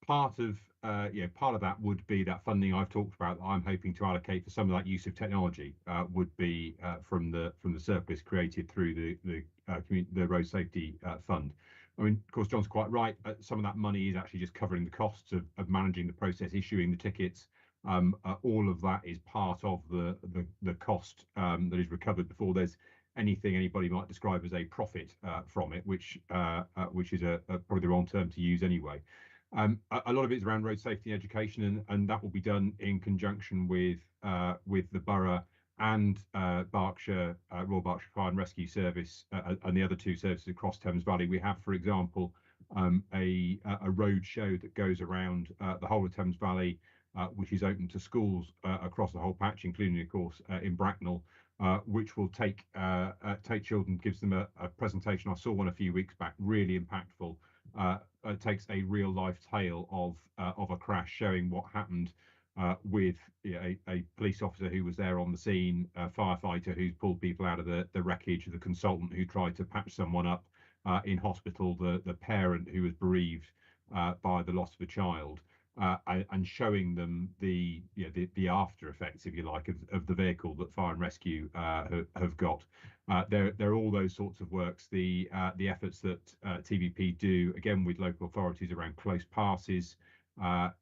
Speaker 10: part of that would be that funding I've talked about that I'm hoping to allocate for some of that use of technology would be from the surplus created through the road safety fund. I mean, of course, John's quite right. Some of that money is actually just covering the costs of managing the process, issuing the tickets. All of that is part of the cost that is recovered before there's anything anybody might describe as a profit from it, which is probably the wrong term to use anyway. A lot of it is around road safety and education, and that will be done in conjunction with the borough and Berkshire Royal Berkshire Fire and Rescue Service and the other two services across Thames Valley. We have, for example, a road show that goes around the whole of Thames Valley, which is open to schools across the whole patch, including, of course, in Bracknell, which will take children, gives them a presentation. I saw one a few weeks back, really impactful. It takes a real life tale of a crash, showing what happened with a police officer who was there on the scene, a firefighter who's pulled people out of the wreckage, the consultant who tried to patch someone up in hospital, the parent who was bereaved by the loss of a child, and showing them the after effects, if you like, of the vehicle that fire and rescue have got. There are all those sorts of works. The efforts that TVP do, again with local authorities around close passes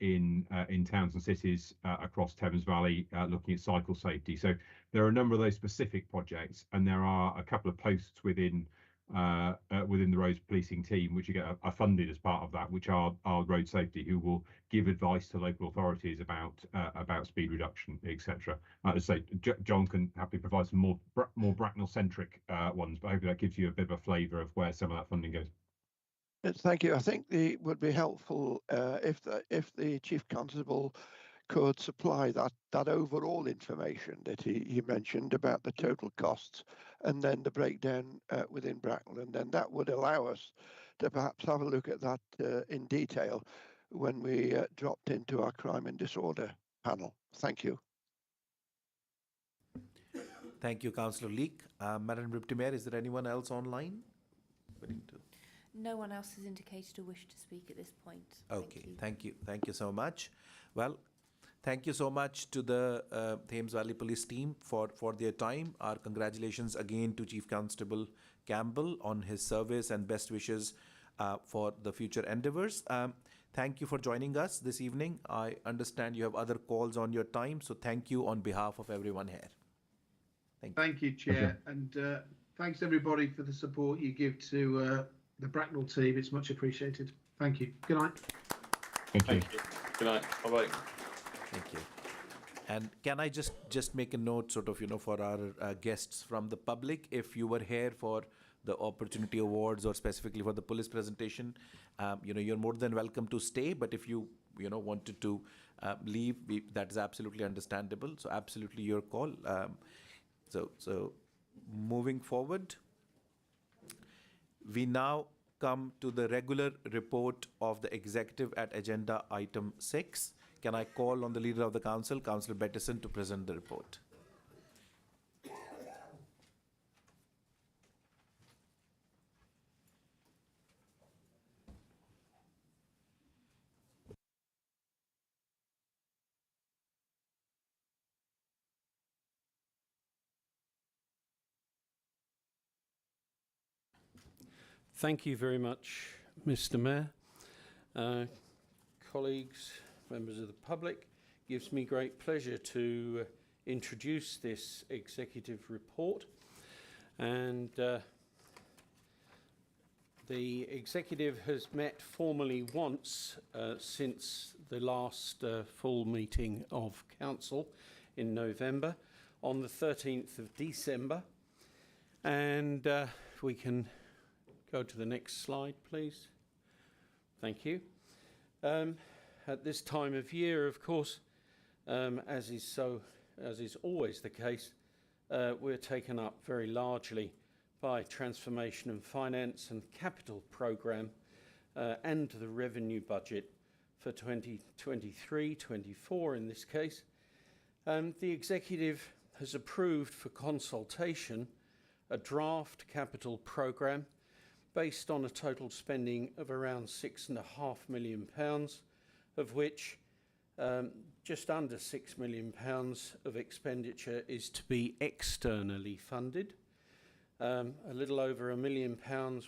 Speaker 10: in towns and cities across Thames Valley, looking at cycle safety. So there are a number of those specific projects, and there are a couple of posts within the roads policing team which are funded as part of that, which are road safety, who will give advice to local authorities about speed reduction, etc. As I say, John can happily provide some more Bracknell centric ones, but hopefully that gives you a bit of a flavour of where some of that funding goes.
Speaker 19: Thank you. I think it would be helpful if the Chief Constable could supply that overall information that he mentioned about the total costs, and then the breakdown within Bracknell, and then that would allow us to perhaps have a look at that in detail when we dropped into our crime and disorder panel. Thank you.
Speaker 2: Thank you, Councillor Leek. Madam Deputy Mayor, is there anyone else online?
Speaker 9: No one else has indicated a wish to speak at this point.
Speaker 2: Okay, thank you. Thank you so much. Well, thank you so much to the Thames Valley Police team for their time. Our congratulations again to Chief Constable Campbell on his service, and best wishes for the future endeavours. Thank you for joining us this evening. I understand you have other calls on your time, so thank you on behalf of everyone here.
Speaker 11: Thank you, Chair, and thanks everybody for the support you give to the Bracknell team. It's much appreciated. Thank you. Good night.
Speaker 10: Thank you.
Speaker 12: Good night. Bye-bye.
Speaker 2: Thank you. And can I just make a note, sort of, for our guests from the public, if you were here for the Opportunity Awards or specifically for the police presentation, you're more than welcome to stay. But if you wanted to leave, that is absolutely understandable. So absolutely your call. So moving forward, we now come to the regular report of the executive at agenda item 6. Can I call on the leader of the council, Councillor Bettison, to present the report?
Speaker 8: Thank you very much, Mr. Mayor. Colleagues, members of the public, it gives me great pleasure to introduce this executive report. And the executive has met formally once since the last full meeting of council in November, on the 13th of December. And we can go to the next slide, please. Thank you. At this time of year, of course, as is always the case, we're taken up very largely by Transformation and Finance and Capital Programme and the revenue budget for 2023-24 in this case. The Executive has approved for consultation a draft capital programme based on a total spending of around £6.5 million, of which just under £6 million of expenditure is to be externally funded. A little over £1 million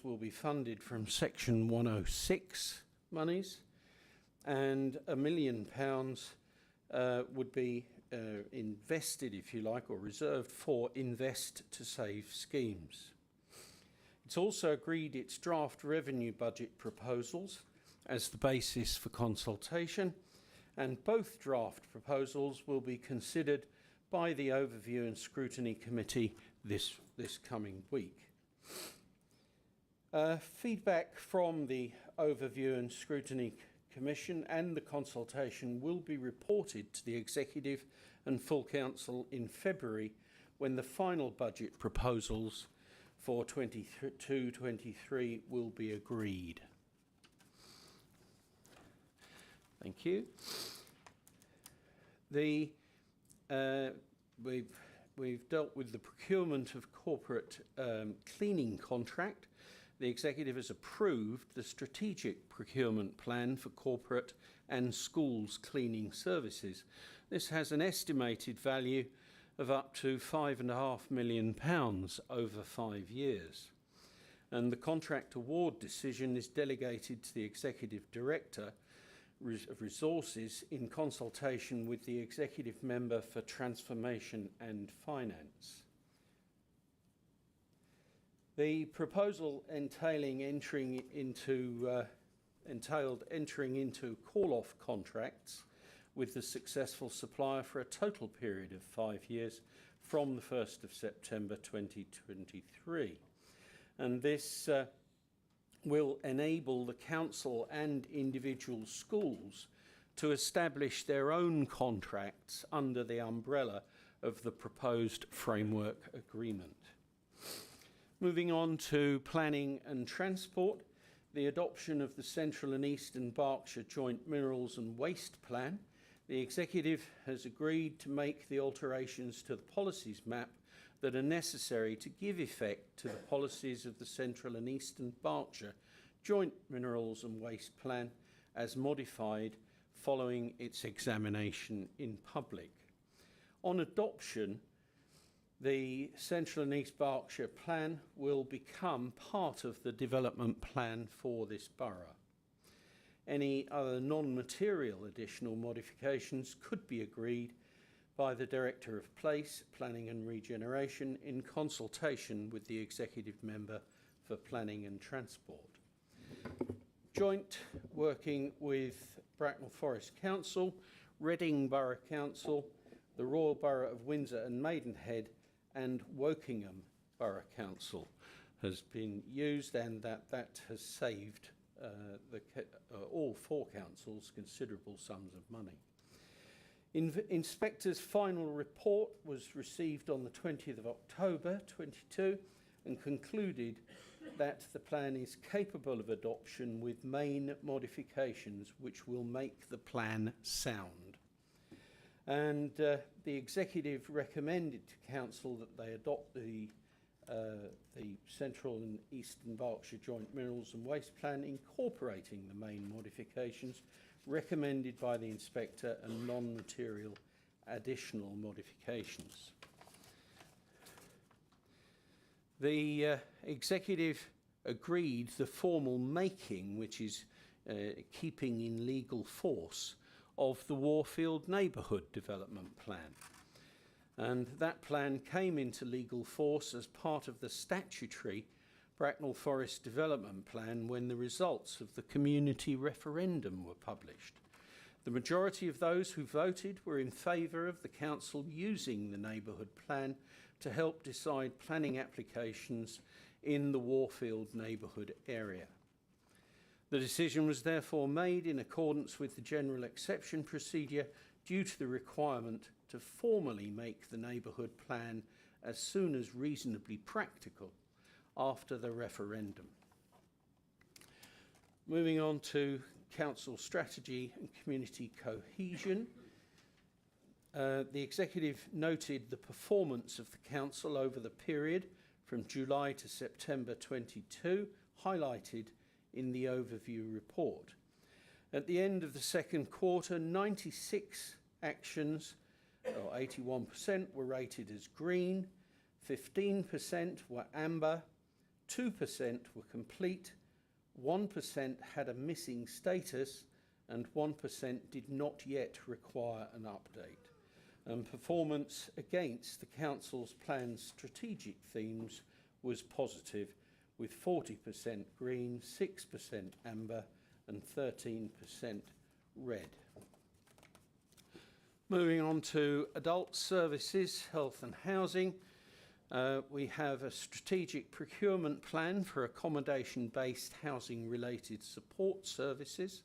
Speaker 8: will be funded from Section 106 monies, and £1 million would be invested, if you like, or reserved for Invest to Save schemes. It's also agreed its draft revenue budget proposals as the basis for consultation, and both draft proposals will be considered by the Overview and Scrutiny Committee this coming week. Feedback from the Overview and Scrutiny Commission and the consultation will be reported to the Executive and Full Council in February, when the final budget proposals for 22-23 will be agreed. Thank you. We've dealt with the procurement of corporate cleaning contract. The Executive has approved the strategic procurement plan for corporate and schools cleaning services. This has an estimated value of up to £5.5 million over 5 years. And the contract award decision is delegated to the Executive Director of Resources in consultation with the Executive Member for Transformation and Finance. The proposal entailed entering into call-off contracts with the successful supplier for a total period of 5 years from the 1st of September 2023. And this will enable the Council and individual schools to establish their own contracts under the umbrella of the proposed framework agreement. Moving on to planning and transport, the adoption of the Central and Eastern Berkshire Joint Minerals and Waste Plan, the Executive has agreed to make the alterations to the policies map that are necessary to give effect to the policies of the Central and Eastern Berkshire Joint Minerals and Waste Plan as modified following its examination in public. On adoption, the Central and East Berkshire Plan will become part of the development plan for this borough. Any other non-material additional modifications could be agreed by the Director of Place, Planning and Regeneration in consultation with the Executive Member for Planning and Transport. Joint working with Bracknell Forest Council, Reading Borough Council, the Royal Borough of Windsor and Maidenhead and Wokingham Borough Council has been used, and that has saved all 4 councils considerable sums of money. Inspector's final report was received on the 20th of October 22 and concluded that the plan is capable of adoption with main modifications which will make the plan sound. And the Executive recommended to Council that they adopt the Central and Eastern Berkshire Joint Minerals and Waste Plan, incorporating the main modifications recommended by the Inspector and non-material additional modifications. The Executive agreed the formal making, which is keeping in legal force, of the Warfield Neighbourhood Development Plan. And that plan came into legal force as part of the statutory Bracknell Forest Development Plan when the results of the community referendum were published. The majority of those who voted were in favour of the council using the neighbourhood plan to help decide planning applications in the Warfield neighbourhood area. The decision was therefore made in accordance with the general exception procedure due to the requirement to formally make the neighbourhood plan as soon as reasonably practical after the referendum. Moving on to council strategy and community cohesion. The executive noted the performance of the council over the period from July to September 22, highlighted in the overview report. At the end of the second quarter, 96 actions, or 81%, were rated as green, 15% were amber, 2% were complete, 1% had a missing status, and 1% did not yet require an update. And performance against the Council's planned strategic themes was positive, with 40% green, 6% amber, and 13% red. Moving on to adult services, health and housing. We have a strategic procurement plan for accommodation-based housing-related support services.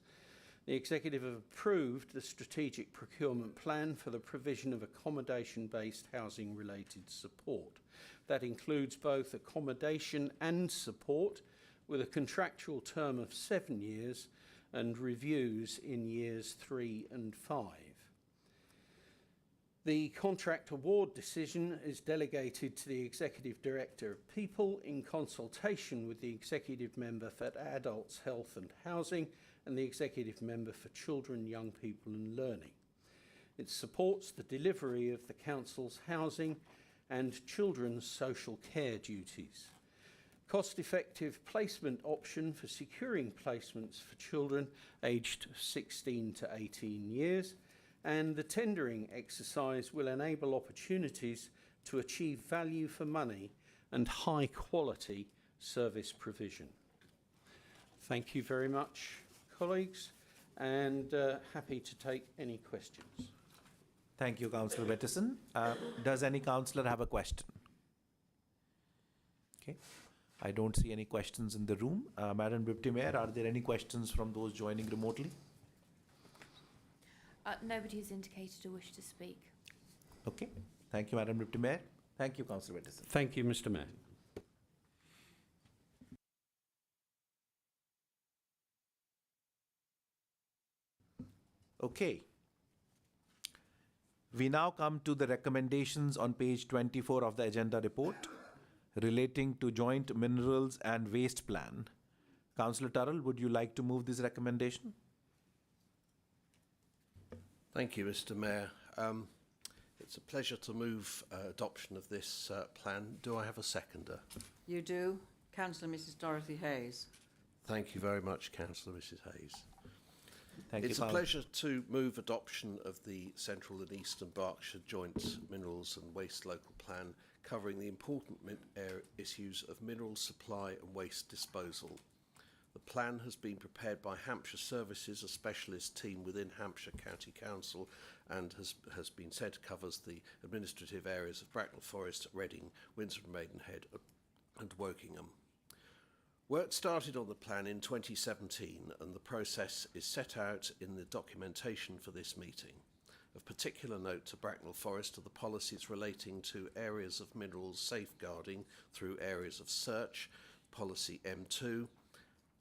Speaker 8: The Executive have approved the strategic procurement plan for the provision of accommodation-based housing-related support. That includes both accommodation and support, with a contractual term of 7 years and reviews in years 3 and 5. The contract award decision is delegated to the Executive Director of People in consultation with the Executive Member for Adults, Health and Housing and the Executive Member for Children, Young People and Learning. It supports the delivery of the Council's housing and children's social care duties. Cost-effective placement option for securing placements for children aged 16 to 18 years, and the tendering exercise will enable opportunities to achieve value for money and high-quality service provision. Thank you very much, colleagues, and happy to take any questions.
Speaker 2: Thank you, Councillor Wettison. Does any councillor have a question? Okay. I don't see any questions in the room. Madam Deputy Mayor, are there any questions from those joining remotely?
Speaker 9: Nobody has indicated a wish to speak.
Speaker 2: Okay. Thank you, Madam Deputy Mayor. Thank you, Councillor Wettison.
Speaker 8: Thank you, Mr. Mayor.
Speaker 2: Okay. We now come to the recommendations on page 24 of the agenda report relating to joint minerals and waste plan. Councillor Turrell, would you like to move this recommendation?
Speaker 13: Thank you, Mr. Mayor. It's a pleasure to move adoption of this plan. Do I have a seconder?
Speaker 20: You do. Councillor Mrs. Dorothy Hayes.
Speaker 13: Thank you very much, Councillor Mrs. Hayes. It's
Speaker 2: you,
Speaker 13: a pleasure to move adoption of the Central and Eastern Berkshire Joint Minerals and Waste Local Plan, covering the important issues of mineral supply and waste disposal. The plan has been prepared by Hampshire Services, a specialist team within Hampshire County Council, and has been said covers the administrative areas of Bracknell Forest, Reading, Windsor and Maidenhead and Wokingham. Work started on the plan in 2017 and the process is set out in the documentation for this meeting. Of particular note to Bracknell Forest are the policies relating to areas of minerals safeguarding through areas of search, policy M2,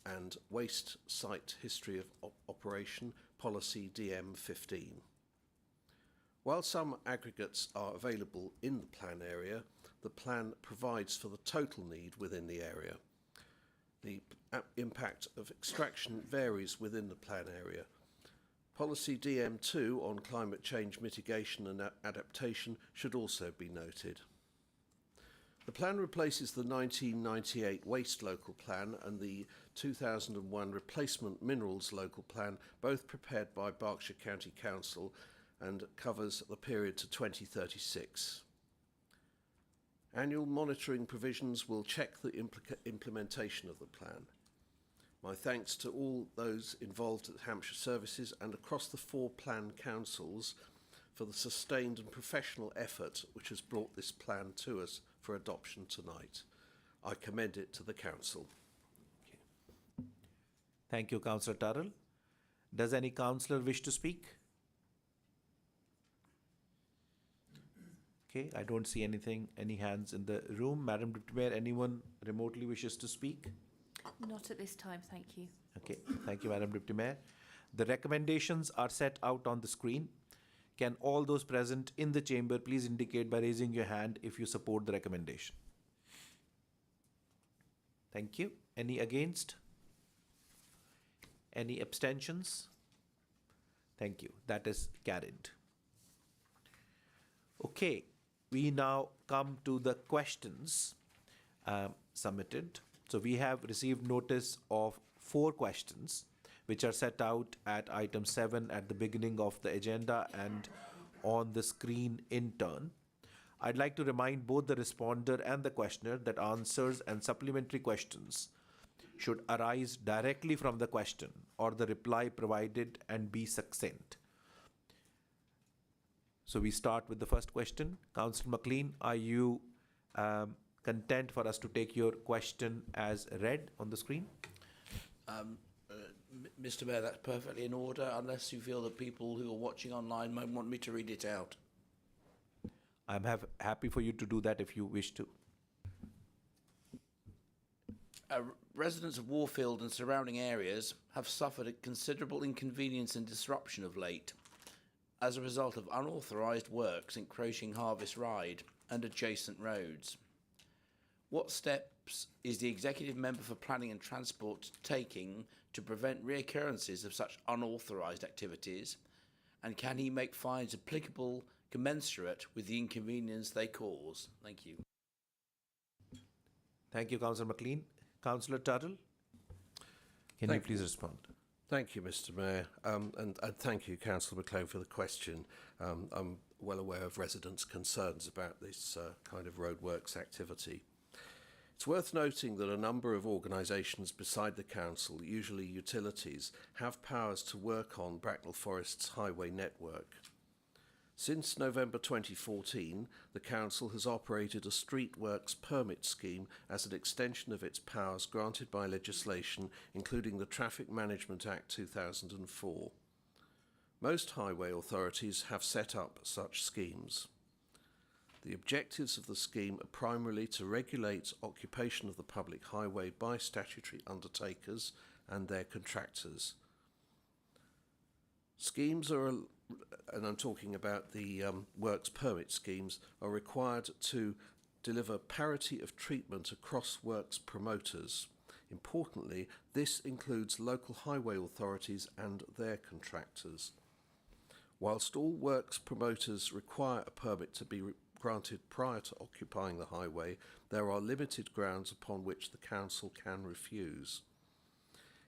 Speaker 13: and waste site history of operation, policy DM15. While some aggregates are available in the plan area, the plan provides for the total need within the area. The impact of extraction varies within the plan area. Policy DM2 on climate change mitigation and adaptation should also be noted. The plan replaces the 1998 Waste Local Plan and the 2001 Replacement Minerals Local Plan, both prepared by Berkshire County Council, and covers the period to 2036. Annual monitoring provisions will check the implementation of the plan. My thanks to all those involved at Hampshire Services and across the 4 plan councils for the sustained and professional effort which has brought this plan to us for adoption tonight. I commend it to the council.
Speaker 2: Thank you, Councillor Turrell. Does any councillor wish to speak? Okay, I don't see any hands in the room. Madam Deputy Mayor, anyone remotely wishes to speak?
Speaker 9: Not at this time, thank you.
Speaker 2: Okay, thank you, Madam Deputy Mayor. The recommendations are set out on the screen. Can all those present in the chamber please indicate by raising your hand if you support the recommendation? Thank you. Any against? Any abstentions? Thank you. That is carried. Okay, we now come to the questions submitted. So we have received notice of 4 questions which are set out at item 7 at the beginning of the agenda and on the screen in turn. I'd like to remind both the responder and the questioner that answers and supplementary questions should arise directly from the question or the reply provided and be succinct. So we start with the first question. Councillor McLean, are you content for us to take your question as read on the screen?
Speaker 21: Mr. Mayor, that's perfectly in order, unless you feel that people who are watching online might want me to read it out.
Speaker 2: I'm happy for you to do that if you wish to.
Speaker 21: Residents of Warfield and surrounding areas have suffered a considerable inconvenience and disruption of late as a result of unauthorised works encroaching Harvest Ride and adjacent roads. What steps is the Executive Member for Planning and Transport taking to prevent reoccurrences of such unauthorised activities, and can he make fines applicable commensurate with the inconvenience they cause? Thank you.
Speaker 2: Thank you, Councillor McLean. Councillor Turrell, can you please respond?
Speaker 13: Thank you, Mr. Mayor, and thank you, Councillor McLean, for the question. I'm well aware of residents' concerns about this kind of roadworks activity. It's worth noting that a number of organisations beside the council, usually utilities, have powers to work on Bracknell Forest's highway network. Since November 2014, the council has operated a street works permit scheme as an extension of its powers granted by legislation, including the Traffic Management Act 2004. Most highway authorities have set up such schemes. The objectives of the scheme are primarily to regulate occupation of the public highway by statutory undertakers and their contractors. Schemes are, and I'm talking about the works permit schemes, are required to deliver parity of treatment across works promoters. Importantly, this includes local highway authorities and their contractors. Whilst all works promoters require a permit to be granted prior to occupying the highway, there are limited grounds upon which the council can refuse.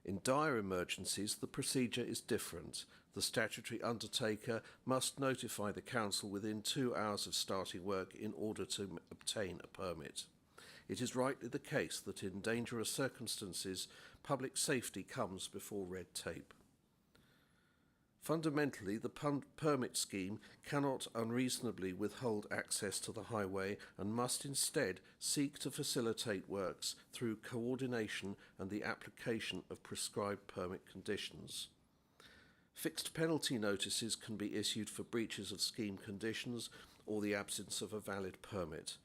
Speaker 13: In dire emergencies, the procedure is different. The statutory undertaker must notify the council within 2 hours of starting work in order to obtain a permit. It is rightly the case that in dangerous circumstances, public safety comes before red tape. Fundamentally, the permit scheme cannot unreasonably withhold access to the highway and must instead seek to facilitate works through coordination and the application of prescribed permit conditions. Fixed penalty notices can be issued for breaches of scheme conditions or the absence of a valid permit.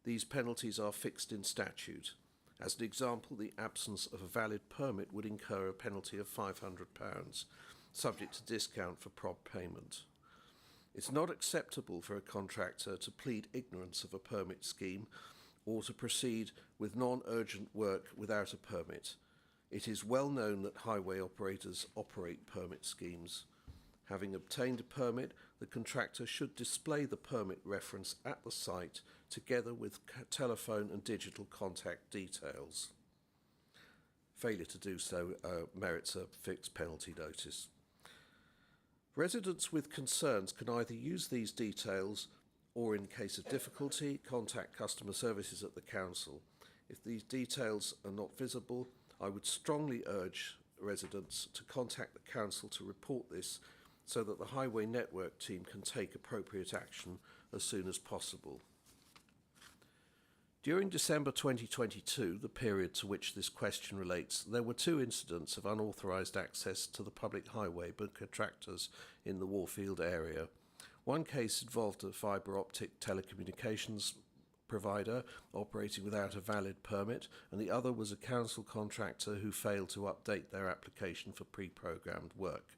Speaker 13: These penalties are fixed in statute. As an example, the absence of a valid permit would incur a penalty of £500. Subject to discount for prompt payment. It's not acceptable for a contractor to plead ignorance of a permit scheme or to proceed with non-urgent work without a permit. It is well known that highway operators operate permit schemes. Having obtained a permit, the contractor should display the permit reference at the site together with telephone and digital contact details. Failure to do so merits a fixed penalty notice. Residents with concerns can either use these details or, in case of difficulty, contact customer services at the council. If these details are not visible, I would strongly urge residents to contact the council to report this so that the highway network team can take appropriate action as soon as possible. During December 2022, the period to which this question relates, there were 2 incidents of unauthorised access to the public highway by contractors in the Warfield area. One case involved a fibre optic telecommunications provider operating without a valid permit, and the other was a council contractor who failed to update their application for pre-programmed work.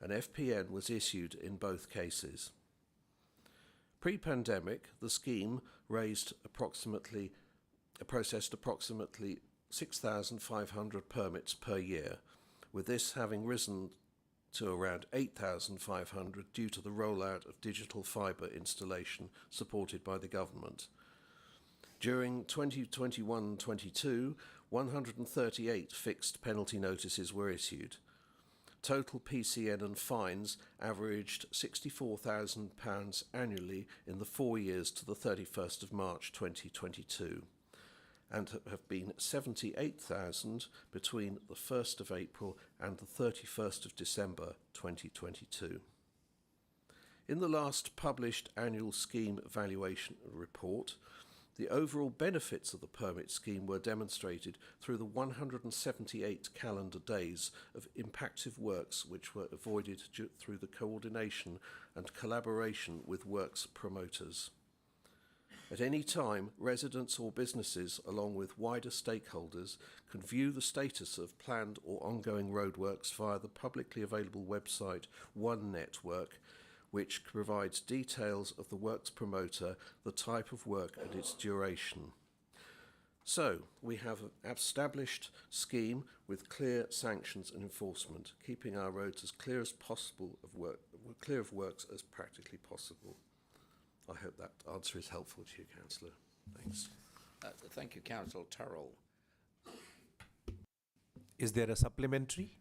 Speaker 13: An FPN was issued in both cases. Pre-pandemic, the scheme processed approximately 6,500 permits per year, with this having risen to around 8,500 due to the rollout of digital fibre installation supported by the government. During 2021-22, 138 fixed penalty notices were issued. Total PCN and fines averaged £64,000 annually in the 4 years to the 31st of March 2022, and have been 78,000 between the 1st of April and the 31st of December 2022. In the last published annual scheme evaluation report, the overall benefits of the permit scheme were demonstrated through the 178 calendar days of impactive works which were avoided through the coordination and collaboration with works promoters. At any time, residents or businesses, along with wider stakeholders, can view the status of planned or ongoing roadworks via the publicly available website One Network, which provides details of the works promoter, the type of work and its duration. So, we have an established scheme with clear sanctions and enforcement, keeping our roads as clear as possible clear of works as practically possible. I hope that answer is helpful to you, Councillor. Thanks.
Speaker 21: Thank you, Councillor Turrell.
Speaker 2: Is there a supplementary?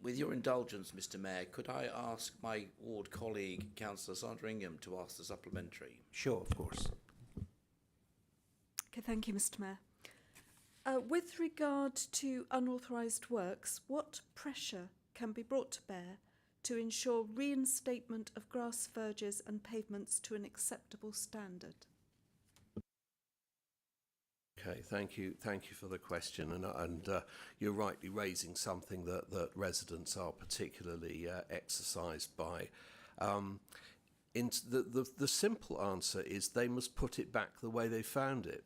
Speaker 21: With your indulgence, Mr Mayor, could I ask my ward colleague, Councillor Sandringham, to ask the supplementary?
Speaker 2: Sure, of course.
Speaker 1: Okay, thank you, Mr Mayor. With regard to unauthorised works, what pressure can be brought to bear to ensure reinstatement of grass verges and pavements to an acceptable standard?
Speaker 13: Okay, thank you for the question, and you're rightly raising something that residents are particularly exercised by. The simple answer is they must put it back the way they found it.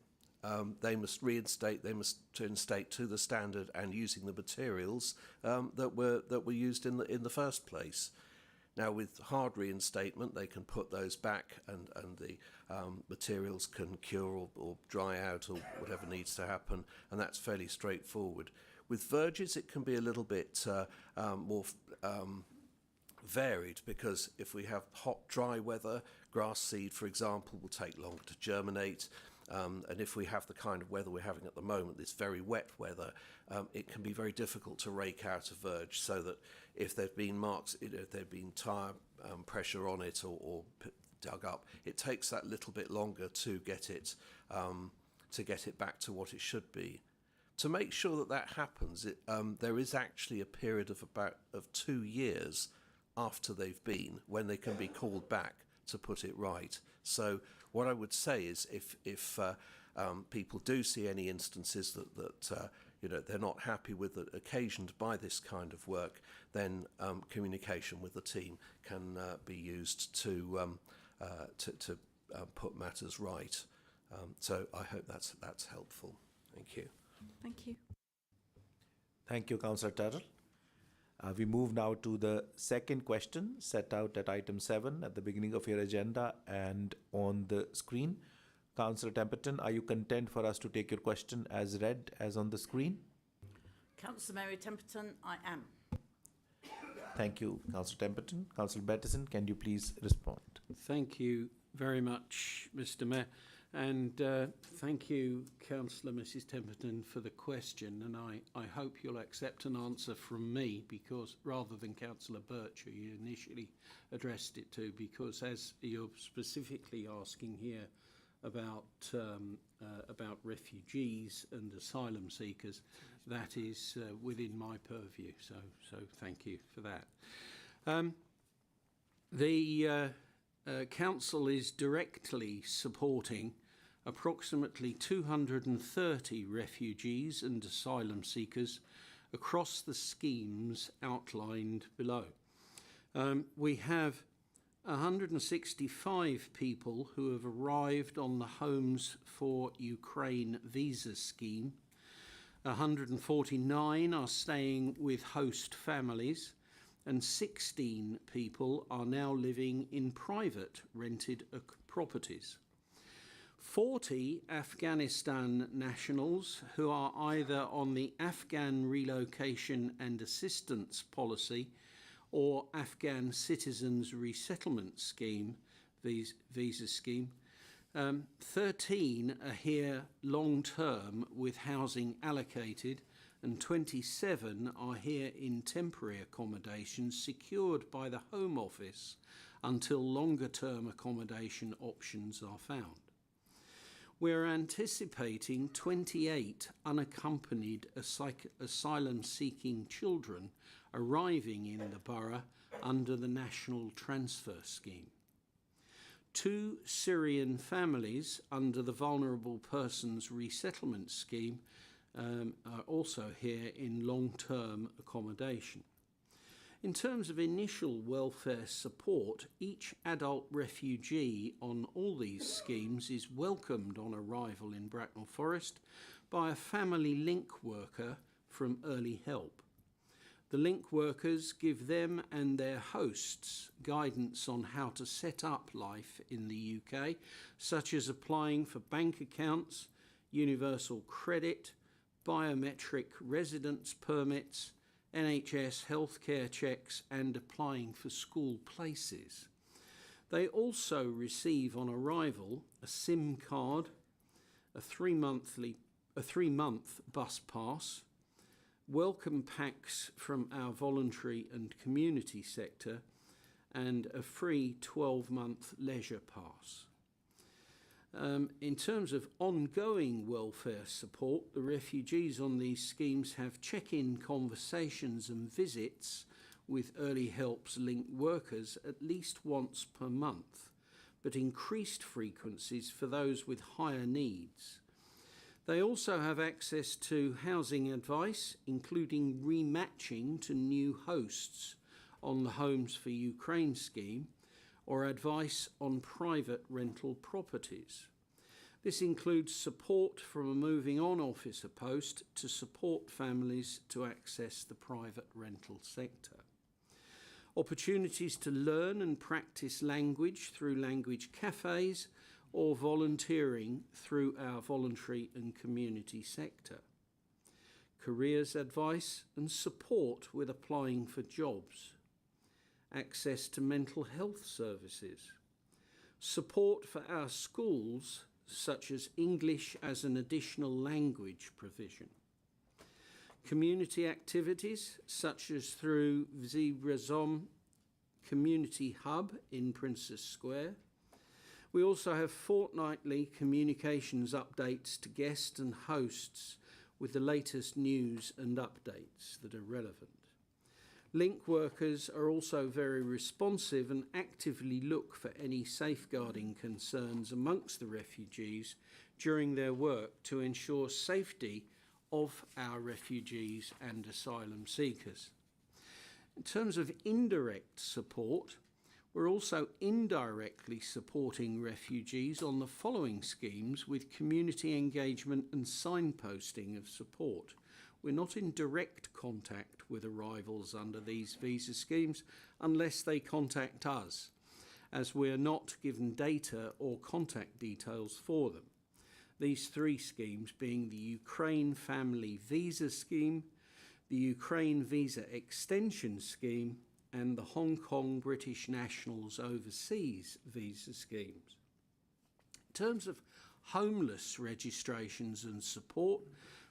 Speaker 13: They must reinstate to the standard and using the materials that were used in the first place. Now, with hard reinstatement, they can put those back and the materials can cure or dry out or whatever needs to happen, and that's fairly straightforward. With verges, it can be a little bit more varied, because if we have hot, dry weather, grass seed, for example, will take longer to germinate. And if we have the kind of weather we're having at the moment, this very wet weather, it can be very difficult to rake out a verge, so that if there've been marks, if there've been tyre pressure on it or dug up, it takes that little bit longer to get it back to what it should be. To make sure that that happens, there is actually a period of 2 years after they've been when they can be called back to put it right. So what I would say is, if people do see any instances that they're not happy with, that occasioned by this kind of work, then communication with the team can be used to put matters right. So I hope that's helpful. Thank you.
Speaker 1: Thank you.
Speaker 2: Thank you, Councillor Turrell. We move now to the second question set out at item 7 at the beginning of your agenda and on the screen. Councillor Temperton, are you content for us to take your question as read as on the screen?
Speaker 14: Councillor Mary Temperton, I am.
Speaker 2: Thank you, Councillor Temperton. Councillor Bettison, can you please respond?
Speaker 8: Thank you very much, Mr Mayor. And thank you, Councillor Mrs Temperton, for the question. And I hope you'll accept an answer from me, because rather than Councillor Birch, who you initially addressed it to, because as you're specifically asking here about refugees and asylum seekers, that is within my purview. So thank you for that. The Council is directly supporting approximately 230 refugees and asylum seekers across the schemes outlined below. We have 165 people who have arrived on the Homes for Ukraine visa scheme. 149 are staying with host families, and 16 people are now living in private rented properties. 40 Afghanistan nationals who are either on the Afghan Relocation and Assistance Policy or Afghan Citizens Resettlement Scheme, visa scheme. 13 are here long-term with housing allocated, and 27 are here in temporary accommodation secured by the Home Office until longer-term accommodation options are found. We're anticipating 28 unaccompanied asylum-seeking children arriving in the borough under the National Transfer Scheme. 2 Syrian families under the Vulnerable Persons Resettlement Scheme are also here in long-term accommodation. In terms of initial welfare support, each adult refugee on all these schemes is welcomed on arrival in Bracknell Forest by a family link worker from Early Help. The link workers give them and their hosts guidance on how to set up life in the UK, such as applying for bank accounts, universal credit, biometric residence permits, NHS healthcare checks, and applying for school places. They also receive on arrival a SIM card, a 3-month bus pass, welcome packs from our voluntary and community sector, and a free 12-month leisure pass. In terms of ongoing welfare support, the refugees on these schemes have check-in conversations and visits with Early Help's linked workers at least once per month, but increased frequencies for those with higher needs. They also have access to housing advice, including rematching to new hosts on the Homes for Ukraine scheme, or advice on private rental properties. This includes support from a moving on officer post to support families to access the private rental sector. Opportunities to learn and practice language through language cafes or volunteering through our voluntary and community sector. Careers advice and support with applying for jobs. Access to mental health services. Support for our schools, such as English as an additional language provision. Community activities, such as through Zebrazom Community Hub in Princess Square. We also have fortnightly communications updates to guests and hosts with the latest news and updates that are relevant. Link workers are also very responsive and actively look for any safeguarding concerns amongst the refugees during their work to ensure safety of our refugees and asylum seekers. In terms of indirect support, we're also indirectly supporting refugees on the following schemes with community engagement and signposting of support. We're not in direct contact with arrivals under these visa schemes unless they contact us, as we're not given data or contact details for them. These 3 schemes being the Ukraine Family Visa Scheme, the Ukraine Visa Extension Scheme, and the Hong Kong British Nationals Overseas Visa Schemes. In terms of homeless registrations and support,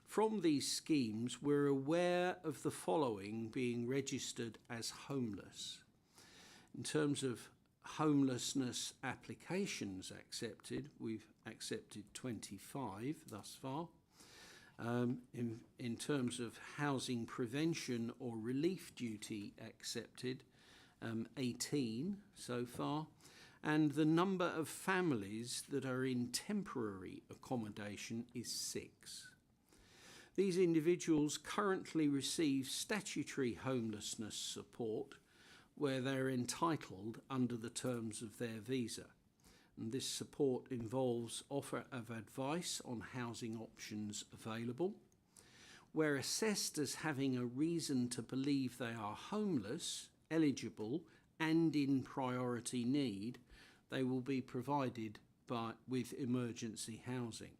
Speaker 8: from these schemes, we're aware of the following being registered as homeless. In terms of homelessness applications accepted. We've accepted 25 thus far. In terms of housing prevention or relief duty accepted, 18 so far. And the number of families that are in temporary accommodation is 6. These individuals currently receive statutory homelessness support where they're entitled under the terms of their visa. And this support involves offer of advice on housing options available. Where assessed as having a reason to believe they are homeless, eligible and in priority need, they will be provided with emergency housing.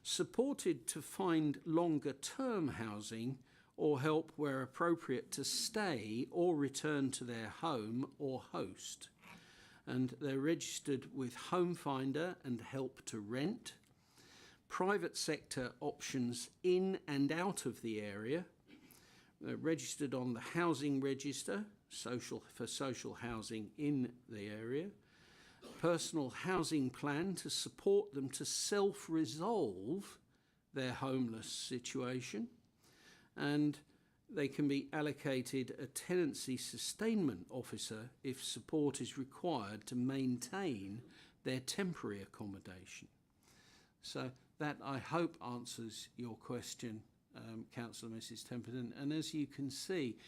Speaker 8: Supported to find longer term housing or help where appropriate to stay or return to their home or host. And they're registered with Home Finder and Help to Rent. Private sector options in and out of the area. They're registered on the Housing Register, for social housing in the area. Personal housing plan to support them to self-resolve their homeless situation. And they can be allocated a tenancy sustainment officer if support is required to maintain their temporary accommodation. So that, I hope, answers your question, Councillor Mrs Templeton. And as you can see,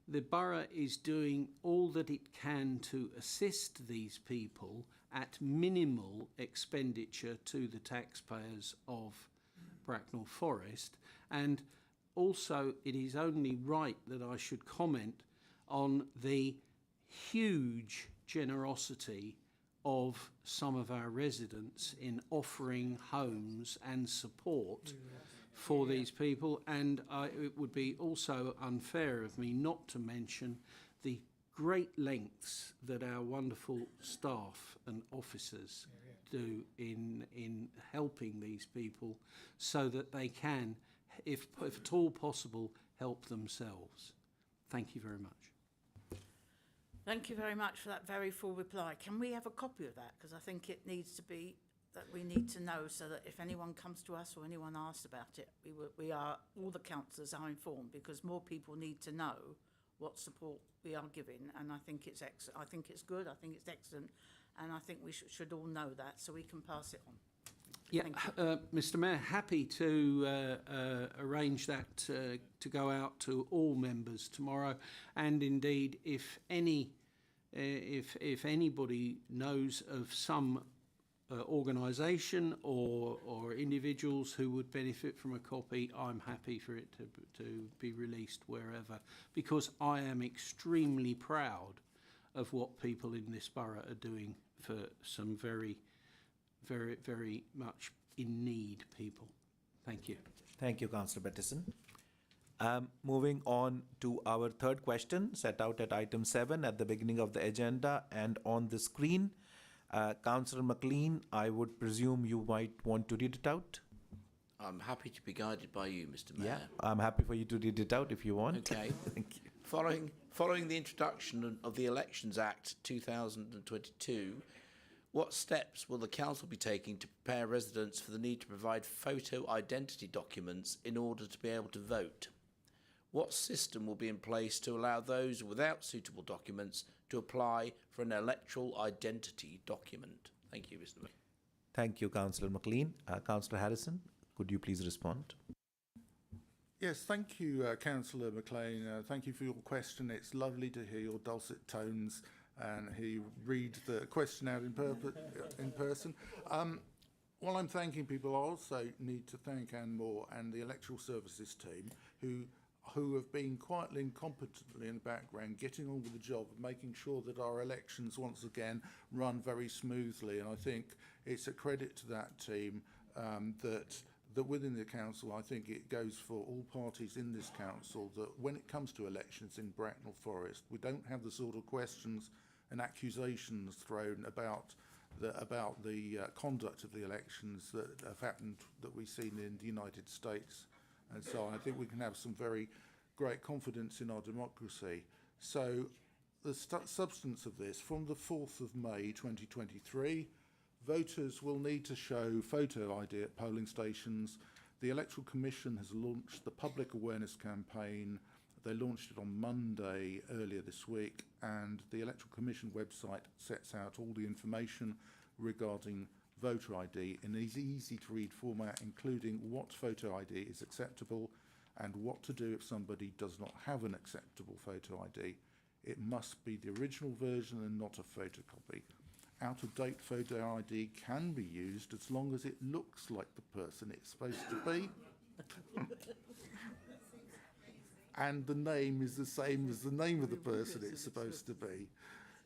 Speaker 8: the borough is doing all that it can to assist these people at minimal expenditure to the taxpayers of Bracknell Forest. And also, it is only right that I should comment on the huge generosity of some of our residents in offering homes and support for these people. And it would be also unfair of me not to mention the great lengths that our wonderful staff and officers do in helping these people so that they can, if at all possible, help themselves. Thank you very much.
Speaker 14: Thank you very much for that very full reply. Can we have a copy of that? Because I think it needs to be, that we need to know so that if anyone comes to us or anyone asks about it, all the councillors are informed, because more people need to know what support we are giving. And I think it's I think it's good, I think it's excellent, and I think we should all know that so we can pass it on.
Speaker 8: Yeah, Mr Mayor, happy to arrange that to go out to all members tomorrow. And indeed, if anybody knows of some organisation or individuals who would benefit from a copy, I'm happy for it to be released wherever, because I am extremely proud of what people in this borough are doing for some very, very much in need people. Thank you.
Speaker 2: Thank you, Councillor Bettison. Moving on to our third question, set out at item 7 at the beginning of the agenda and on the screen. Councillor McLean, I would presume you might want to read it out.
Speaker 21: I'm happy to be guided by you, Mr Mayor.
Speaker 2: Yeah, I'm happy for you to read it out if you want.
Speaker 21: Okay.
Speaker 2: Thank you.
Speaker 21: Following the introduction of the Elections Act 2022, what steps will the council be taking to prepare residents for the need to provide photo identity documents in order to be able to vote? What system will be in place to allow those without suitable documents to apply for an electoral identity document? Thank you, Mr Mayor.
Speaker 2: Thank you, Councillor McLean. Councillor Harrison, could you please respond?
Speaker 3: Yes, thank you, Councillor McLean. Thank you for your question. It's lovely to hear your dulcet tones and hear you read the question out in person. While I'm thanking people, I also need to thank Anne Moore and the Electoral Services team who have been quietly and competently in the background getting on with the job of making sure that our elections once again run very smoothly. And I think it's a credit to that team that within the council, I think it goes for all parties in this council that when it comes to elections in Bracknell Forest, we don't have the sort of questions and accusations thrown about the conduct of the elections that have happened, that we've seen in the United States. And so I think we can have some very great confidence in our democracy. So the substance of this, from the 4th of May 2023, voters will need to show photo ID at polling stations. The Electoral Commission has launched the public awareness campaign. They launched it on Monday earlier this week, and the Electoral Commission website sets out all the information regarding voter ID in an easy to read format, including what photo ID is acceptable and what to do if somebody does not have an acceptable photo ID. It must be the original version and not a photocopy. Out-of-date photo ID can be used as long as it looks like the person it's supposed to be. And the name is the same as the name of the person it's supposed to be.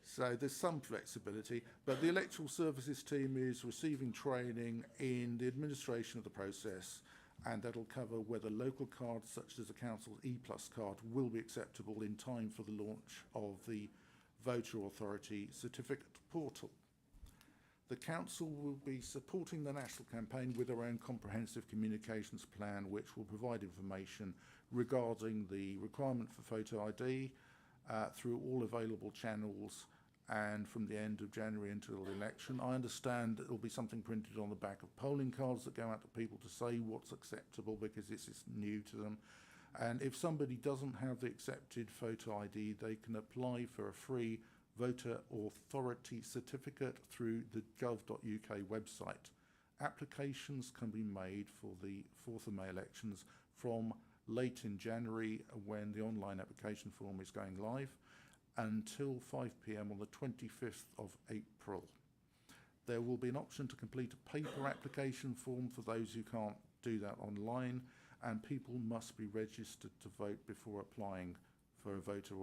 Speaker 3: So there's some flexibility, but the Electoral Services team is receiving training in the administration of the process, and that'll cover whether local cards such as the Council's E-Plus card will be acceptable in time for the launch of the Voter Authority Certificate portal. The Council will be supporting the national campaign with their own comprehensive communications plan, which will provide information regarding the requirement for photo ID through all available channels and from the end of January until the election. I understand that there will be something printed on the back of polling cards that go out to people to say what's acceptable, because this is new to them. And if somebody doesn't have the accepted photo ID, they can apply for a free voter authority certificate through the gov.uk website. Applications can be made for the 4th of May elections from late in January, when the online application form is going live, until 5 p.m. on the 25th of April. There will be an option to complete a paper application form for those who can't do that online, and people must be registered to vote before applying for a voter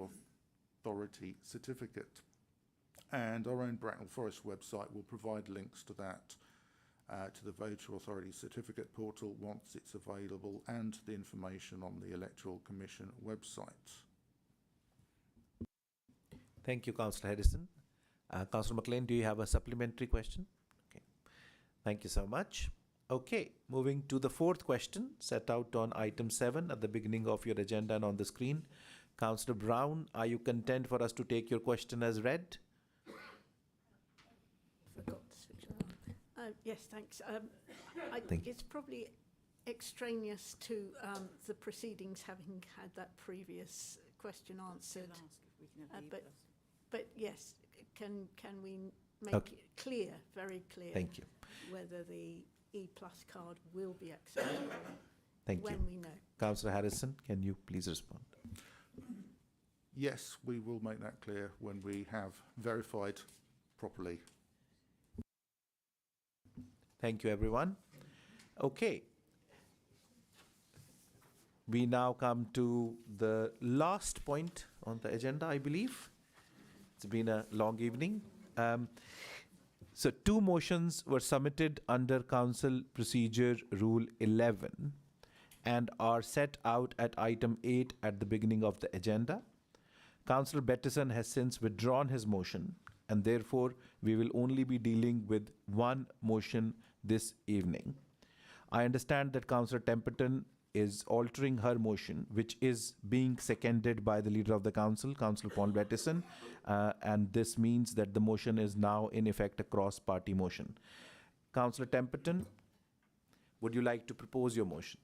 Speaker 3: authority certificate. And our own Bracknell Forest website will provide links to that, to the Voter Authority Certificate portal once it's available, and the information on the Electoral Commission website.
Speaker 2: Thank you, Councillor Harrison. Councillor McLean, do you have a supplementary question? Okay. Thank you so much. Okay, moving to the fourth question set out on item 7 at the beginning of your agenda and on the screen. Councillor Brown, are you content for us to take your question as read?
Speaker 6: Forgot to switch that on. Yes, thanks. I think it's probably extraneous to the proceedings, having had that previous question answered. But yes, can we make it clear, very clear,
Speaker 2: Thank you.
Speaker 6: whether the E-Plus card will be acceptable
Speaker 2: Thank
Speaker 6: when
Speaker 2: you.
Speaker 6: we know?
Speaker 2: Councillor Harrison, can you please respond?
Speaker 3: Yes, we will make that clear when we have verified properly.
Speaker 2: Thank you, everyone. Okay. We now come to the last point on the agenda, I believe. It's been a long evening. So 2 motions were submitted under Council Procedure Rule 11 and are set out at item 8 at the beginning of the agenda. Councillor Bettison has since withdrawn his motion, and therefore we will only be dealing with 1 motion this evening. I understand that Councillor Temperton is altering her motion, which is being seconded by the Leader of the Council, Councillor Paul Bettison, and this means that the motion is now in effect a cross-party motion. Councillor Temperton, would you like to propose your motion?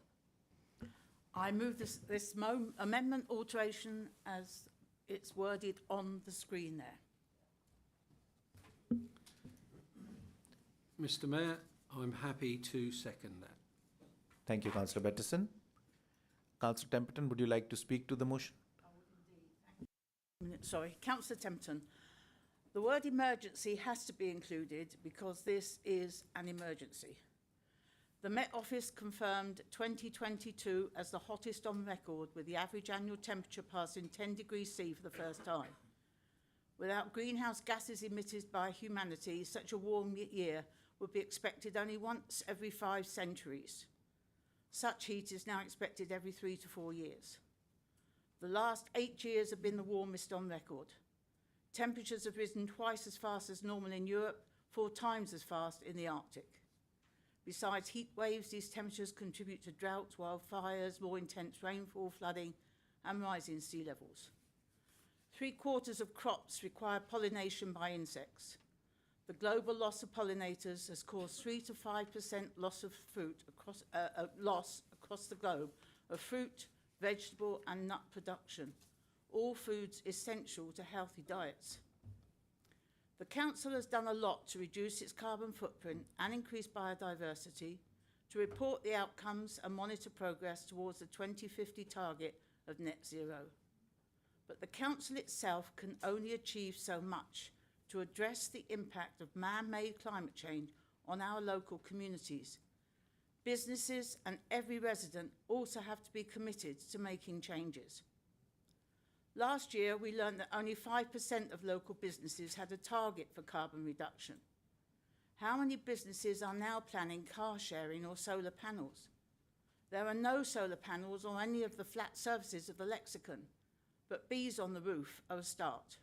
Speaker 14: I move this amendment alteration as it's worded on the screen there.
Speaker 8: Mr. Mayor, I'm happy to second that.
Speaker 2: Thank you, Councillor Bettison. Councillor Temperton, would you like to speak to the motion?
Speaker 14: Sorry, Councillor Templeton. The word emergency has to be included because this is an emergency. The Met Office confirmed 2022 as the hottest on record, with the average annual temperature passing 10 degrees C for the first time. Without greenhouse gases emitted by humanity, such a warm year would be expected only once every 5 centuries. Such heat is now expected every 3 to 4 years. The last 8 years have been the warmest on record. Temperatures have risen twice as fast as normal in Europe, 4 times as fast in the Arctic. Besides heat waves, these temperatures contribute to droughts, wildfires, more intense rainfall, flooding, and rising sea levels. 3/4 of crops require pollination by insects. The global loss of pollinators has caused 3 to 5% loss of fruit across the globe of fruit, vegetable and nut production, all foods essential to healthy diets. The Council has done a lot to reduce its carbon footprint and increase biodiversity, to report the outcomes and monitor progress towards the 2050 target of net zero. But the Council itself can only achieve so much to address the impact of man-made climate change on our local communities. Businesses and every resident also have to be committed to making changes. Last year, we learned that only 5% of local businesses had a target for carbon reduction. How many businesses are now planning car sharing or solar panels? There are no solar panels on any of the flat surfaces of the lexicon, but bees on the roof are a start.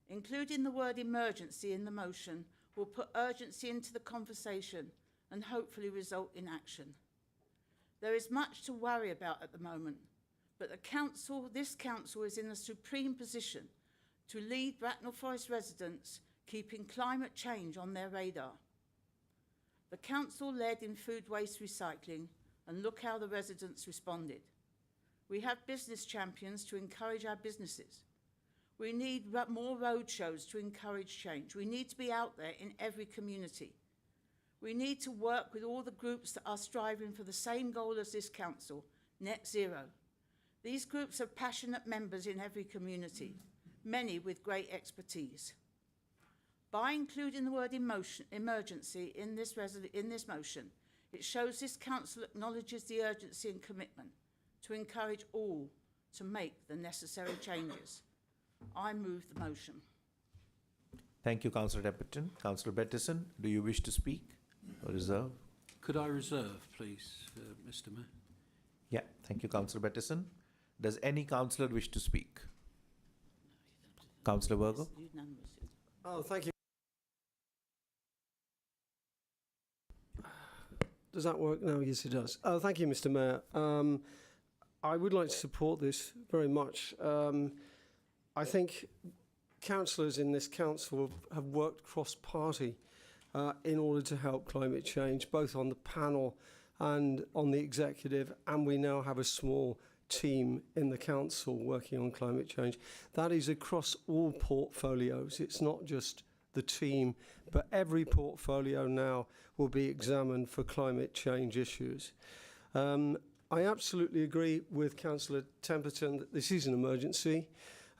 Speaker 14: Including the word emergency in the motion will put urgency into the conversation and hopefully result in action. There is much to worry about at the moment, but this council is in a supreme position to lead Bracknell Forest residents, keeping climate change on their radar. The council led in food waste recycling, and look how the residents responded. We have business champions to encourage our businesses. We need more road shows to encourage change. We need to be out there in every community. We need to work with all the groups that are striving for the same goal as this council, net zero. These groups have passionate members in every community, many with great expertise. By including the word emergency in this motion, it shows this council acknowledges the urgency and commitment to encourage all to make the necessary changes. I move the motion.
Speaker 2: Thank you, Councillor Temperton. Councillor Bettison, do you wish to speak or reserve?
Speaker 8: Could I reserve, please, Mr. Mayor?
Speaker 2: Yeah, thank you, Councillor Bettison. Does any councillor wish to speak? Councillor Virgo?
Speaker 7: Oh, thank you. Does that work now? Yes, it does. Oh, thank you, Mr. Mayor. I would like to support this very much. I think councillors in this council have worked cross-party in order to help climate change, both on the panel and on the executive, and we now have a small team in the council working on climate change. That is across all portfolios. It's not just the team, but every portfolio now will be examined for climate change issues. I absolutely agree with Councillor Temperton that this is an emergency.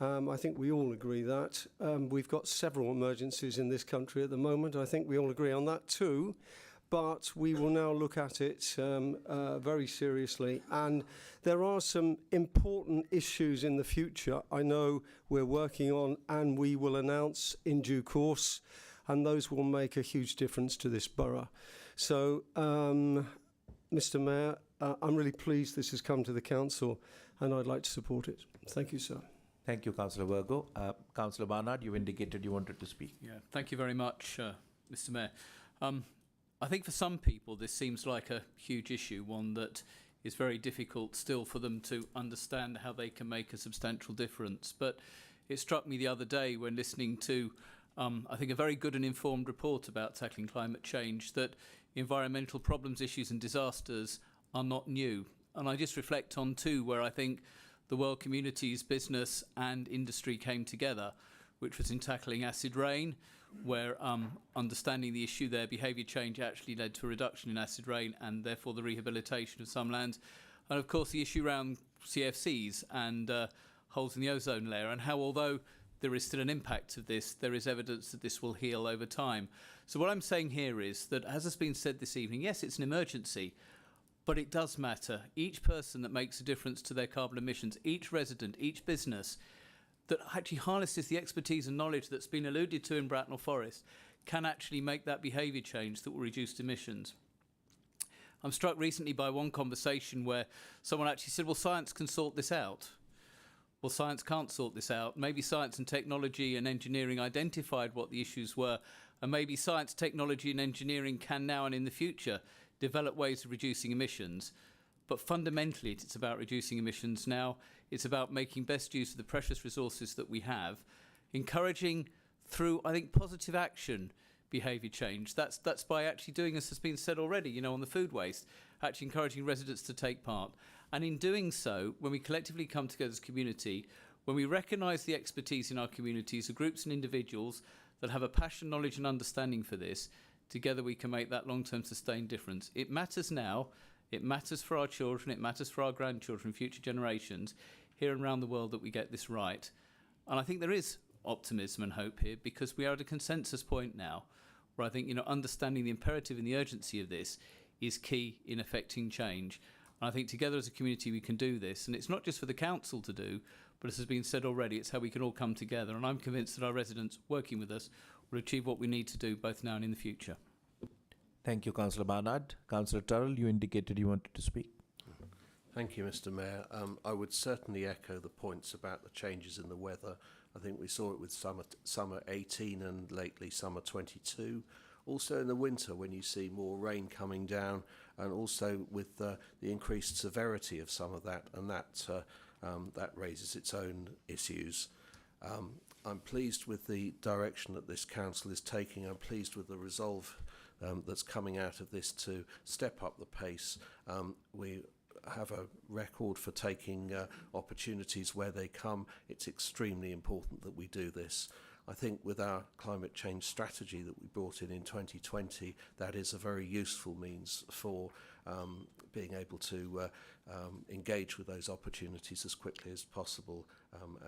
Speaker 7: I think we all agree that. We've got several emergencies in this country at the moment. I think we all agree on that too. But we will now look at it very seriously. And there are some important issues in the future I know we're working on and we will announce in due course. And those will make a huge difference to this borough. So, Mr. Mayor, I'm really pleased this has come to the council and I'd like to support it. Thank you, sir.
Speaker 2: Thank you, Councillor Virgo. Councillor Barnard, you indicated you wanted to speak.
Speaker 5: Yeah, thank you very much, Mr. Mayor. I think for some people this seems like a huge issue, one that is very difficult still for them to understand how they can make a substantial difference. But it struck me the other day when listening to, I think, a very good and informed report about tackling climate change, that environmental problems, issues and disasters are not new. And I just reflect on two where I think the world communities, business and industry came together, which was in tackling acid rain, where understanding the issue there, behaviour change actually led to a reduction in acid rain and therefore the rehabilitation of some lands. And of course the issue around CFCs and holes in the ozone layer, and how although there is still an impact of this, there is evidence that this will heal over time. So what I'm saying here is that, as has been said this evening, yes, it's an emergency, but it does matter. Each person that makes a difference to their carbon emissions, each resident, each business that actually harnesses the expertise and knowledge that's been alluded to in Bracknell Forest can actually make that behaviour change that will reduce emissions. I'm struck recently by one conversation where someone actually said, well, science can sort this out. Well, science can't sort this out. Maybe science and technology and engineering identified what the issues were, and maybe science, technology and engineering can now and in the future develop ways of reducing emissions. But fundamentally, it's about reducing emissions now. It's about making best use of the precious resources that we have, encouraging through, I think, positive action behaviour change. That's by actually doing, as has been said already, you know, on the food waste, actually encouraging residents to take part. And in doing so, when we collectively come together as a community, when we recognise the expertise in our communities, the groups and individuals that have a passion, knowledge and understanding for this, together we can make that long-term sustained difference. It matters now, it matters for our children, it matters for our grandchildren, future generations, here and around the world that we get this right. And I think there is optimism and hope here, because we are at a consensus point now where I think, you know, understanding the imperative and the urgency of this is key in affecting change. And I think together as a community we can do this. And it's not just for the council to do, but as has been said already, it's how we can all come together. And I'm convinced that our residents working with us will achieve what we need to do both now and in the future.
Speaker 2: Thank you, Councillor Barnard. Councillor Turrell, you indicated you wanted to speak.
Speaker 13: Thank you, Mr. Mayor. I would certainly echo the points about the changes in the weather. I think we saw it with summer 18 and lately summer 22. Also in the winter, when you see more rain coming down, and also with the increased severity of some of that, and that raises its own issues. I'm pleased with the direction that this council is taking. I'm pleased with the resolve that's coming out of this to step up the pace. We have a record for taking opportunities where they come. It's extremely important that we do this. I think with our climate change strategy that we brought in 2020, that is a very useful means for being able to engage with those opportunities as quickly as possible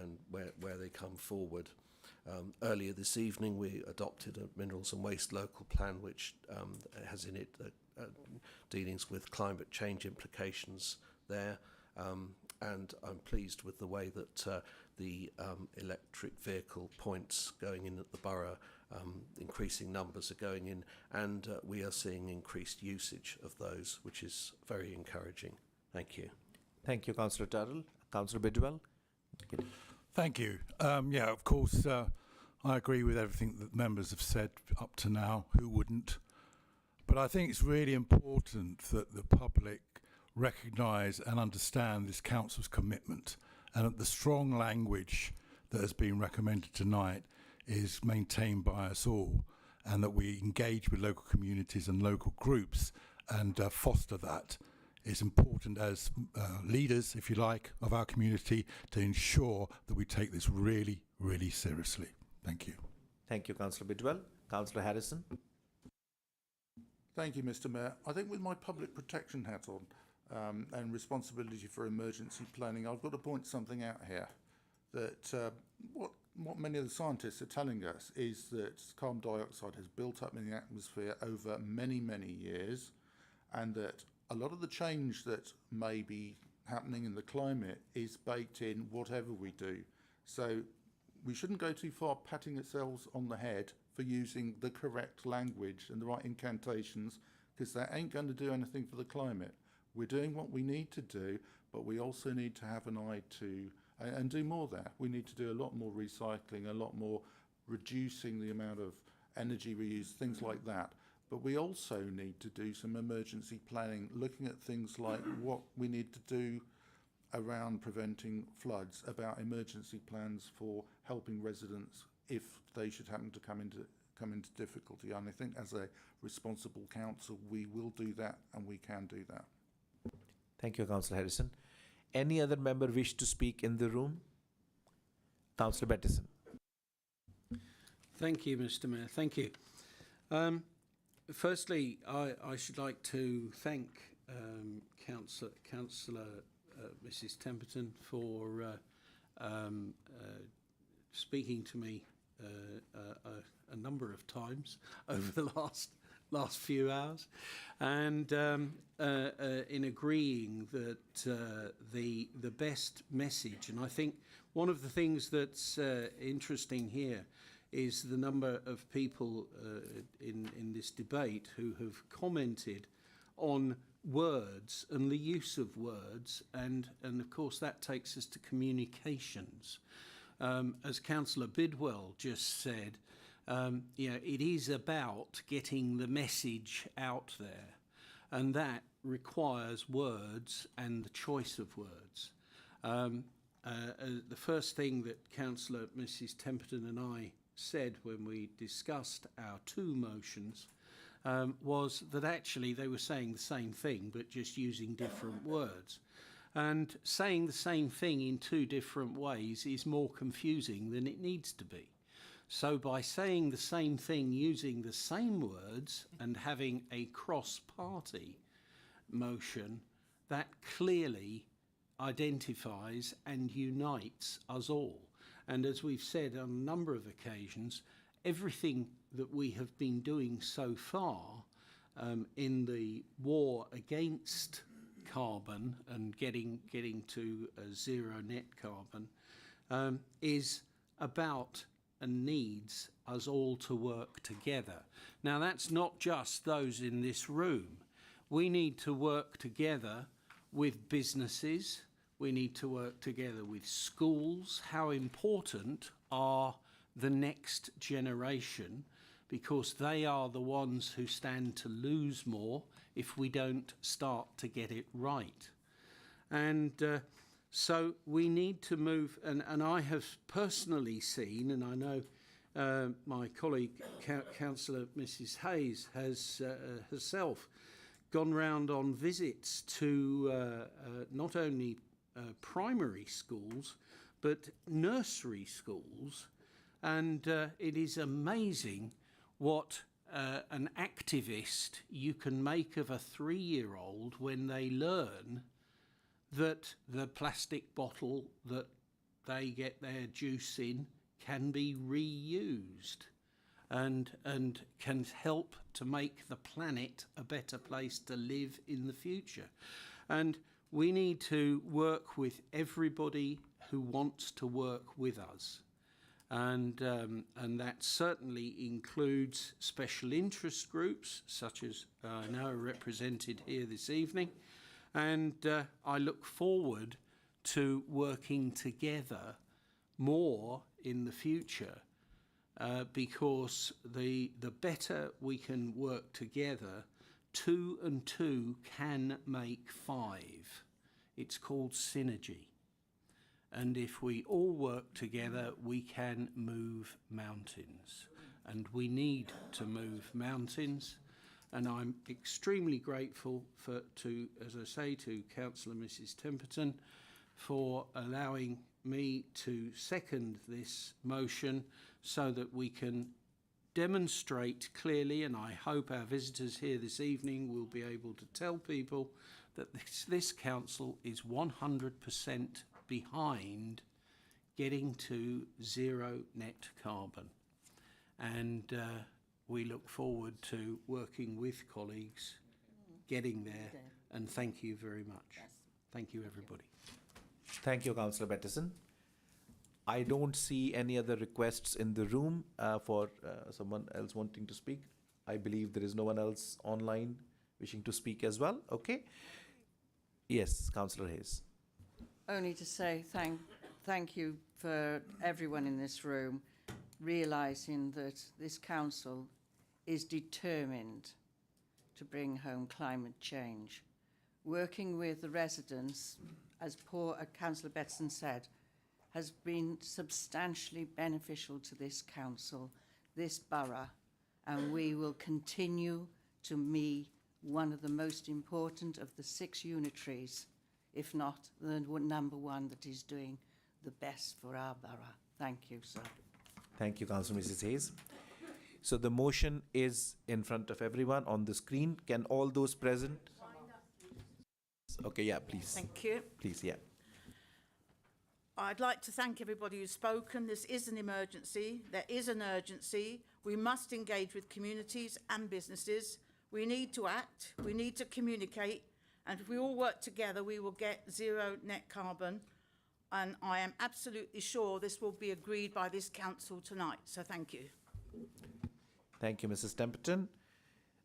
Speaker 13: and where they come forward. Earlier this evening, we adopted a Minerals and Waste Local Plan, which has in it dealings with climate change implications there. And I'm pleased with the way that the electric vehicle points going in at the borough, increasing numbers are going in, and we are seeing increased usage of those, which is very encouraging. Thank you.
Speaker 2: Thank you, Councillor Turrell. Councillor Bidwell.
Speaker 4: Thank you. Yeah, of course, I agree with everything that members have said up to now. Who wouldn't? But I think it's really important that the public recognise and understand this council's commitment, and that the strong language that has been recommended tonight is maintained by us all, and that we engage with local communities and local groups and foster that. It's important as leaders, if you like, of our community to ensure that we take this really, really seriously. Thank you.
Speaker 2: Thank you, Councillor Bidwell. Councillor Harrison.
Speaker 3: Thank you, Mr. Mayor. I think with my public protection hat on and responsibility for emergency planning, I've got to point something out here. That what many of the scientists are telling us is that carbon dioxide has built up in the atmosphere over many, many years, and that a lot of the change that may be happening in the climate is baked in whatever we do. So we shouldn't go too far patting ourselves on the head for using the correct language and the right incantations, because that ain't going to do anything for the climate. We're doing what we need to do, but we also need to have an eye to, and do more there. We need to do a lot more recycling, a lot more reducing the amount of energy we use, things like that. But we also need to do some emergency planning, looking at things like what we need to do around preventing floods, about emergency plans for helping residents if they should happen to come into difficulty. And I think as a responsible council, we will do that, and we can do that.
Speaker 2: Thank you, Councillor Harrison. Any other member wish to speak in the room? Councillor Bettison.
Speaker 8: Thank you, Mr. Mayor. Thank you. Firstly, I should like to thank Councillor Mrs. Temperton for speaking to me a number of times over the last few hours, and in agreeing that the best message, and I think one of the things that's interesting here is the number of people in this debate who have commented on words and the use of words, and of course that takes us to communications. As Councillor Bidwell just said, it is about getting the message out there. and that requires words and the choice of words. The first thing that Councillor Mrs Temperton and I said when we discussed our two motions was that actually they were saying the same thing but just using different words. And saying the same thing in two different ways is more confusing than it needs to be. So by saying the same thing using the same words and having a cross-party motion, that clearly identifies and unites us all. And as we've said on a number of occasions, everything that we have been doing so far in the war against carbon and getting to a zero net carbon is about and needs us all to work together. Now, that's not just those in this room. We need to work together with businesses. We need to work together with schools. How important are the next generation? Because they are the ones who stand to lose more if we don't start to get it right. And so we need to move, and I have personally seen, and I know my colleague, Councillor Mrs Hayes, has herself gone round on visits to not only primary schools, but nursery schools. And it is amazing what an activist you can make of a 3-year-old when they learn that the plastic bottle that they get their juice in can be reused and can help to make the planet a better place to live in the future. And we need to work with everybody who wants to work with us. And that certainly includes special interest groups, such as I know are represented here this evening. And I look forward to working together more in the future because the better we can work together, 2 and 2 can make 5. It's called synergy. And if we all work together, we can move mountains. And we need to move mountains. And I'm extremely grateful to, as I say, to Councillor Mrs Temperton for allowing me to second this motion so that we can demonstrate clearly, and I hope our visitors here this evening will be able to tell people that this council is 100% behind getting to zero net carbon. And we look forward to working with colleagues, getting there, and thank you very much. Thank you, everybody.
Speaker 2: Thank you, Councillor Pattison. I don't see any other requests in the room for someone else wanting to speak. I believe there is no one else online wishing to speak as well. Okay. Yes, Councillor Hayes.
Speaker 20: Only to say thank you for everyone in this room realising that this council is determined to bring home climate change. Working with the residents, as Councillor Betson said, has been substantially beneficial to this council, this borough, and we will continue to be one of the most important of the 6 unitaries, if not the number one that is doing the best for our borough. Thank you, sir.
Speaker 2: Thank you, Councillor Mrs Hayes. So the motion is in front of everyone on the screen. Can all those present? Okay, yeah, please.
Speaker 14: Thank you.
Speaker 2: Please, yeah.
Speaker 14: I'd like to thank everybody who's spoken. This is an emergency. There is an urgency. We must engage with communities and businesses. We need to act. We need to communicate. And if we all work together, we will get zero net carbon. And I am absolutely sure this will be agreed by this council tonight. So thank you.
Speaker 2: Thank you, Mrs Temperton.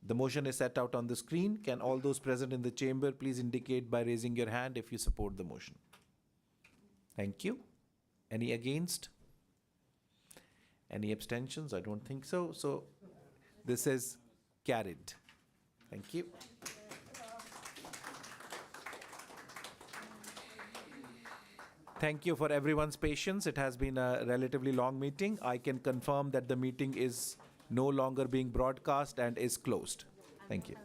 Speaker 2: The motion is set out on the screen. Can all those present in the chamber please indicate by raising your hand if you support the motion? Thank you. Any against? Any abstentions? I don't think so. So this is carried. Thank you. Thank you for everyone's patience. It has been a relatively long meeting. I can confirm that the meeting is no longer being broadcast and is closed. Thank you.